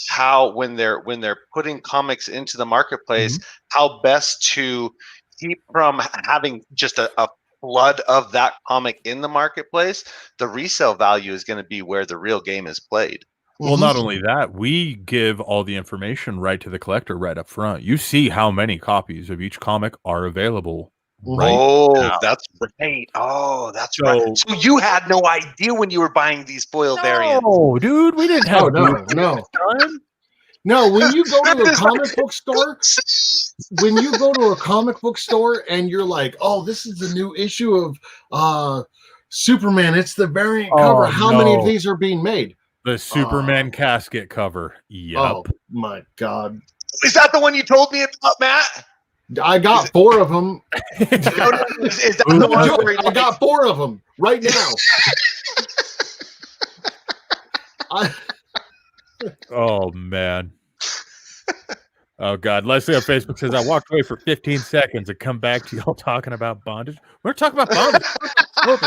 how when they're putting comics into the marketplace, how best to keep from having just a flood of that comic in the marketplace, the resale value is going to be where the real game is played. Well, not only that, we give all the information right to the collector right up front. You see how many copies of each comic are available right now. That's right. Oh, that's right. So you had no idea when you were buying these foil variants. No, dude, we didn't have no. No, when you go to a comic book store, and you're like, oh, this is the new issue of Superman. It's the variant cover. How many of these are being made? The Superman casket cover. Yep. Oh my God. Is that the one you told me about, Matt? I got 4 of them. Is that the one where I got 4 of them right now. Oh man. Oh God. Leslie on Facebook says I walked away for 15 seconds and come back to y'all talking about bondage. We're talking about bondage. Well,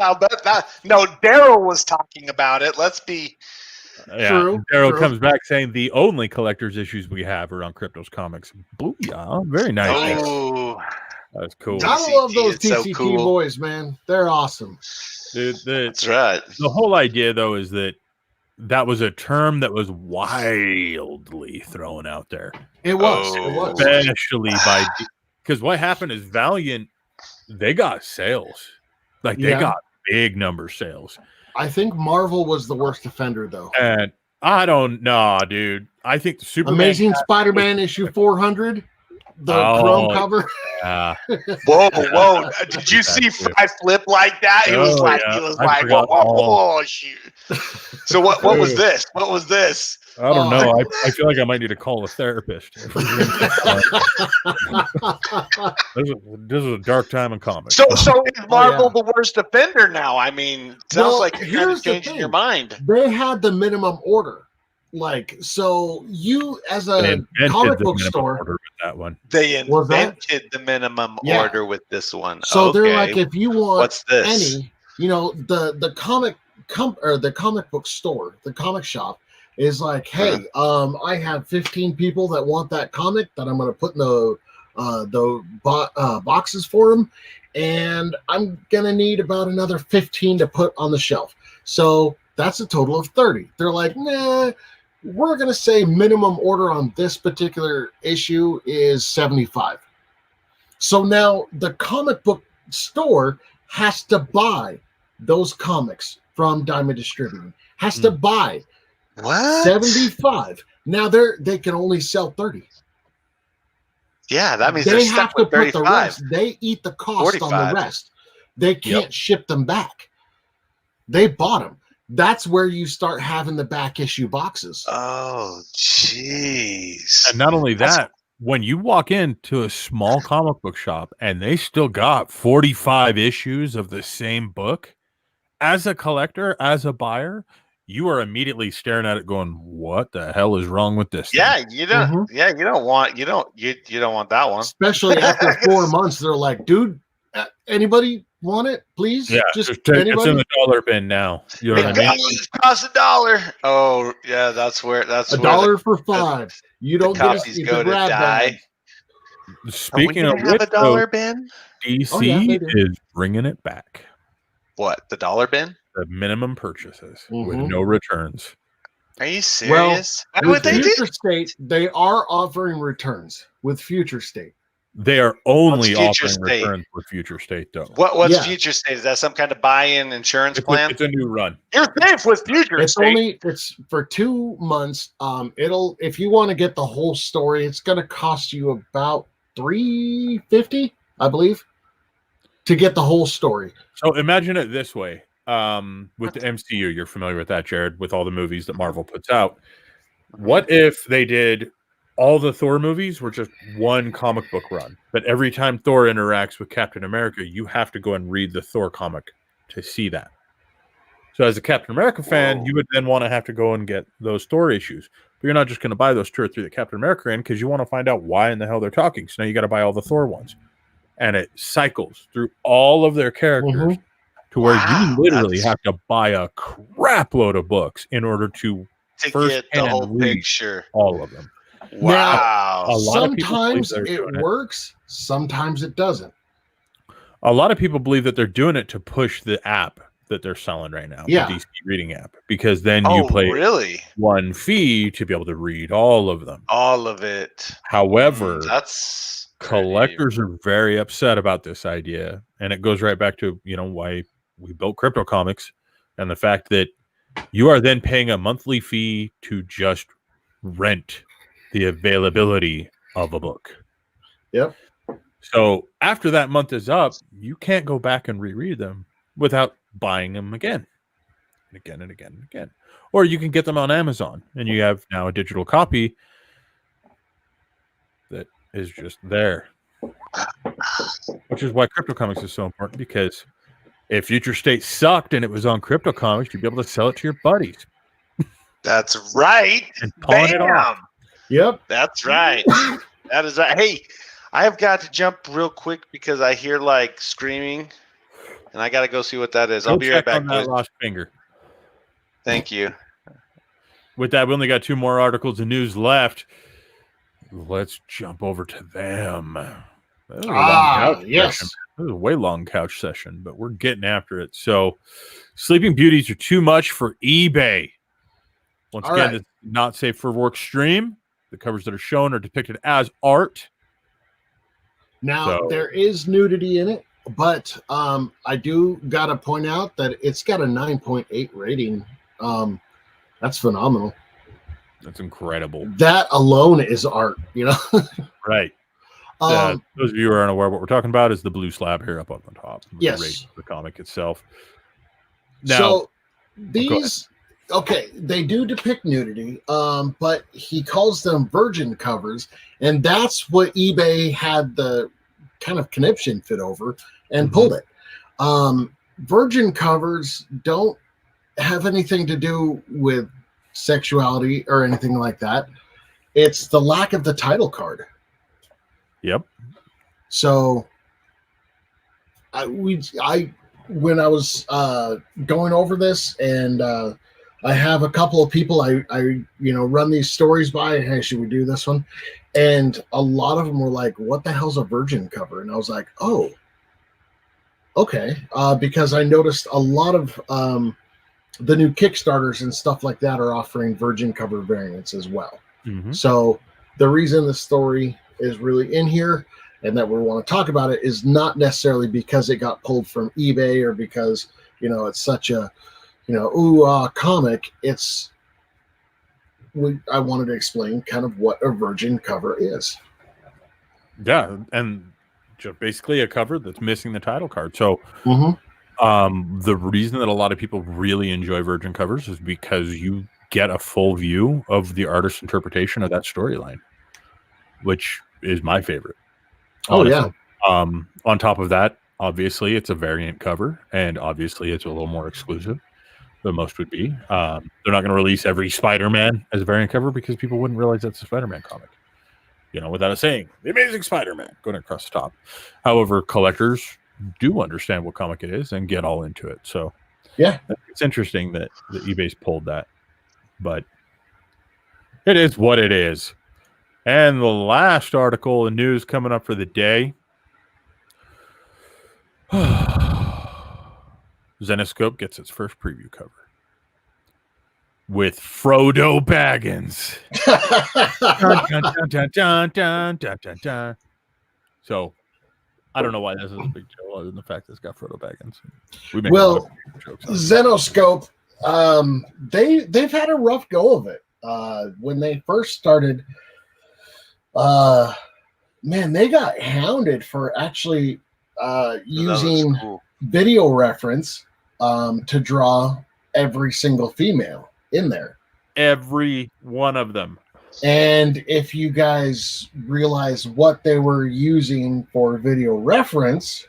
I'll bet that. No, Daryl was talking about it. Let's be. Yeah, Daryl comes back saying the only collector's issues we have are on Crypto's Comics. Booyah. Very nice. Oh, that's cool. I love those It's so TCT cool. boys, man. They're awesome. Dude, that's right. The whole idea, though, is that was a term that was wildly thrown out there. It was. Especially by because what happened is Valiant, they got sales. Like they got big number sales. I think Marvel was the worst offender, though. And I don't know, dude. I think the Superman Amazing Spider-Man issue 400, the chrome cover. Yeah. Whoa! Did you see Fry flip like that? He was like, whoa, shoot. So what was this? What was this? I don't know. I feel like I might need to call a therapist. This is a dark time in comics. So is Marvel the worst offender now? I mean, sounds like you're kind of changing your mind. They had the minimum order. Like, so you as a comic book store, that one. They invented the minimum order with this one. So they're like, if you want what's this? any, the comic book store, the comic shop is like, hey, I have 15 people that want that comic that I'm going to put in the boxes for them, and I'm going to need about another 15 to put on the shelf. So that's a total of 30. They're like, nah, we're going to say minimum order on this particular issue is 75. So now the comic book store has to buy those comics from Diamond Distributing, has to buy 75. Now they can only sell 30. Yeah, that means they they're have stuck to with put 35. the rest. They eat the cost 45. on the rest. They can't ship them back. They bought them. That's where you start having the back issue boxes. Oh, jeez. And not only that, when you walk into a small comic book shop and they still got 45 issues of the same book, as a collector, as a buyer, you are immediately staring at it going, what the hell is wrong with this thing? You don't you don't want that one. Especially after 4 months, they're like, dude, anybody want it, please? Yeah, just it's in anybody. the dollar bin now. You know Hey, what I mean? guys, cost $1. Oh, yeah, that's where $1 for 5. You the don't get copies the go to grab die. bag. Speaking Are of we gonna have which, a dollar bin? DC Oh, yeah, they do. is bringing it back. What, the dollar bin? The minimum purchases with Mhm. no returns. Are you Well, serious? Why with would they do? Future State, they are offering returns with Future State. They are only What's Future offering State? returns with Future State, though. What's Yeah. Future State? Is that some kind of buy-in insurance plan? It's a new run. You're safe with Future It's State. it's for 2 months. It'll, if you want to get the whole story, it's going to cost you about $350, I believe, to get the whole story. So imagine it this way. With the MCU, you're familiar with that, Jared, with all the movies that Marvel puts out. What if they did all the Thor movies were just one comic book run? But every time Thor interacts with Captain America, you have to go and read the Thor comic to see that. So as a Captain America fan, you would then want to have to go and get those Thor issues. But you're not just going to buy those 2 or 3 that Captain America are in because you want to find out why in the hell they're talking. So now you got to buy all the Thor ones. And it cycles through all of their characters to where you literally have to buy a crap load of books in order to get the whole picture. All of them. Wow. Now, sometimes it works, sometimes it doesn't. A lot of people believe that they're doing it to push the app that they're selling right now, the DC Reading app, because then you pay one fee to be able to read all of them. All of it. However, that's collectors are very upset about this idea, and it goes right back to, you know, why we built Crypto Comics and the fact that you are then paying a monthly fee to just rent the availability of a book. Yep. So after that month is up, you can't go back and reread them without buying them again and again and again and again. Or you can get them on Amazon, and you have now a digital copy that is just there. Which is why Crypto Comics is so important, because if Future State sucked and it was on Crypto Comics, you'd be able to sell it to your buddies. That's right. And pawn it off. Yep. That's right. That is right. Hey, I have got to jump real quick because I hear like screaming, and I got to go see what that is. I'll be right back. On that lost finger. Thank you. With that, we only got 2 more articles of news left. Let's jump over to them. Yes. Session. This is a way long couch session, but we're getting after it. So, Sleeping Beauties are too much for eBay. Once again, it's not safe for work stream. The covers that are shown are depicted as art. Now, there is nudity in it, but I do got to point out that it's got a 9.8 rating. That's phenomenal. That's incredible. That alone is art, you know? Right. Those of you who are unaware, what we're talking about is the blue slab here up on the top. Yes. The comic itself. Now, so these, they do depict nudity, but he calls them virgin covers, and that's what eBay had the kind of conniption fit over and pulled it. Virgin covers don't have anything to do with sexuality or anything like that. It's the lack of the title card. Yep. So when I was going over this, and I have a couple of people I run these stories by, hey, should we do this one? And a lot of them were like, what the hell's a virgin cover? And I was like, oh, okay. Because I noticed a lot of the new Kickstarters and stuff like that are offering virgin cover variants as well. So the reason the story is really in here and that we want to talk about it is not necessarily because it got pulled from eBay or because, it's such a, comic. I wanted to explain kind of what a virgin cover is. Yeah, and just basically a cover that's missing the title card. So the reason that a lot of people really enjoy virgin covers is because you get a full view of the artist's interpretation of that storyline, which is my favorite. Honestly. On top of that, obviously it's a variant cover, and obviously it's a little more exclusive than most would be. They're not going to release every Spider-Man as a variant cover because people wouldn't realize that's a Spider-Man comic. Without a saying, the Amazing Spider-Man going across the top. However, collectors do understand what comic it is and get all into it. So Yeah. it's interesting that eBay's pulled that, but it is what it is. And the last article in news coming up for the day. Zenoscope gets its first preview cover with Frodo Baggins. Dun, dun, dun, dun. So I don't know why this is a big deal other than the fact that it's got Frodo Baggins. We make a lot of jokes on Zenoscope, they've had a rough go of it. When they first started, man, they got hounded for actually using video reference to draw every single female in there. Every one of them. And if you guys realize what they were using for video reference,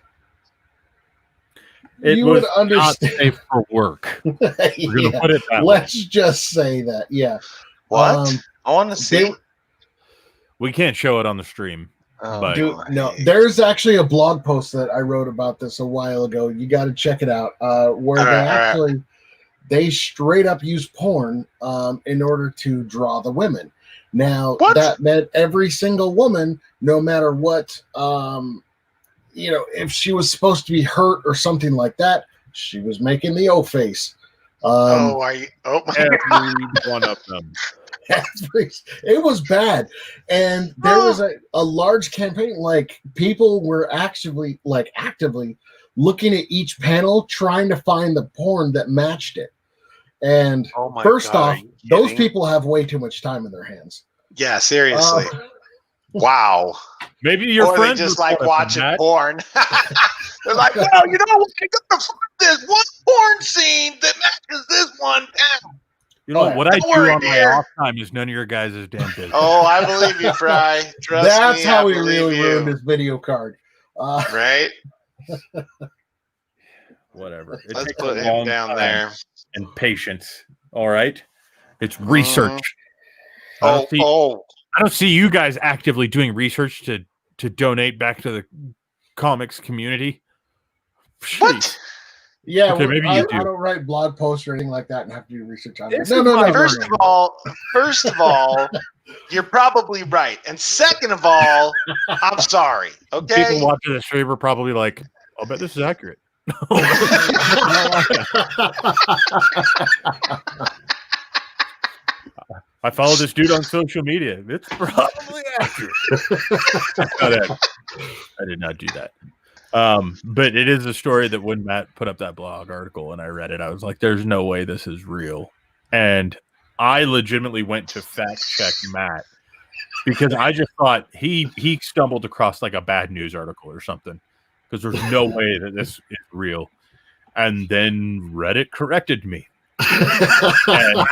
you would understand. Not safe for work. We're gonna put it that Let's way. just say that. Yeah. What? I want to see. We can't show it on the stream. But no, there's actually a blog post that I wrote about this a while ago. You got to check it out. Where they straight up use porn in order to draw the women. Now that meant every single woman, no matter what, if she was supposed to be hurt or something like that, she was making the O face. Every one of them. It was bad, and there was a large campaign. Like, people were actively looking at each panel, trying to find the porn that matched it. And first off, those people have way too much time in their hands. Yeah, seriously. Wow. Maybe your friends just like watching porn. They're like, well, you know, I got to find this one porn scene that matches this one panel. You know, what I do on my off time is none of your guys' damn business. Oh, I believe you, Fry. Trust That's me, how we really ruined this video card. Right? Whatever. Let's put him down there. And patience. All right? It's research. I don't see you guys actively doing research to donate back to the comics community. What? Yeah, okay, maybe I do. don't write blog posts or anything like that and have to do research on it. No. First of all, you're probably right. And second of all, I'm sorry. Okay. People watching this stream are probably like, I'll bet this is accurate. I follow this dude on social media. It's probably accurate. I did not do that. But it is a story that when Matt put up that blog article and I read it, I was like, there's no way this is real. And I legitimately went to fact check Matt because I just thought he stumbled across like a bad news article or something because there's no way that this is real. And then Reddit corrected me. And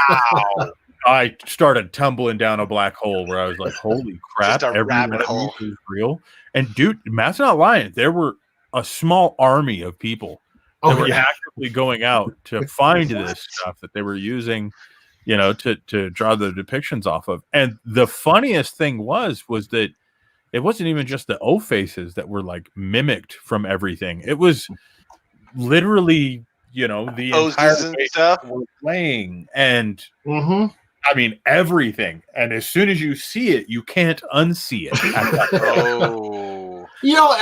I started tumbling down a black hole where I was like, holy crap, every rabbit hole is real. And dude, Matt's not lying. There were a small army of people that were actively going out to find this stuff that they were using, to draw the depictions off of. And the funniest thing was that it wasn't even just the O faces that were like mimicked from everything. It was literally, the entire stuff were playing and I mean, everything. And as soon as you see it, you can't unsee it.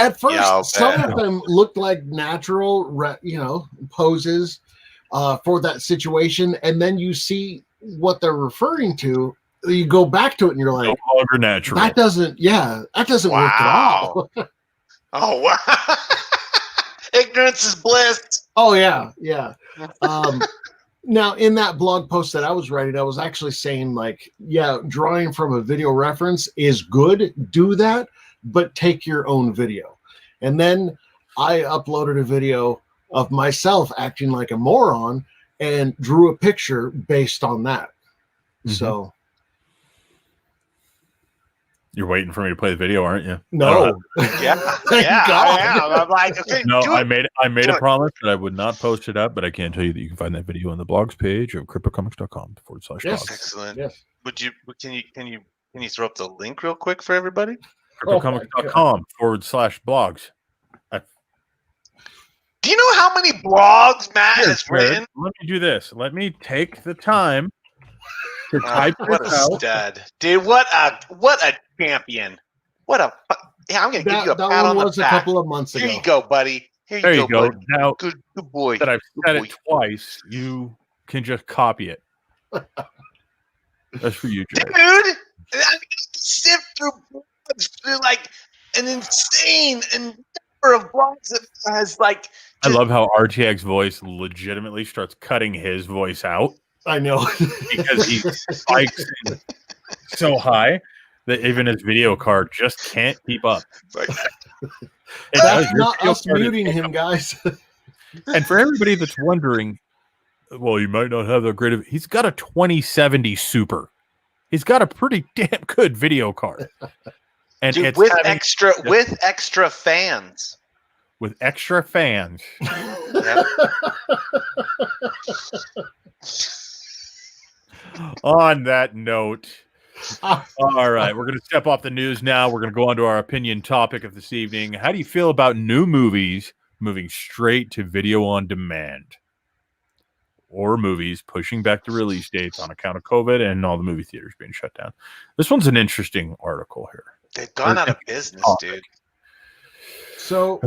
At first, some of them looked like natural, poses for that situation. And then you see what they're referring to. You go back to it and you're like, no longer natural. That doesn't work at all. Oh, wow. Ignorance is bliss. Oh, yeah. Yeah. Now, in that blog post that I was writing, I was actually saying, like, yeah, drawing from a video reference is good. Do that, but take your own video. And then I uploaded a video of myself acting like a moron and drew a picture based on that. So. You're waiting for me to play the video, aren't you? No. I'm like, okay. No, I made a promise that I would not post it up, but I can tell you that you can find that video on the blogs page of cryptocomics.com/blogs. Yes. Excellent. Yes. Can you throw up the link real quick for everybody? Cryptocomics.com/blogs. you know how many blogs Matt has written? Let me do this. Let me take the time to type What a this out. stud, dude! What a champion! Yeah, I'm gonna give you a That pat one on was the a back. couple of months ago. Here you go, buddy. Here There you you go, go. buddy. Now Good boy. that I've Good said boy. it twice, you can just copy it. That's for you, Jay. Dude, I mean, sift through like an insane number of blogs that has like. I love how RTX voice legitimately starts cutting his voice out I know. because he spikes in so high that even his video card just can't keep up. That's not us muting him, guys. And for everybody that's wondering, well, you might not have the great. He's got a 2070 Super. He's got a pretty damn good video card, and Dude, it's with extra fans. With extra fans. Yep. On that note, all right, we're going to step off the news now. We're going to go on to our opinion topic of this evening. How do you feel about new movies moving straight to video on demand? Or movies pushing back the release dates on account of COVID and all the movie theaters being shut down? This one's an interesting article here. They've gone out of business, dude. So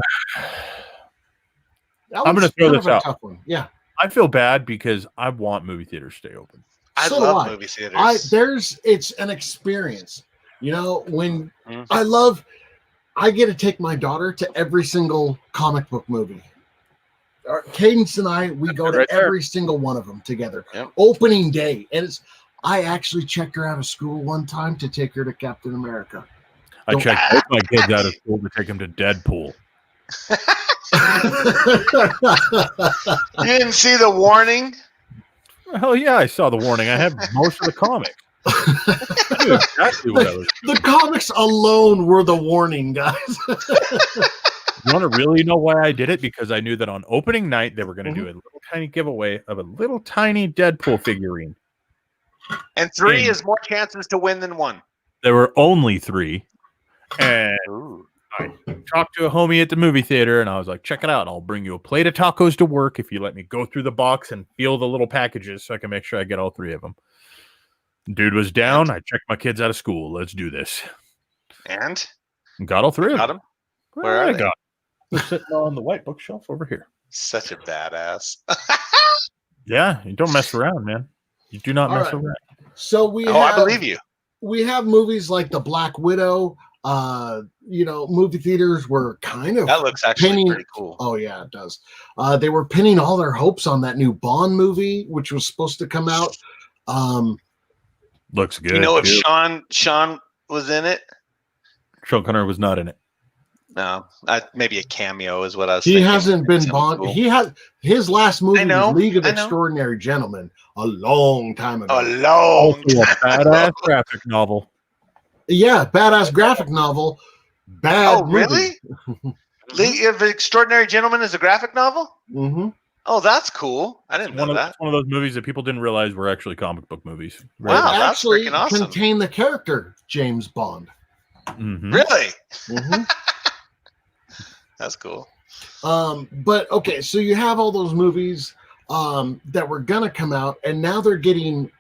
I'm going to throw this out. Tough one. Yeah. I feel bad because I want movie theaters to stay open. I So love do I. movie theaters. It's an experience. You know, when I get to take my daughter to every single comic book movie. Cadence and I, we go to every single one of them together. Yep. Opening day. And I actually checked her out of school one time to take her to Captain America. I checked both my kids out of school to take them to Deadpool. You didn't see the warning? Hell yeah, I saw the warning. I have most of the comics. I knew exactly what I was. The comics alone were the warning, guys. You want to really know why I did it? Because I knew that on opening night they were going to do a little tiny giveaway of a little tiny Deadpool figurine. And 3 is more chances to win than 1. There were only 3. And I talked to a homie at the movie theater, and I was like, check it out. I'll bring you a plate of tacos to work if you let me go through the box and feel the little packages so I can make sure I get all 3 of them. Dude was down. I checked my kids out of school. Let's do this. And? Got all 3 of Got them. them? Where are they? Got them. They're sitting on the white bookshelf over here. Such a badass. Yeah, you don't mess around, man. You do not mess around. So I believe you. We have movies like The Black Widow. Movie theaters were kind of that looks actually pretty cool. Oh yeah, it does. They were pinning all their hopes on that new Bond movie, which was supposed to come out. Looks good. You know if Sean was in it? Sean Connery was not in it. No, maybe a cameo is what I was He thinking. hasn't been Bond. Cool. He had his last movie was League of I know. Extraordinary Gentlemen a long time ago. Also a badass graphic novel. Yeah, badass graphic novel. Bad movie. Really? League of Extraordinary Gentlemen is a graphic novel? Mm-hmm. Oh, that's cool. I didn't know that. It's one of those movies that people didn't realize were actually comic book movies. Wow, that's actually freaking awesome. contain the character James Bond. Mm-hmm. Really? Mm-hmm. That's cool. But okay, so you have all those movies that were gonna come out, and now they're getting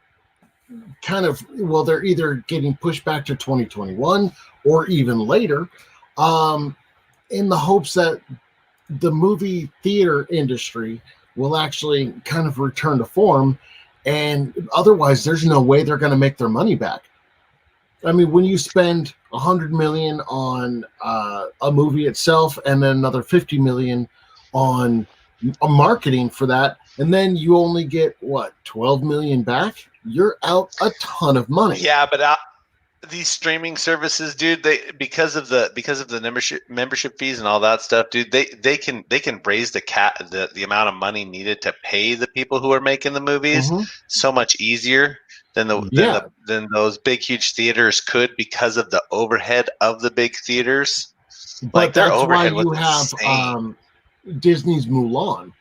they're either getting pushed back to 2021 or even later, in the hopes that the movie theater industry will actually kind of return to form, and otherwise there's no way they're going to make their money back. I mean, when you spend $100 million on a movie itself and then another $50 million on marketing for that, and then you only get $12 million back, you're out a ton of money. Yeah, but these streaming services, dude, because of the membership fees and all that stuff, dude, they can raise the amount of money needed to pay the people who are making the movies so much easier than those big huge theaters could, because of the overhead of the big theaters. But their that's why overhead was you have insane. Disney's Mulan.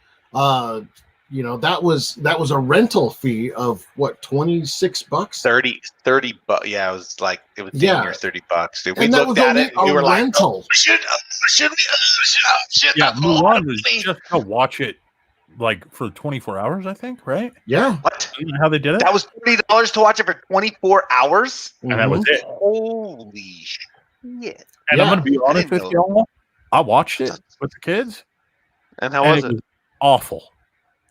that was a rental fee of what, $26? 30 bucks. Yeah, it was Yeah. dang near $30, dude. We And that looked was at only it and we a were like, rental. oh, should we? Shit, Yeah, that's a lot of Mulan was money. just to watch it like for 24 hours, I think, right? Yeah. What? Isn't that how they did it? That was $30 to watch it for 24 hours? And that was Mhm. it. Holy shit. And I'm Yeah. going to be honest with know. y'all. I watched it with the kids, And how and was it it? was awful.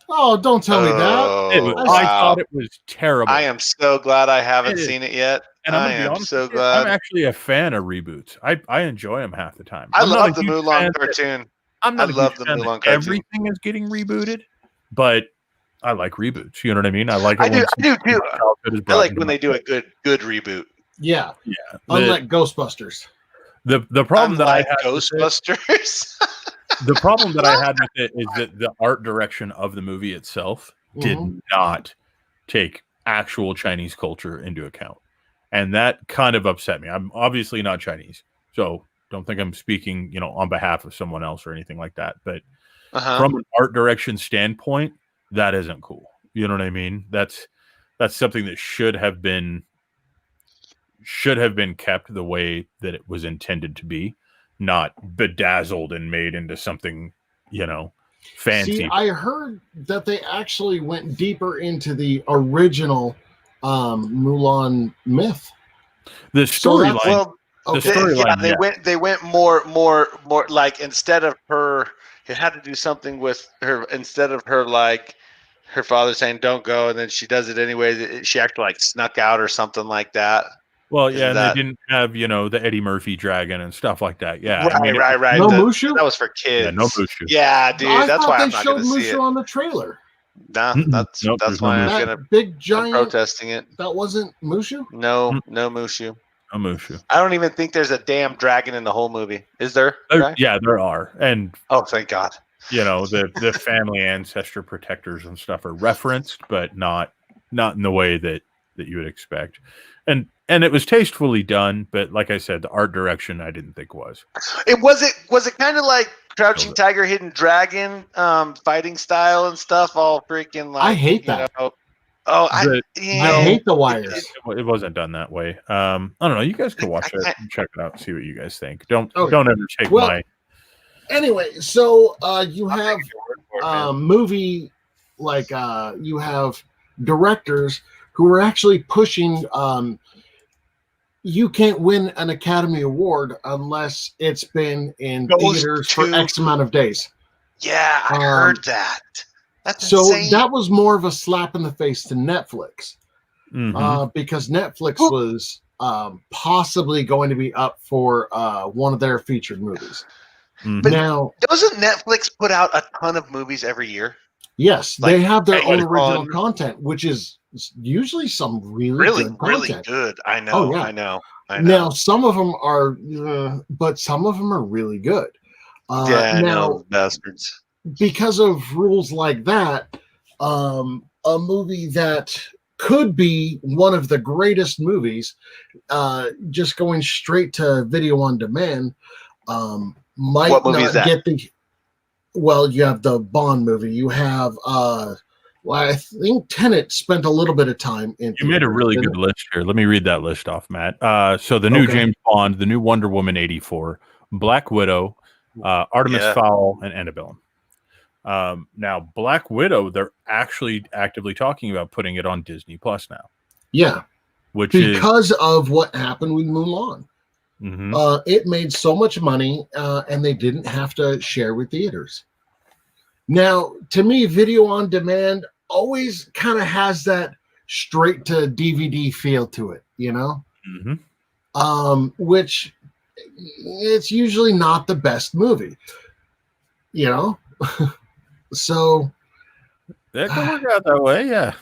Oh, don't tell me that. Oh, I wow. thought it was terrible. I am so glad I haven't It- seen it yet. And I'm I going to be am honest so with you, I'm glad. actually a fan of reboots. I enjoy them half the time. I I'm not love a the huge Mulan fan that- cartoon. I'm not I a love huge the fan that Mulan cartoon. everything is getting rebooted, but I like reboots. You know what I mean? I like it I do when too. my childhood is I brought like into when my they do a good reboot. Yeah. Yeah. Unlike Ghostbusters. The problem that I Unlike had with it, Ghostbusters. the problem that I had with it is that the art direction of the movie itself did not take actual Chinese culture into account. And that kind of upset me. I'm obviously not Chinese, so don't think I'm speaking, on behalf of someone else or anything like that. But from an art direction standpoint, that isn't cool. You know what I mean? That's something that should have been kept the way that it was intended to be, not bedazzled and made into something, fancy. See, I heard that they actually went deeper into the original Mulan myth. The storyline. Well, the storyline. They went more like, instead of her, it had to do something with her. Instead of her, like her father saying don't go, and then she does it anyway. She actually like snuck out or something like that. Well, yeah, and they didn't have, the Eddie Murphy dragon and stuff like that. Yeah, right. No Mushu? That was for kids. Yeah, no Mushu. Yeah, dude, that's why I'm not going to see Mushu it. on the trailer. Nah, that's there's why no I'm Mushu. gonna big giant protesting it. That wasn't Mushu? No Mushu. No Mushu. I don't even think there's a damn dragon in the whole movie. Is there? Yeah, there are, and thank God. The family ancestor protectors and stuff are referenced, but not in the way that you would expect. And it was tastefully done, but like I said, the art direction I didn't think was. Was it kind of like Crouching Tiger, Hidden Dragon, fighting style and stuff? All freaking like, I hate that. I hate the wires. It wasn't done that way. I don't know. You guys can watch it and check it out and see what you guys think. Don't ever take my. Anyway, so you have movie like you have directors who are actually pushing. You can't win an Academy Award unless it's been in theaters for X amount of days. Yeah, I heard that. That's so insane. That was more of a slap in the face to Netflix, because Netflix was possibly going to be up for one of their featured movies. But now, doesn't Netflix put out a ton of movies every year? Yes, they have their own original content, which is usually some really good content. Good. I know. Oh, yeah. I know. Now, some of them are, but some of them are really good. I know, bastards. Because of rules like that, a movie that could be one of the greatest movies, just going straight to video on demand, might not get the. Well, you have the Bond movie. You have, I think Tenet spent a little bit of time in. You made a really good list here. Let me read that list off, Matt. So the new James Bond, the new Wonder Woman 84, Black Widow, Artemis Fowl, and Annabelle. Now, Black Widow, they're actually actively talking about putting it on Disney Plus now. Yeah, because of what happened with Mulan. It made so much money, and they didn't have to share with theaters. Now, to me, video on demand always kind of has that straight to DVD feel to it, which it's usually not the best movie, so that can work out that way, yeah.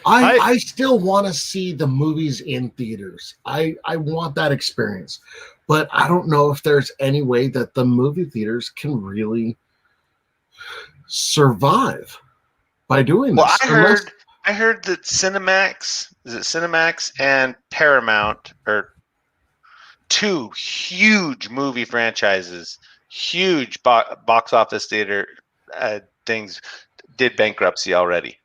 I still want to see the movies in theaters. I want that experience, but I don't know if there's any way that the movie theaters can really survive by doing this. Well, I heard that Cinemax and Paramount are two huge movie franchises, huge box office theater things did bankruptcy already,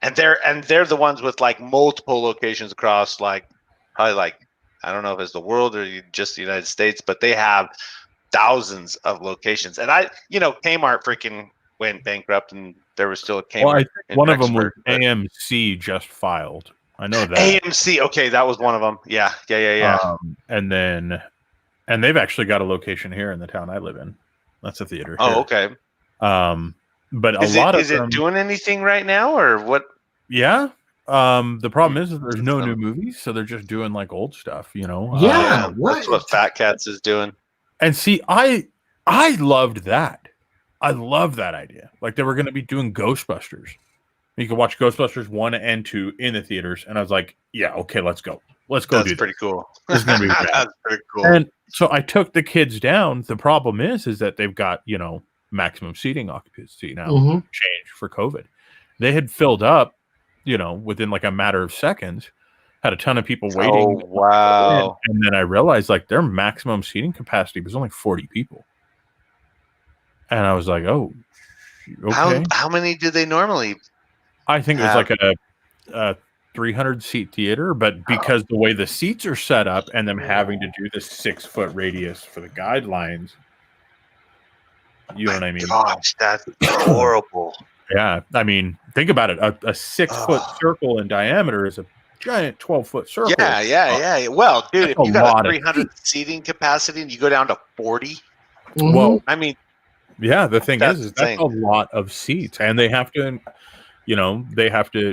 and they're the ones with like multiple locations across like probably like I don't know if it's the world or just the United States, but they have thousands of locations. And Kmart freaking went bankrupt, and there was still a Kmart. Well, I think one of them was Rexburg, but- AMC just filed. I know that. AMC, okay, that was one of them. Yeah. And they've actually got a location here in the town I live in. That's a theater. Oh, here. okay. But Is it doing anything right now or what? Yeah. The problem is there's no new movies, so they're just doing like old stuff, Yeah, that's what Fat Cats is doing. And see, I loved that. I love that idea. Like they were going to be doing Ghostbusters. You could watch Ghostbusters 1 and 2 in the theaters, and I was like, yeah, okay, let's go. Let's go. That's pretty cool. This is gonna be rad. That's pretty cool. And so I took the kids down. The problem is that they've got, maximum seating occupancy now changed for COVID. They had filled up, within like a matter of seconds, had a ton of people waiting. Oh, wow. And then I realized like their maximum seating capacity was only 40 people. And I was like, oh, okay. How many do they normally? I think it was like a 300 seat theater, but because the way the seats are set up and them having to do this 6-foot radius for the guidelines, you know what I mean? Gosh, that's horrible. Yeah. I mean, think about it. A 6-foot circle in diameter is a giant 12-foot circle. Yeah. Well, dude, That's if you got a of 300 seating capacity and you go down to 40, Well, I mean, yeah, the thing That's is insane. that's a lot of seats, and they have to,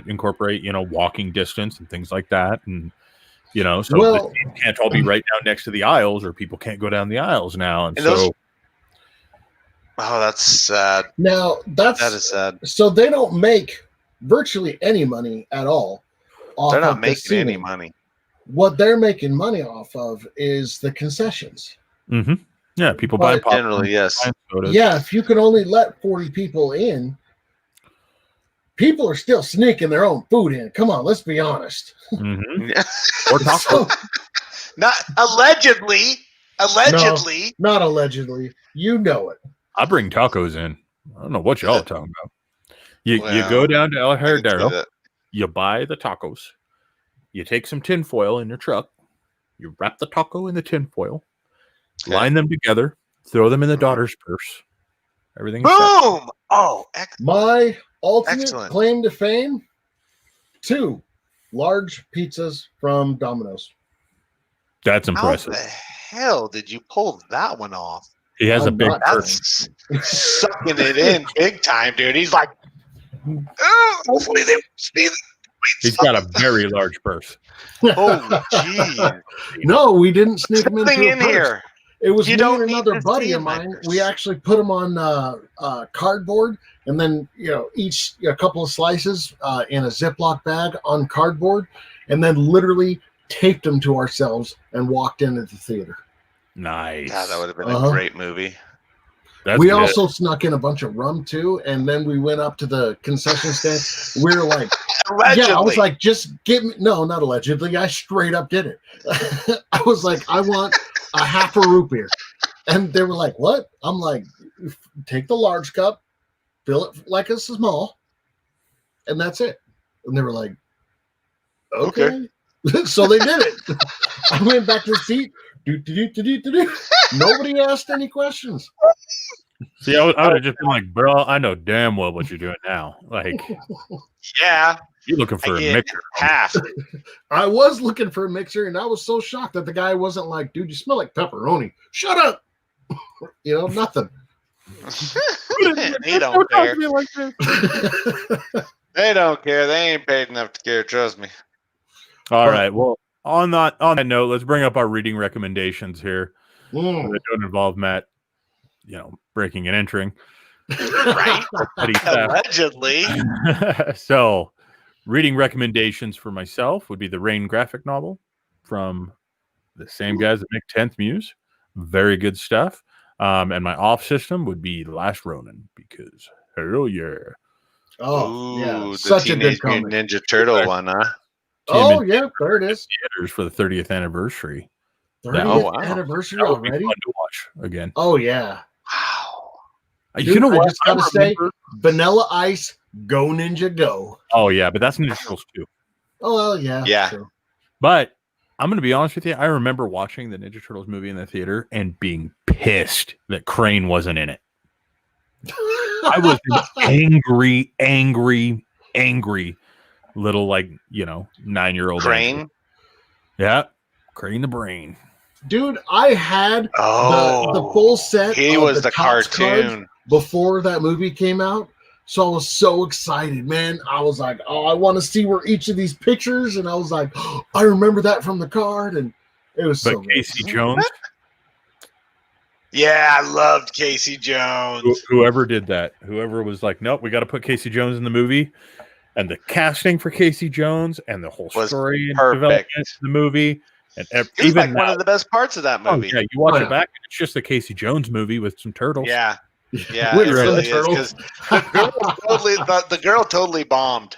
incorporate, walking distance and things like that, and so the seats can't all be right down next to the aisles, or people can't go down the aisles now, and so. Oh, that's sad. Now That is sad. So they don't make virtually any money at all. They're not the making any seating. money. What they're making money off of is the concessions. Mm-hmm. Yeah, people buy But popcorn, generally, yes. buy sodas. Yeah, if you can only let 40 people in, people are still sneaking their own food in. Come on, let's be honest. Mhm. Or So, not allegedly. Allegedly. not allegedly. You know it. I bring tacos in. I don't know what y'all are talking about. You Well, go down to El I can see Heredero, that. you buy the tacos, you take some tinfoil in your truck, you wrap the taco in the tinfoil, Okay. line them together, throw them in the daughter's purse. Everything is set. Boom! Oh, My ultimate Excellent. claim to fame: 2 large pizzas from Domino's. That's how impressive. the hell did you pull that one off? He has a I'm big not- purse. That's sucking it in big time, dude. He's like, oh, hopefully they see He's got a very large purse. Oh, geez. No, we didn't sneak them into Something a in purse. here. It was You me don't and need another to buddy see of my mine. purse. We actually put them on cardboard, and then each a couple of slices in a Ziploc bag on cardboard, and then literally taped them to ourselves and walked into the theater. Nice. God, that would have been Uh-huh. a great movie. That's We good. also snuck in a bunch of rum too, and then we went up to the concession stand. We were like, Allegedly. yeah, I was like, just give me. No, not allegedly. I straight up did it. I was like, I want a half a root beer. And they were like, what? I'm like, take the large cup, fill it like a small, and that's it. And they were like, okay. So they did it. I went back to the seat. Nobody asked any questions. See, I would have just been like, bro, I know damn well what you're doing now. Like, Yeah. you're looking for I a get mixer. half. I was looking for a mixer, and I was so shocked that the guy wasn't like, dude, you smell like pepperoni. Shut up. Nothing. They don't care. They don't care. They ain't paid enough to care. Trust me. All right. Well, on that note, let's bring up our reading recommendations here. Mm. That don't involve Matt, breaking and entering. Right? Petty theft. Allegedly. So, reading recommendations for myself would be the Rain graphic novel from the same guys that make 10th Muse. Very good stuff. And my off system would be Last Ronin because hell yeah. Oh, yeah. the Such a Teenage good Mutant comic. Ninja Turtle one, huh? Oh, yeah. There it is. Theaters for the 30th anniversary. 30th Oh, wow. anniversary That would be already. fun to watch again. Oh, yeah. Wow. Dude, you know what? I just gotta say, Vanilla Ice, go Ninja Go. Oh yeah, but that's Ninja Turtles too. Oh well, yeah. Yeah. True. But I'm going to be honest with you. I remember watching the Ninja Turtles movie in the theater and being pissed that Crane wasn't in it. I was an angry little, 9-year-old Crane. angry. Yeah, Crane the Brain. Dude, I had the full set. He was the Topps cards cartoon. before that movie came out. So I was so excited, man. I was like, oh, I want to see where each of these pictures, and I was like, oh, I remember that from the card, and it was But so Casey good. Jones, Yeah, I loved Casey Jones. whoever did that, whoever was like, nope, we got to put Casey Jones in the movie, and the casting for Casey Jones and the whole Was story and perfect. development of the movie, and It was even like one of the best parts of that oh, movie. yeah, you watch Oh, it yeah. back, it's just the Casey Jones movie with some turtles. Yeah, yeah, With it some really is turtles. because the girl totally bombed.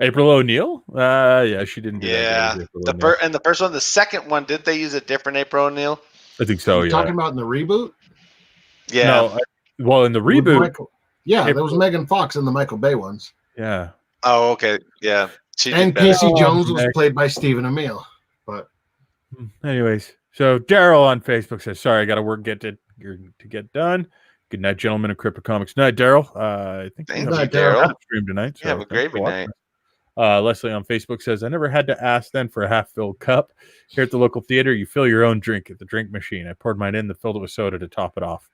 April O'Neil? Yeah, she didn't do Yeah, that. Good as April O'Neil. the first one, the second one, did they use a different April O'Neil? I think so, You're yeah. talking about in the reboot? Yeah, No, well, in the With reboot, Michael. Yeah, there April- was Megan Fox in the Michael Bay ones. yeah. Oh, okay, yeah. She And did better. Casey Jones was Meg. played by Stephen Amell. But Anyways, so Daryl on Facebook says, "Sorry, I got to get done. Good night, gentlemen of Crypto Comics Night, Daryl. I think Thank we you, have Daryl. a stream tonight. So Have a thanks great for watching. night. Leslie on Facebook says, "I never had to ask then for a half-filled cup. Here at the local theater, you fill your own drink at the drink machine. I poured mine in, then filled it with soda to top it off.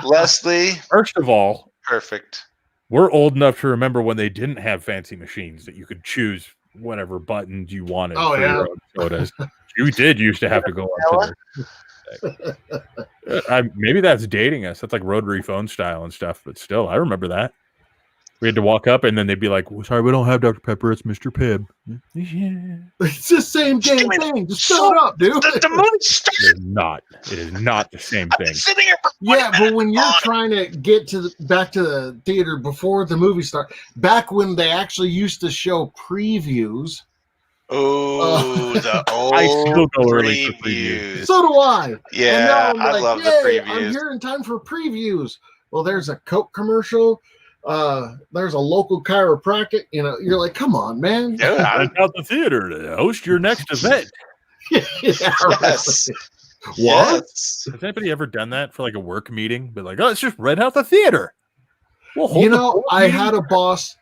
Leslie, First of all, perfect. we're old enough to remember when they didn't have fancy machines that you could choose whatever buttons you wanted Oh, for yeah. your own sodas. You did used to have to go up to the. Maybe that's dating us. That's like rotary phone style and stuff, but still, I remember that. We had to walk up, and then they'd be like, well, "Sorry, we don't have Dr. Pepper. It's Mr. Pibb." Yeah. It's the same damn thing. Just fill it up, dude. The movie started. It is not. It is not the same I've thing. been sitting here for 20 Yeah, but minutes when you're on it. trying to get back to the theater before the movie starts, back when they actually used to show previews. Oh, the old I still go early for previews. So do I. Yeah, And now I'm I like, love the "Yay, I'm previews. here in time for previews." Well, there's a Coke commercial. There's a local chiropractic. You know, you're like, come on, man. Yeah, Rent out the theater to host your next event. Yeah, yes. What? Yes. Has anybody ever done that for like a work meeting? But like, oh, let's just rent out the theater. We'll hold You the know, board I meeting. had a boss.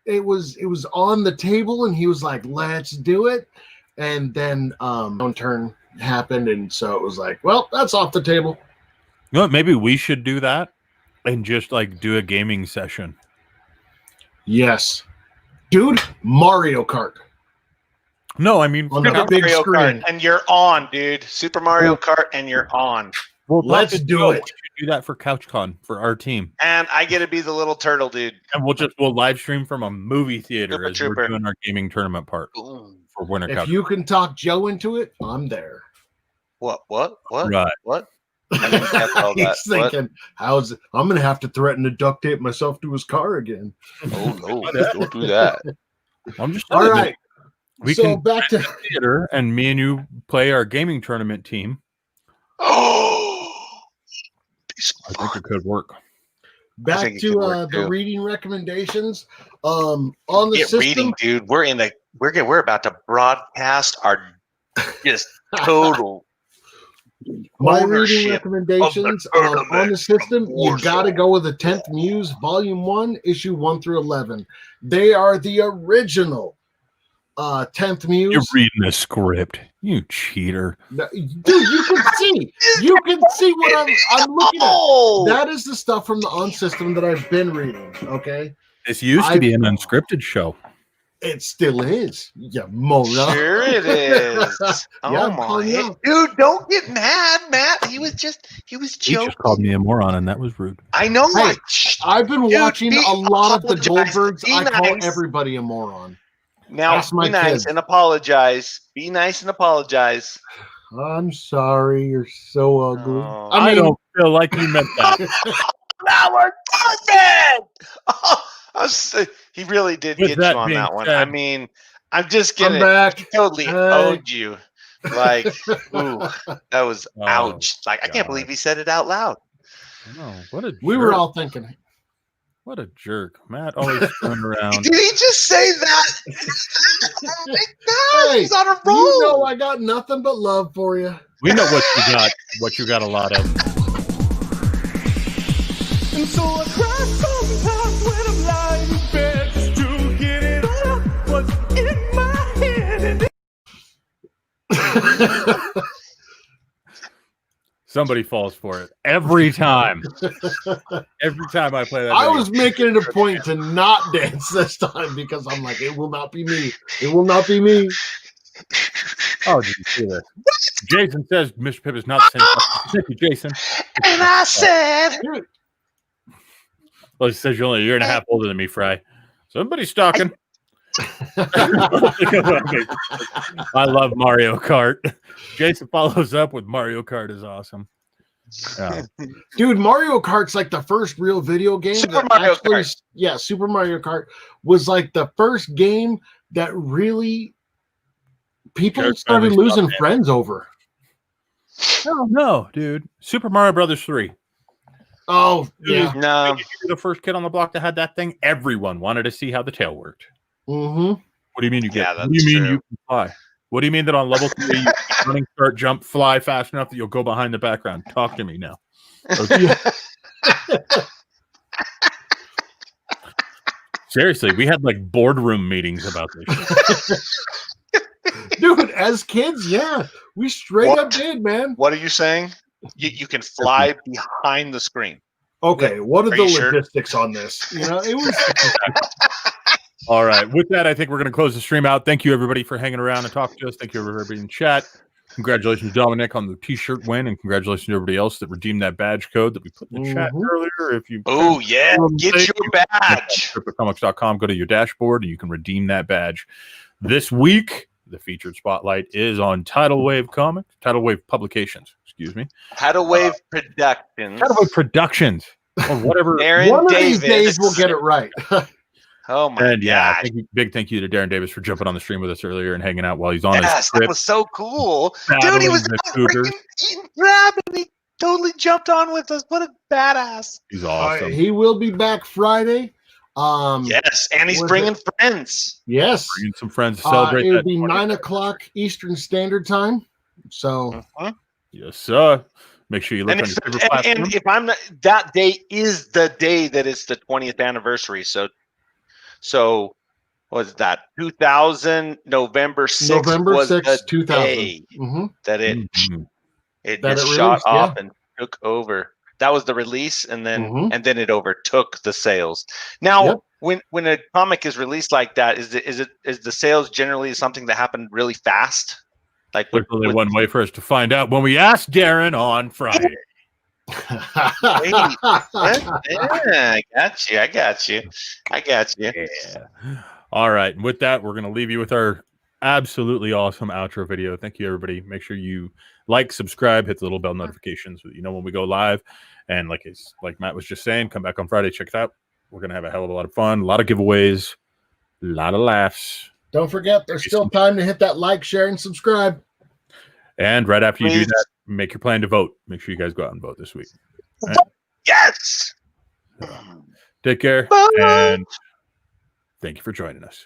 It was on the table, and he was like, "Let's do it." And then downturn happened, and so it was like, "Well, that's off the table." You know what? Maybe we should do that and just like do a gaming session. Yes, dude, Mario Kart. No, I mean, On the Super big Mario screen. Kart, and you're on, dude. Super Mario Kart, and you're on. Let's do it. We should do that for CouchCon for our team, And I get to be the little turtle dude. and we'll live stream from a movie theater Super as Trooper. we're doing our gaming tournament part Ooh. for Winter If Couch. you can talk Joe into it, I'm there. What? Right. What? I didn't catch all that. He's thinking, "How's it? I'm gonna have to threaten to duct tape myself to his car again." Oh no! Don't do that. I'm just All saying that right. we so can back to theater, and me and you play our gaming tournament team. Oh, I think it could work. back think it to could work, the too. reading recommendations. On the Get system, reading, dude. We're about to broadcast our just total. my reading ownership recommendations of the on the tournament system, of you got to Warsaw. go with the 10th Muse, Volume 1, Issue 1 through 11. They are the original 10th Muse. You're reading the script, you cheater. No, dude, you can see. You can see what I'm looking at. Oh, That is the stuff from the on system that I've been reading. Okay, This used to be an unscripted show. it still is. Yeah, moron. sure it is. Oh Yeah, I'm my, calling you out. dude! Don't get mad, Matt. He was He joking. just called me a moron, and that was rude. I know. Hey, Shh. I've been Dude, watching be a lot of the apologize. Goldbergs. Be I call nice. everybody a moron. Now Ask my be nice kids. and apologize. Be nice and apologize. I'm sorry, you're so ugly. Oh. I don't feel like you meant that. That was perfect. Oh, he really did With get that you on being that one. said- I mean, I'm just I'm kidding. back. He totally Hey. owed you. Like, ooh, that was Oh, ouch. Like, I can't God. believe he said it out loud. Oh, what a We were all thinking, what a jerk. Matt always screwing around. Did he just say that? Oh my gosh, hey, he's on a roll. you know I got nothing but love for you. We know what you got a lot of. And so I cry sometimes when I'm lying in bed just to get it out what's in my head. Somebody falls for it every time. Every time I play that. I video. was making it a point to not dance this time because I'm like, it will not be me. It will not be me. Oh, did you see this? Jason says Mr. Pip is not the same. Thank you, Jason. And I said, Well, he says you're only a year and a half older than me, Fry. Somebody's stalking. I love Mario Kart. Jason follows up with Mario Kart is awesome. Dude, Mario Kart's like the first real video game. Super Mario Kart. Yeah, Super Mario Kart was like the first game that really people started losing friends over. No, dude. Super Mario Brothers 3. Oh, yeah. no. You're the first kid on the block that had that thing. Everyone wanted to see how the tail worked. Mm-hmm. What do you mean you get? Yeah, What do you mean that's you can fly? What do you mean that on level 3 you can running, start, jump, fly fast enough that you'll go behind the background? Talk to me now. Okay. Seriously, we had like boardroom meetings about this. Dude, as kids, yeah, we straight up did, man. What are you saying? You can fly behind the screen. Okay, what are Are the you sure? logistics on this? You know, it was. All right. With that, I think we're going to close the stream out. Thank you, everybody, for hanging around and talking to us. Thank you, everybody in chat. Congratulations, Dominic, on the T-shirt win, and congratulations to everybody else that redeemed that badge code that we put in the chat earlier. If you Oh, yeah. Get your badge. CryptoComics.com, go to your dashboard, and you can redeem that badge. This week, the featured spotlight is on Tidal Wave Publications. Excuse me. Tidal Wave Productions. Tidal Wave Productions, or whatever. Darren One of Davis. these days we'll get it right. Oh my And yeah, god. big thank you to Darren Davis for jumping on the stream with us earlier and hanging out while he's on his Yes, trip. that was so cool. Dude, battling he was the out cougars. freaking eating crab and he totally jumped on with us. What a badass. He's awesome. He will be back Friday. Yes, and he's was bringing friends. Yes. Bringing some friends to celebrate It that. would be 20th 9 o'clock Eastern Standard Time. So Mhm. Yes, sir. Make sure you look And, on if, your favorite platform. and if I'm not, that day is the day that it's the 20th anniversary. So what is that? 2000 November 6th November was 6th, the 2000. day that it Mhm. it That just it shot released, off yeah. and took over. That was the release, and then Mhm. it overtook the sales. Now, Yep. when a comic is released like that, is the sales generally something that happened really fast? Like There's only one way for us to find out when we ask Darren on Friday. yeah, I got you. Yeah. All right. And with that, we're going to leave you with our absolutely awesome outro video. Thank you, everybody. Make sure you like, subscribe, hit the little bell notifications so that you know when we go live. And like Matt was just saying, come back on Friday, check it out. We're going to have a hell of a lot of fun, a lot of giveaways, a lot of laughs. Don't forget, there's still time to hit that like, share, and subscribe. And right after you do Please. that, make your plan to vote. Make sure you guys go out and vote this week. All Yes. right. Take care. Bye. And thank you for joining us.